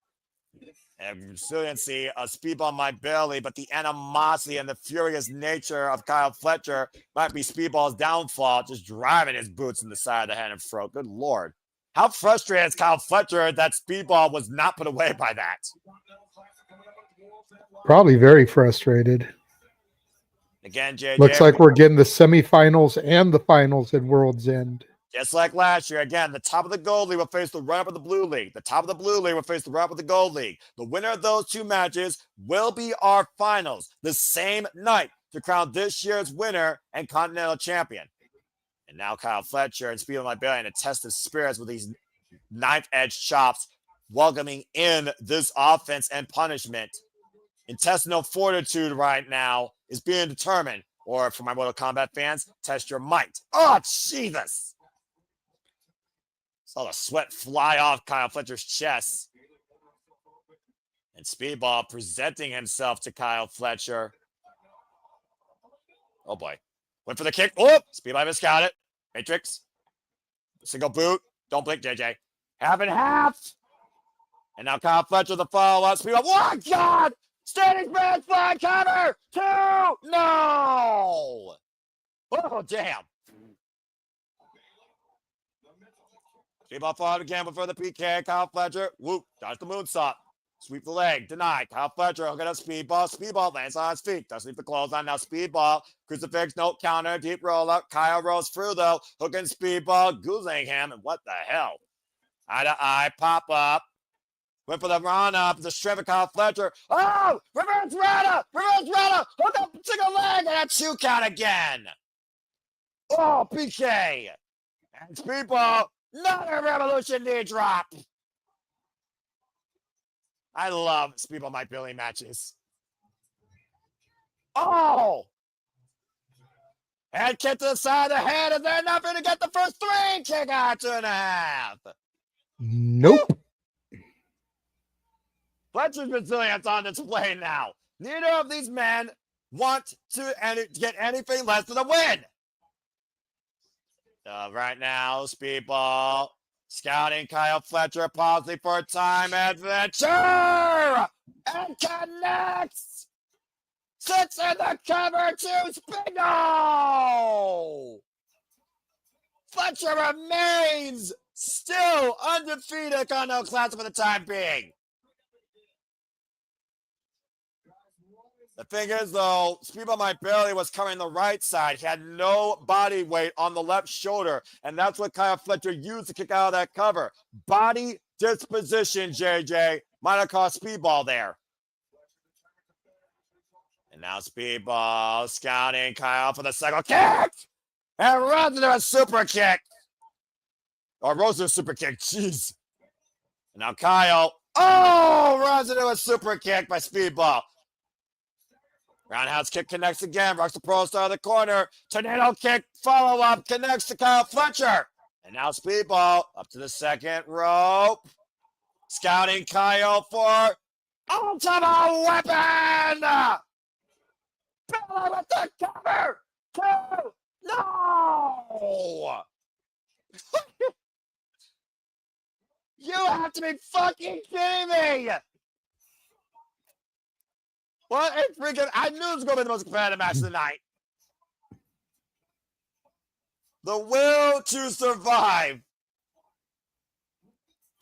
And resiliency of Speedball might barely, but the animosity and the furious nature of Kyle Fletcher might be Speedball's downfall, just driving his boots in the side of the head and throat. Good Lord. How frustrated is Kyle Fletcher that Speedball was not put away by that? Probably very frustrated. Again, JJ. Looks like we're getting the semifinals and the finals at World's End. Just like last year, again, the top of the Gold League will face the runner-up of the Blue League. The top of the Blue League will face the runner-up of the Gold League. The winner of those two matches will be our finals the same night to crown this year's winner and Continental Champion. And now Kyle Fletcher and Speed on my belly and a test of spirits with these knife-edge chops welcoming in this offense and punishment. Intestinal fortitude right now is being determined. Or for my Mortal Kombat fans, test your might. Oh, Jesus! Saw the sweat fly off Kyle Fletcher's chest. And Speedball presenting himself to Kyle Fletcher. Oh, boy. Went for the kick. Oh, Speedball miscounted it. Matrix. Single boot. Don't blink, JJ. Half and half. And now Kyle Fletcher, the follow-up. Speedball. Oh, God! Standing smash flag cover. 2. No! Oh, damn. Speedball fought again before the PK. Kyle Fletcher. Whoop. Dodge the moonsault. Sweep the leg. Denied. Kyle Fletcher hooking up Speedball. Speedball lands on his feet. Doesn't leave the clothesline. Now Speedball. Crucifix. No counter. Deep roll up. Kyle rolls through though. Hooking Speedball. Goozling him. And what the hell? Eye to eye. Pop up. Went for the run up. The strength of Kyle Fletcher. Oh! Reverse Rana! Reverse Rana! Hook up. Single leg. And a 2 count again. Oh, PK. And Speedball. Another Revolution knee drop. I love Speedball Mike Billy matches. Oh! Head kick to the side of the head. Is there enough to get the first 3? Kick out 2.5. Nope. Fletcher's resilience on display now. Neither of these men want to get anything less than a win. Right now, Speedball scouting Kyle Fletcher, possibly for a time adventure, and connects. 6 in the cover to Spingo. Fletcher remains still undefeated Continental Classic for the time being. The thing is, though, Speedball My Belly was covering the right side. He had no body weight on the left shoulder, and that's what Kyle Fletcher used to kick out of that cover. Body disposition, JJ. Might have cost Speedball there. And now Speedball scouting Kyle for the second kick. And runs into a super kick. Or rose to a super kick. Jeez. And now Kyle, runs into a super kick by Speedball. Roundhouse kick connects again. Rocks the Pro Star of the corner. Tornado kick follow-up connects to Kyle Fletcher. And now Speedball up to the second rope. Scouting Kyle for ultimate weapon. Belly with the cover. 2. No. You have to be fucking kidding me. What a freaking... I knew it was going to be the most competitive match of the night. The will to survive.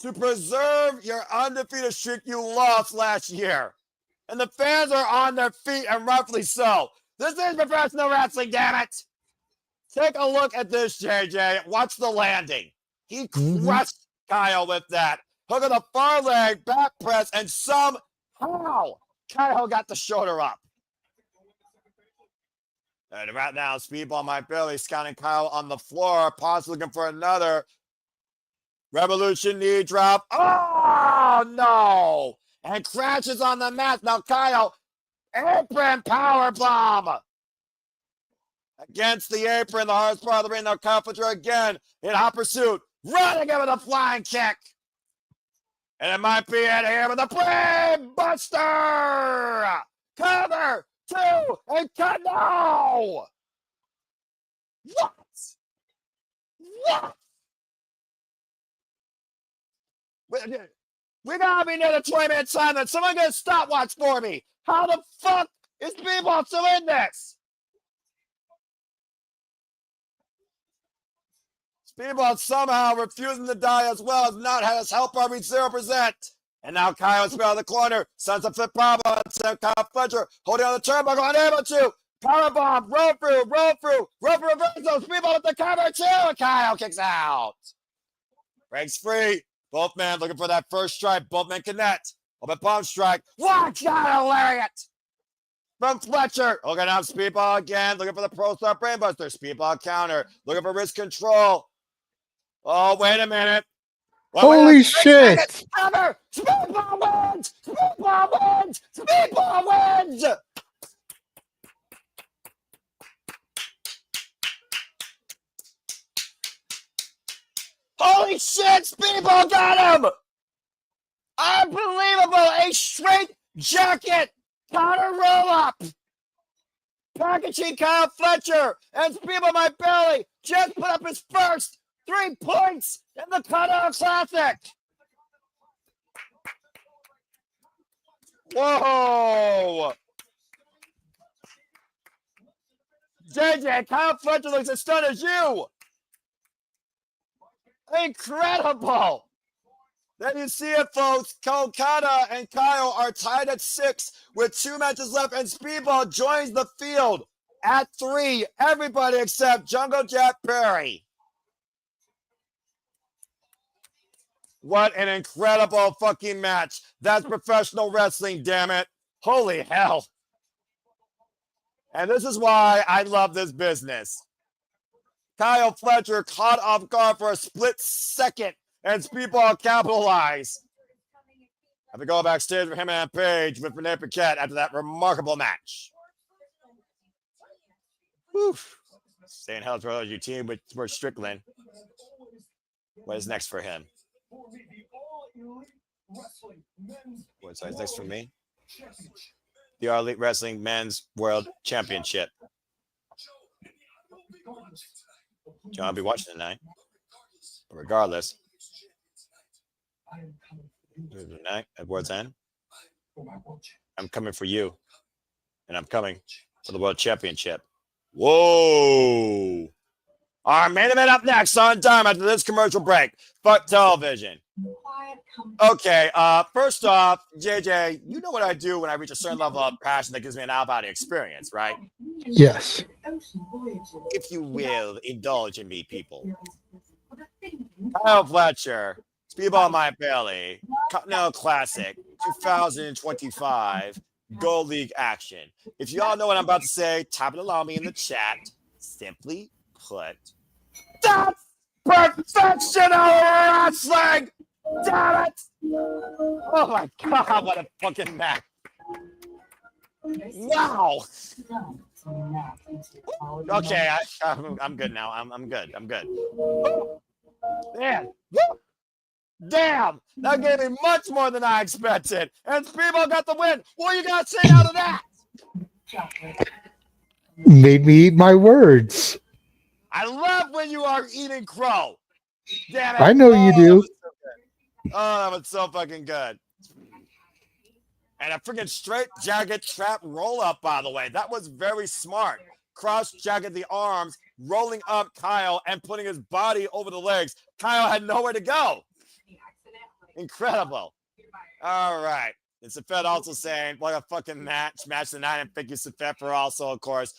To preserve your undefeated streak you lost last year. And the fans are on their feet, and rightfully so. This is professional wrestling, damn it. Take a look at this, JJ. Watch the landing. He crushed Kyle with that. Hook of the far leg, back press, and somehow Kyle got the shoulder up. And right now, Speedball My Belly scouting Kyle on the floor, possibly looking for another Revolution knee drop. Oh, no. And crashes on the mat. Now Kyle, apron power bomb. Against the apron, the hardest part of the ring. Now Kyle Fletcher again in hot pursuit. Running in with a flying kick. And it might be in here with a Brave Buster. Cover 2 and cut now. What? We gotta be near the 20-minute silence. Someone get a stopwatch for me. How the fuck is Speedball still in this? Speedball somehow refusing to die as well as not had his help RB 0%. And now Kyle is out of the corner. Sends a flip power bomb. Kyle Fletcher holding on the turnbuckle, unable to. Power bomb, roll through, reversal. Speedball with the cover too. And Kyle kicks out. Breaks free. Both men looking for that first strike. Both men connect. Open bomb strike. Watch out, a lariat. From Fletcher. Okay, now Speedball again. Looking for the Pro Star Brainbuster. Speedball counter. Looking for wrist control. Oh, wait a minute. Holy shit. Cover. Speedball wins. Speedball wins. Speedball wins. Holy shit. Speedball got him. Unbelievable. A straight jacket. Counter roll up. Packaging Kyle Fletcher and Speedball My Belly just put up his first 3 points in the Cutout Classic. Whoa. JJ, Kyle Fletcher looks as stunned as you. Incredible. Then you see it, folks. Kolkata and Kyle are tied at 6 with 2 matches left, and Speedball joins the field at 3. Everybody except Jungle Jack Perry. What an incredible fucking match. That's professional wrestling, damn it. Holy hell. And this is why I love this business. Kyle Fletcher caught off guard for a split second, and Speedball capitalized. Have to go backstage with him and Page with Renee Paquette after that remarkable match. Whew. Staying held for your team with Strickland. What is next for him? What's next for me? The All Elite Wrestling Men's World Championship. John, I'll be watching tonight. But regardless, tonight at World's End, I'm coming for you. And I'm coming for the World Championship. Whoa! Our main event up next on time after this commercial break. Fuck television. Okay, first off, JJ, you know what I do when I reach a certain level of passion that gives me an out-of-body experience, right? Yes. If you will, indulge in me, people. Kyle Fletcher, Speedball My Belly, Continental Classic, 2025, Gold League action. If you all know what I'm about to say, type it allow me in the chat. Simply put, that's perfection of wrestling! Damn it! Oh my god, what a fucking match! Wow! Okay, I'm good now. I'm good. I'm good. Man, damn! That gave me much more than I expected. And Speedball got the win. What you got to say out of that? Made me eat my words. I love when you are eating crow. Damn it! I know you do. That was so fucking good. And a freaking straight jagged trap roll up, by the way. That was very smart. Cross jagged the arms, rolling up Kyle and putting his body over the legs. Kyle had nowhere to go. Incredible. All right. And Safed also saying, what a fucking match of the night. And thank you, Safed, for also, of course,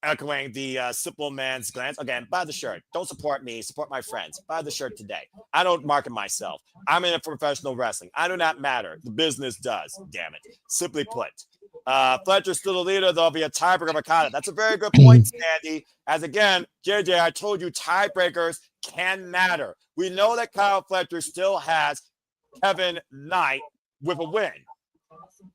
echoing the simple man's glance. Again, buy the shirt. Don't support me. Support my friends. Buy the shirt today. I don't market myself. I'm in it for professional wrestling. I do not matter. The business does. Damn it. Simply put. Fletcher's still the leader, though, via tiebreaker of Okada. That's a very good point, Sandy. As again, JJ, I told you tiebreakers can matter. We know that Kyle Fletcher still has Kevin Knight with a win.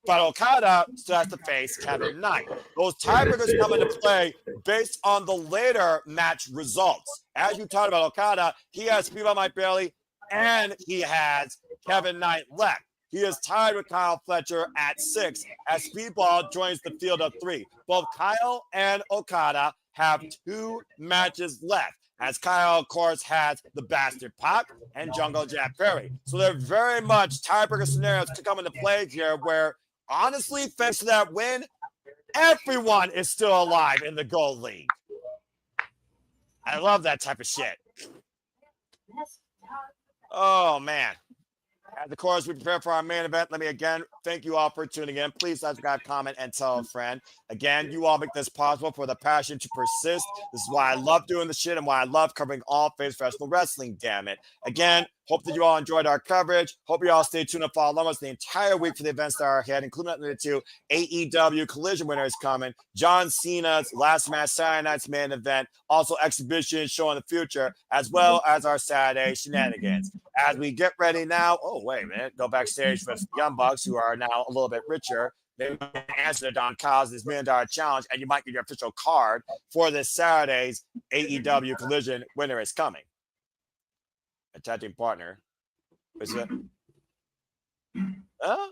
But Okada still has to face Kevin Knight. Those tiebreakers come into play based on the later match results. As you talked about Okada, he has Speedball Mike Bailey and he has Kevin Knight left. He is tied with Kyle Fletcher at 6 as Speedball joins the field of 3. Both Kyle and Okada have 2 matches left, as Kyle, of course, has the Bastard Pac and Jungle Jack Perry. So they're very much tiebreaker scenarios to come into play here where, honestly, thanks to that win, everyone is still alive in the Gold League. I love that type of shit. Oh, man. As of course, we prepare for our main event. Let me again thank you all for tuning in. Please subscribe, comment, and tell a friend. Again, you all make this possible for the passion to persist. This is why I love doing the shit and why I love covering all things professional wrestling, damn it. Again, hope that you all enjoyed our coverage. Hope you all stay tuned and follow us the entire week for the events that are ahead, including the 2 AEW Collision winners coming, John Cena's last match Saturday night's main event, also exhibition show in the future, as well as our Saturday shenanigans. As we get ready now, oh, wait a minute, go backstage with Young Bucks, who are now a little bit richer. They answer to Don Callis' $1 million challenge, and you might get your official card for this Saturday's AEW Collision winner is coming. A tag team partner. Is it? Huh?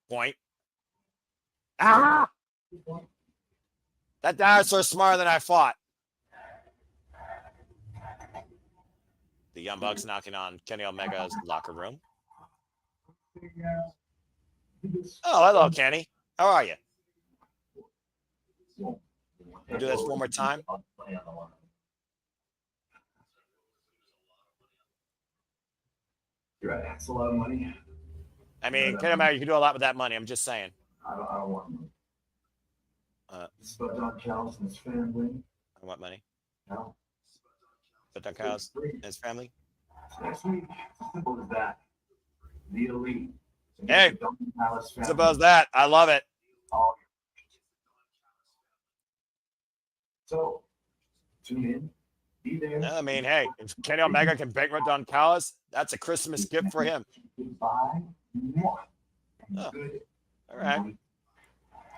Point. Ah! That dinosaur's smarter than I thought. The Young Bucks knocking on Kenny Omega's locker room. Oh, hello, Kenny. How are you? We'll do this one more time. You're right. That's a lot of money. I mean, Kenny Omega, you can do a lot with that money. I'm just saying. I don't want money. But Don Callis and his family. I want money. No. But Don Callis and his family. Next week, simple as that. The Elite. Hey, simple as that. I love it. So, tune in. Be there. I mean, hey, if Kenny Omega can bankrupt Don Callis, that's a Christmas gift for him. Goodbye. Oh. All right.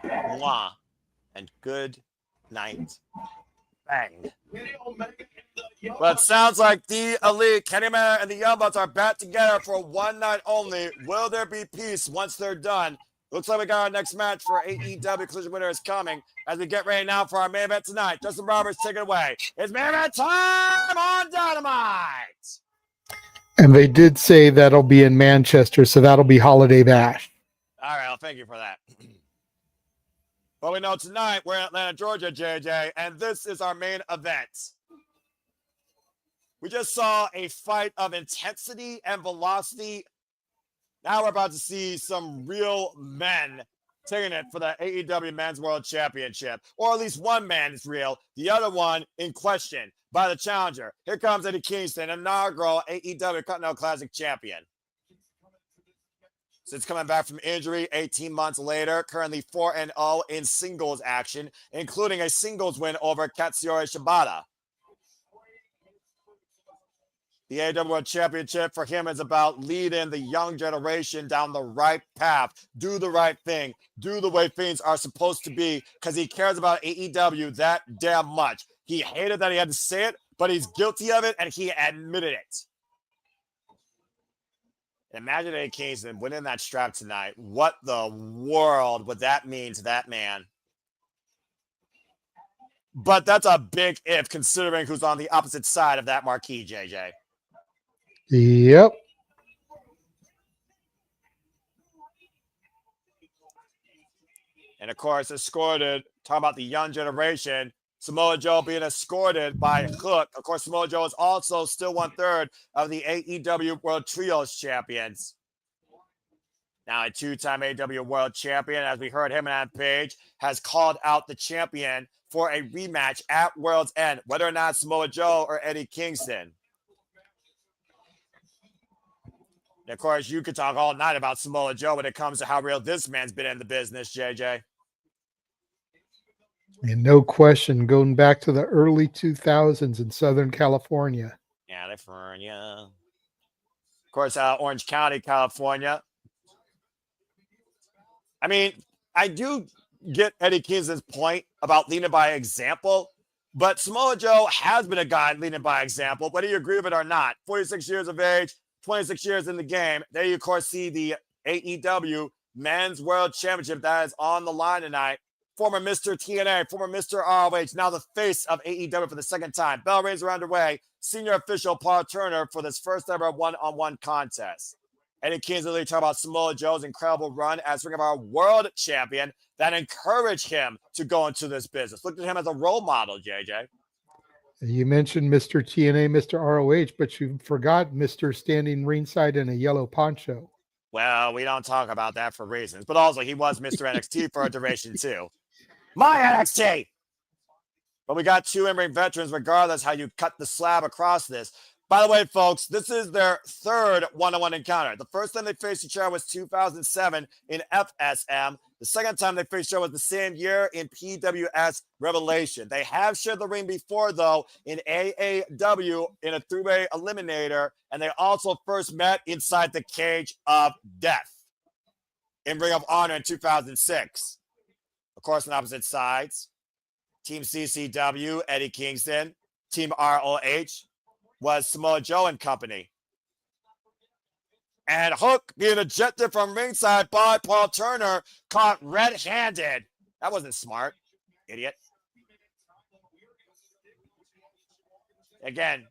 Mwah. And good night. Bang. But it sounds like the Elite, Kenny Omega, and the Young Bucks are back together for one night only. Will there be peace once they're done? Looks like we got our next match for AEW Collision winner is coming as we get ready now for our main event tonight. Justin Roberts, take it away. It's main event time on Dynamite. And they did say that'll be in Manchester, so that'll be Holiday Bash. All right, well, thank you for that. But we know tonight we're in Atlanta, Georgia, JJ, and this is our main event. We just saw a fight of intensity and velocity. Now we're about to see some real men taking it for the AEW Men's World Championship. Or at least one man is real, the other one in question by the challenger. Here comes Eddie Kingston, inaugural AEW Continental Classic champion. Since coming back from injury 18 months later, currently 4-0 in singles action, including a singles win over Katsuyori Shibata. The AEW World Championship for him is about leading the young generation down the right path. Do the right thing. Do the way things are supposed to be because he cares about AEW that damn much. He hated that he had to say it, but he's guilty of it, and he admitted it. Imagine Eddie Kingston winning that strap tonight. What the world would that mean to that man? But that's a big if, considering who's on the opposite side of that marquee, JJ. Yep. And of course, escorted, talking about the young generation, Samoa Joe being escorted by Hook. Of course, Samoa Joe is also still 1/3 of the AEW World Trios champions. Now, a two-time AEW World Champion, as we heard him and Page, has called out the champion for a rematch at World's End, whether or not Samoa Joe or Eddie Kingston. And of course, you could talk all night about Samoa Joe when it comes to how real this man's been in the business, JJ. And no question, going back to the early 2000s in Southern California. California. Of course, Orange County, California. I mean, I do get Eddie Kingston's point about leading by example, but Samoa Joe has been a guy leading by example, whether you agree with it or not. 46 years of age, 26 years in the game. There you, of course, see the AEW Men's World Championship that is on the line tonight. Former Mr. TNA, former Mr. ROH, now the face of AEW for the second time. Bell rings are underway. Senior official Paul Turner for this first ever one-on-one contest. Eddie Kingston talking about Samoa Joe's incredible run as Ring of Honor World Champion that encouraged him to go into this business. Looked at him as a role model, JJ. You mentioned Mr. TNA, Mr. ROH, but you forgot Mr. Standing Ringside in a yellow poncho. Well, we don't talk about that for reasons, but also he was Mr. NXT for a duration too. My NXT! But we got two in-ring veterans regardless how you cut the slab across this. By the way, folks, this is their third one-on-one encounter. The first time they faced each other was 2007 in FSM. The second time they faced each other was the same year in PWS Revelation. They have shared the ring before, though, in AAW in a three-way eliminator, and they also first met inside the Cage of Death in Ring of Honor in 2006. Of course, on opposite sides, Team CCW, Eddie Kingston, Team ROH, was Samoa Joe and company. And Hook being ejected from ringside by Paul Turner, caught red-handed. That wasn't smart, idiot. Again,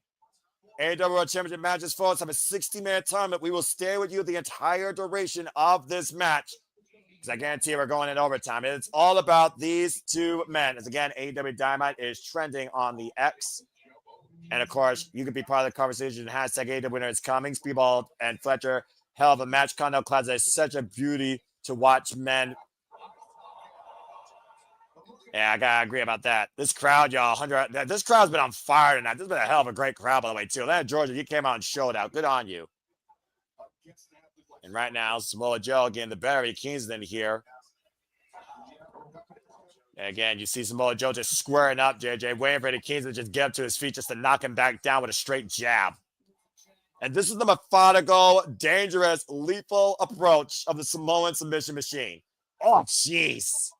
AEW World Championship matches, folks, have a 60-minute tournament. We will stay with you the entire duration of this match, because I guarantee we're going in overtime. It's all about these two men. As again, AEW Dynamite is trending on the X. And of course, you can be part of the conversation. Hashtag AEW winner is coming. Speedball and Fletcher, hell of a match. Continental Classic is such a beauty to watch men. Yeah, I gotta agree about that. This crowd, y'all, this crowd's been on fire tonight. This has been a hell of a great crowd, by the way, too. Atlanta, Georgia, you came out and showed out. Good on you. And right now, Samoa Joe getting the better of Kingston here. And again, you see Samoa Joe just squaring up, JJ, waiting for Eddie Kingston to just get up to his feet just to knock him back down with a straight jab. And this is the methodical, dangerous, lethal approach of the Samoan submission machine. Oh, jeez.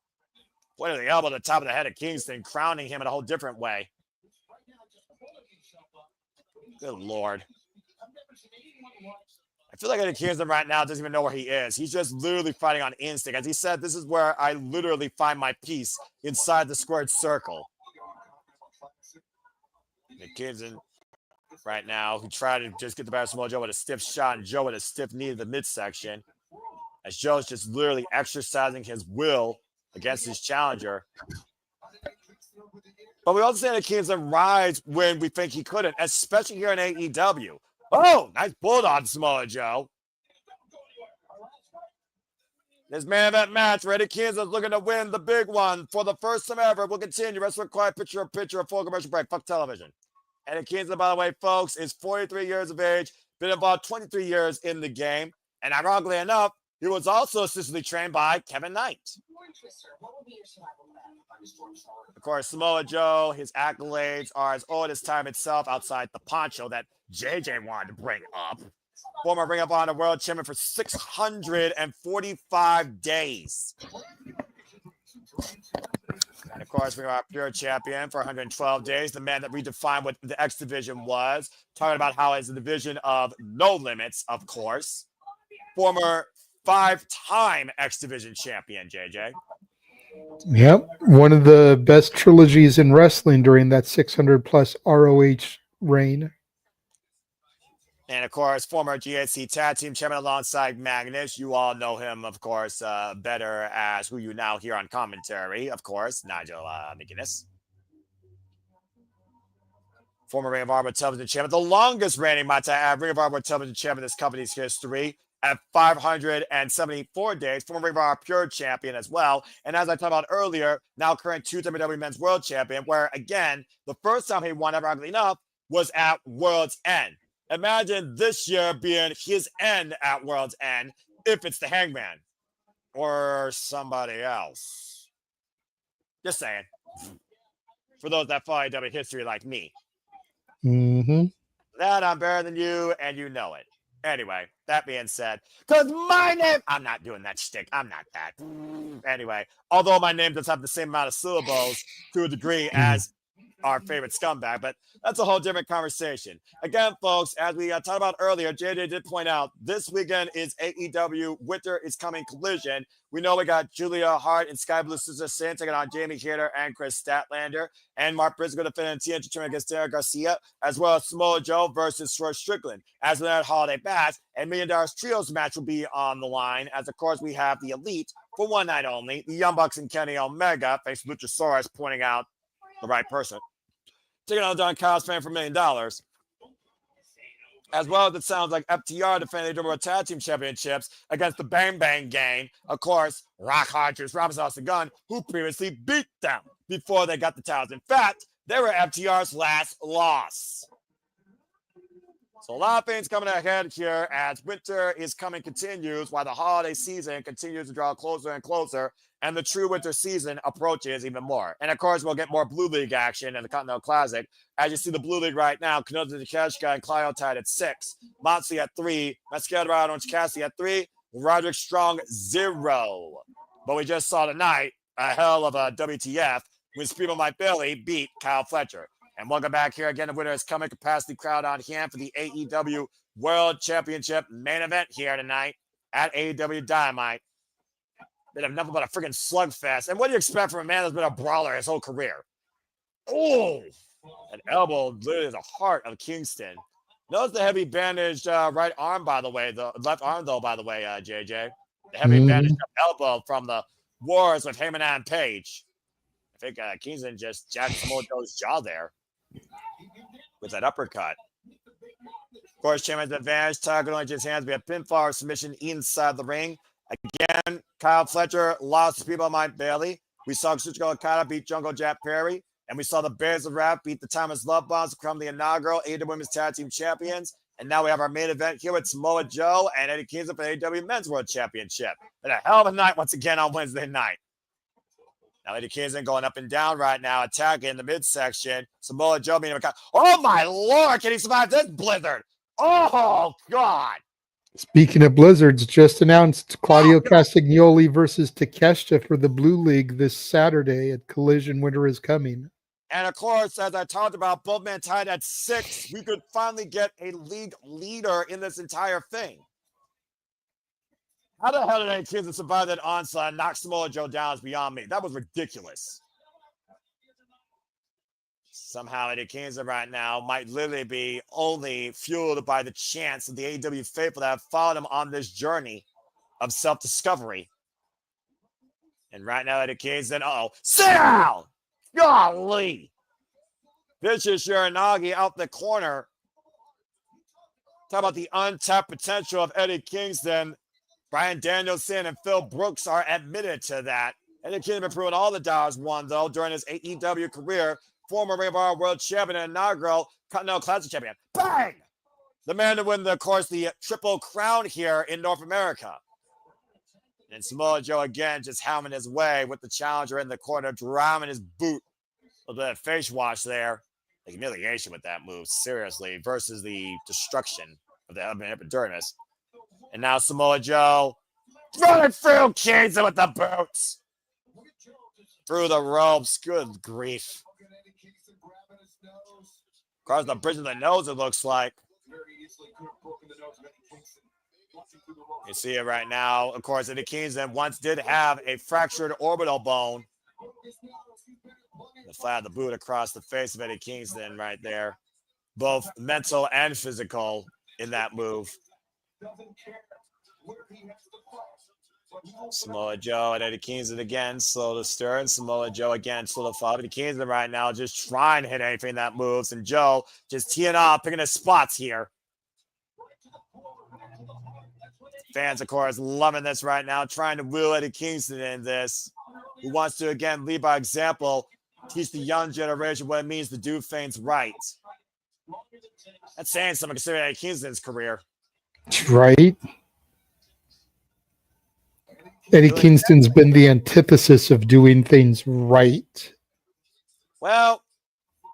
What are the elbow to the top of the head of Kingston, crowning him in a whole different way. Good Lord. I feel like Eddie Kingston right now doesn't even know where he is. He's just literally fighting on instinct. As he said, this is where I literally find my peace inside the squared circle. And Kingston right now, who tried to just get the better of Samoa Joe with a stiff shot, and Joe with a stiff knee in the midsection. As Joe's just literally exercising his will against his challenger. But we also see that Kingston rise when we think he couldn't, especially here in AEW. Oh, nice bulldog, Samoa Joe. This main event match, Eddie Kingston is looking to win the big one for the first time ever. We'll continue. Wrestling Quiet, picture, a full commercial break. Fuck television. Eddie Kingston, by the way, folks, is 43 years of age, been involved 23 years in the game. And ironically enough, he was also assistantly trained by Kevin Knight. Of course, Samoa Joe, his accolades are as old as time itself outside the poncho that JJ wanted to bring up. Former Ring of Honor World Champion for 645 days. And of course, we are Pure Champion for 112 days. The man that redefined what the X Division was. Talking about how it's a division of no limits, of course. Former 5-time X Division champion, JJ. Yep. One of the best trilogies in wrestling during that 600-plus ROH reign. And, of course, former GHC Tag Team Champion alongside Magnus. You all know him, of course, better as who you now hear on commentary, of course, Nigel McGuinness. Former Ring of Honor Television Champion, the longest reigning Ring of Honor Television Champion in this company's history at 574 days. Former Ring of Honor Pure Champion as well. And as I talked about earlier, now current 2 WWE Men's World Champion, where, again, the first time he won, ironically enough, was at World's End. Imagine this year being his end at World's End if it's the Hangman or somebody else. Just saying. For those that follow AEW history like me. Mm-hmm. That I'm better than you, and you know it. Anyway, that being said, because my name, I'm not doing that shtick. I'm not that. Anyway, although my name does have the same amount of syllables to a degree as our favorite scumbag, but that's a whole different conversation. Again, folks, as we talked about earlier, JJ did point out this weekend is AEW Winter is Coming Collision. We know we got Julia Hart and Sky Blue Sister Sin taking on Jamie Hayter and Chris Statlander, and Mark Briscoe defending TNT tournament against Derek Garcia, as well as Samoa Joe versus Swerve Strickland. As we had Holiday Bash, and $1 Million Trios match will be on the line, as of course we have the Elite for one night only, the Young Bucks and Kenny Omega, thanks to Luchasaurus pointing out the right person. Taking on Don Kyle's fan for $1 million. As well as it sounds like FTR defending the Tag Team Championships against the Bang Bang Gang. Of course, Rock Hodgers, Robinson Austin Gunn, who previously beat them before they got the titles. In fact, they were FTR's last loss. So a lot of things coming ahead here as Winter is Coming continues while the holiday season continues to draw closer and closer and the true winter season approaches even more. And of course, we'll get more Blue League action in the Continental Classic. As you see the Blue League right now, Kanoza Takeshita and Clio tied at 6, Moxley at 3, Mascara and Cassidy at 3, Roderick Strong 0. But we just saw tonight a hell of a WTF when Speedball Mike Bailey beat Kyle Fletcher. And welcome back here again. The winner is coming. Capacity crowd on hand for the AEW World Championship main event here tonight at AEW Dynamite. Been enough about a freaking slugfest. And what do you expect from a man that's been a brawler his whole career? Oh, an elbow literally the heart of Kingston. Notice the heavy bandaged right arm, by the way. The left arm, though, by the way, JJ. The heavy bandaged elbow from the wars with Heyman and Page. I think Kingston just jacked Samoa Joe's jaw there with that uppercut. Of course, Champion's advantage. Tiger only his hands. We have pinfall or submission inside the ring. Again, Kyle Fletcher lost to people Mike Bailey. We saw Kazuchika Okada beat Jungle Jack Perry. And we saw the Bears of Rap beat the Thomas Love Bombs to become the inaugural AEW Women's Tag Team Champions. And now we have our main event here with Samoa Joe and Eddie Kingston for the AEW Men's World Championship. And a hell of a night once again on Wednesday night. Now Eddie Kingston going up and down right now, attacking in the midsection. Samoa Joe being a oh my Lord, can he survive this blizzard? Oh God. Speaking of blizzards, just announced Claudio Castagnoli versus Takeshita for the Blue League this Saturday at Collision. Winter is Coming. And of course, as I talked about, both men tied at 6. We could finally get a league leader in this entire thing. How the hell did Eddie Kingston survive that onslaught and knock Samoa Joe down is beyond me. That was ridiculous. Somehow Eddie Kingston right now might literally be only fueled by the chance of the AEW faithful that have followed him on this journey of self-discovery. And right now, Eddie Kingston, sit down! Golly! Vicious Shiranagi out the corner. Talk about the untapped potential of Eddie Kingston. Bryan Danielson and Phil Brooks are admitted to that. Eddie Kingston been proving all the dollars won, though, during his AEW career. Former Ring of Honor World Champion and inaugural Continental Classic Champion. Bang! The man to win, of course, the Triple Crown here in North America. And Samoa Joe, again, just hammering his way with the challenger in the corner, driving his boot. A little bit of face wash there. The humiliation with that move, seriously, versus the destruction of the epidermis. And now Samoa Joe running through Kingston with the boots. Through the ropes. Good grief. Across the bridge of the nose, it looks like. You see it right now. Of course, Eddie Kingston once did have a fractured orbital bone. The flat of the boot across the face of Eddie Kingston right there. Both mental and physical in that move. Samoa Joe and Eddie Kingston again, slow to stir, and Samoa Joe again, slow to fall. Eddie Kingston right now just trying to hit anything that moves, and Joe just teeing off, picking his spots here. Fans, of course, loving this right now, trying to wheel Eddie Kingston in this, who wants to, again, lead by example, teach the young generation what it means to do things right. That's saying something considering Eddie Kingston's career. Right. Eddie Kingston's been the antithesis of doing things right. Well,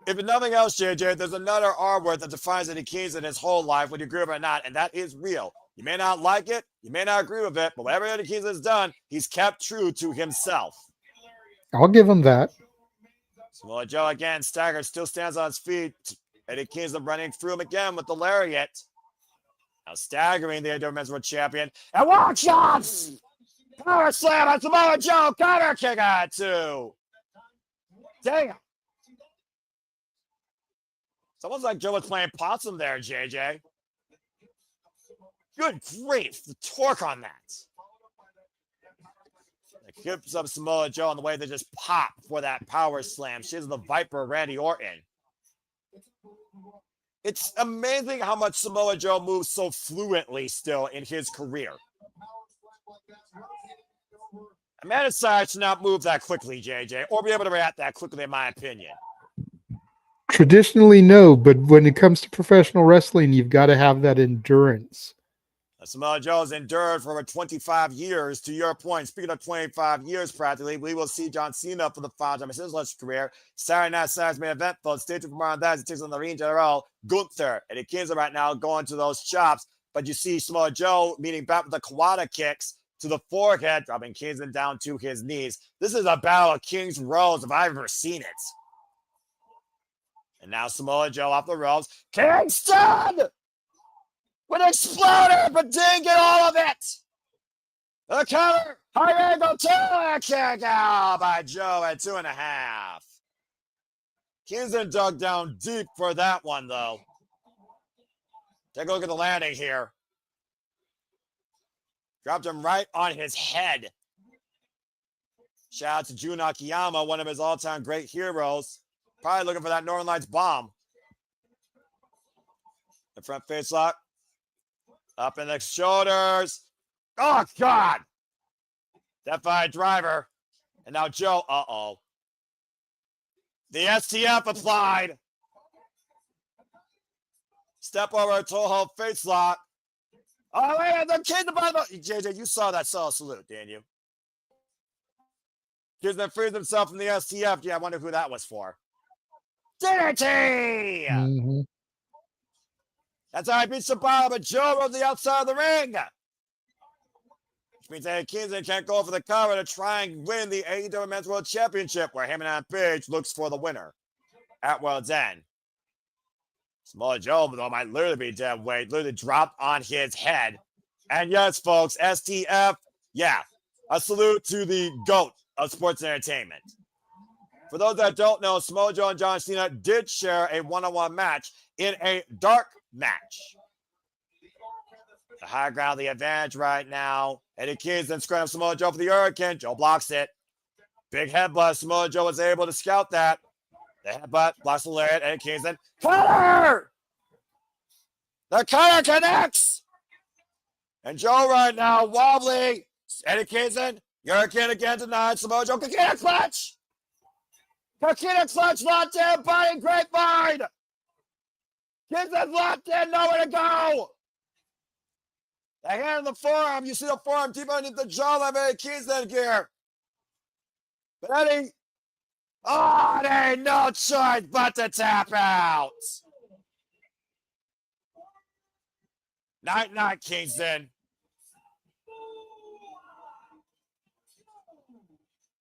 if nothing else, JJ, there's another R word that defines Eddie Kingston his whole life, whether you agree with it or not, and that is real. You may not like it, you may not agree with it, but whatever Eddie Kingston has done, he's kept true to himself. I'll give him that. Samoa Joe again, staggered, still stands on his feet. Eddie Kingston running through him again with the lariat. Now staggering the AEW Men's World Champion. And watch shots! Power slam on Samoa Joe. Counter kick on two. Damn. It's almost like Joe was playing possum there, JJ. Good grief. The torque on that. It keeps up Samoa Joe on the way they just pop for that power slam. She's the Viper, Randy Orton. It's amazing how much Samoa Joe moves so fluently still in his career. A man his size should not move that quickly, JJ, or be able to react that quickly, in my opinion. Traditionally, no, but when it comes to professional wrestling, you've got to have that endurance. Samoa Joe has endured for over 25 years. To your point, speaking of 25 years practically, we will see John Cena for the final time in his illustrious career. Saturday Night Saturday's main event, folks. Stay tuned for more on that as it takes on the ring general. Gunther and Kingston right now going to those chops, but you see Samoa Joe meeting back with the Kawada kicks to the forehead, dropping Kingston down to his knees. This is a battle of King's Rows if I've ever seen it. And now Samoa Joe off the ropes. Kingston! With an exploder, but didn't get all of it. The counter, high angle tail kick out by Joe at 2.5. Kingston dug down deep for that one, though. Take a look at the landing here. Dropped him right on his head. Shout out to Jun Akiyama, one of his all-time great heroes. Probably looking for that Northern Lights bomb. The front face lock. Up in the shoulders. Oh, God. Defied driver. And now Joe. Uh-oh. The STF applied. Step over Toho face lock. Oh, wait. The kid, the bottom. JJ, you saw that solo salute, didn't you? Kids that frees himself from the STF. Yeah, I wonder who that was for. DDT! Mm-hmm. That's how I beat Shibata, but Joe rode the outside of the ring. Which means Eddie Kingston can't go for the cover to try and win the AEW Men's World Championship, where Hangman Page looks for the winner at World's End. Samoa Joe, though, might literally be dead weight, literally dropped on his head. And yes, folks, STF, yeah, a salute to the GOAT of sports entertainment. For those that don't know, Samoa Joe and John Cena did share a one-on-one match in a dark match. The high ground, the advantage right now. Eddie Kingston scrambling Samoa Joe for the Hurricane. Joe blocks it. Big headbutt. Samoa Joe was able to scout that. The headbutt, blocks the lariat, Eddie Kingston. Cutter! The cutter connects! And Joe right now, wobbly. Eddie Kingston, Hurricane again tonight. Samoa Joe, Kakita clutch! Kakita clutch, locked in, body grapevine! Kingston's locked in, nowhere to go! The hand in the forearm, you see the forearm deep underneath the jawline of Eddie Kingston here. But Eddie, there ain't no choice but to tap out. Night, Kingston.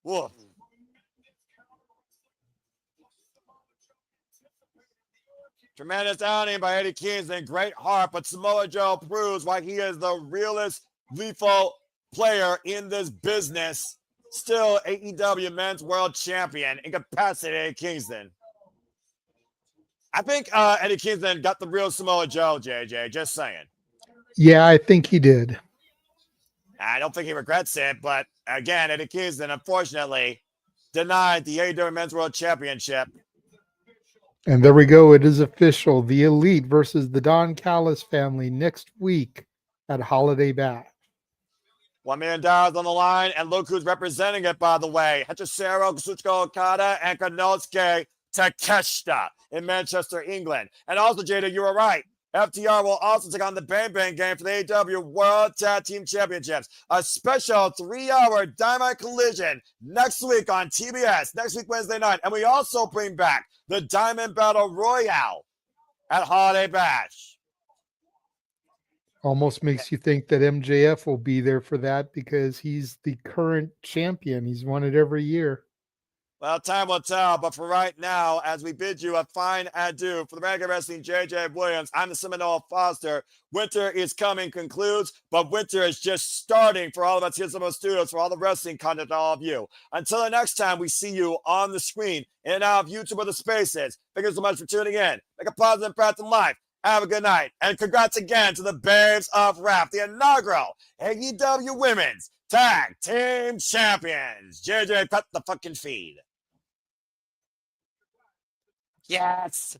Woof. Tremendous outing by Eddie Kingston. Great heart, but Samoa Joe proves why he is the realest lethal player in this business. Still AEW Men's World Champion, incapacitated Kingston. I think Eddie Kingston got the real Samoa Joe, JJ. Just saying. Yeah, I think he did. I don't think he regrets it, but again, Eddie Kingston, unfortunately, denied the AEW Men's World Championship. And there we go. It is official. The Elite versus the Don Callis family next week at Holiday Bash. $1 million on the line, and look who's representing it, by the way. Hachishiro, Kazuchika Okada, and Konosuke Takeshita in Manchester, England. And also, Jada, you were right. FTR will also take on the Bang Bang Gang for the AEW World Tag Team Championships. A special 3-hour Dynamite collision next week on TBS, next week Wednesday night. And we also bring back the Diamond Battle Royale at Holiday Bash. Almost makes you think that MJF will be there for that because he's the current champion. He's won it every year. Well, time will tell, but for right now, as we bid you a fine adieu, for the Mega Wrestling JJ Williams, I'm the Seminole Foster. Winter is coming concludes, but winter is just starting for all of us here at Seminole Studios, for all the wrestling content, all of you. Until the next time we see you on the screen, in and out of YouTube or the spaces, thank you so much for tuning in. Make a positive impact in life. Have a good night. And congrats again to the Babes of Wrath, the inaugural AEW Women's Tag Team Champions. JJ, cut the fucking feed. Yes.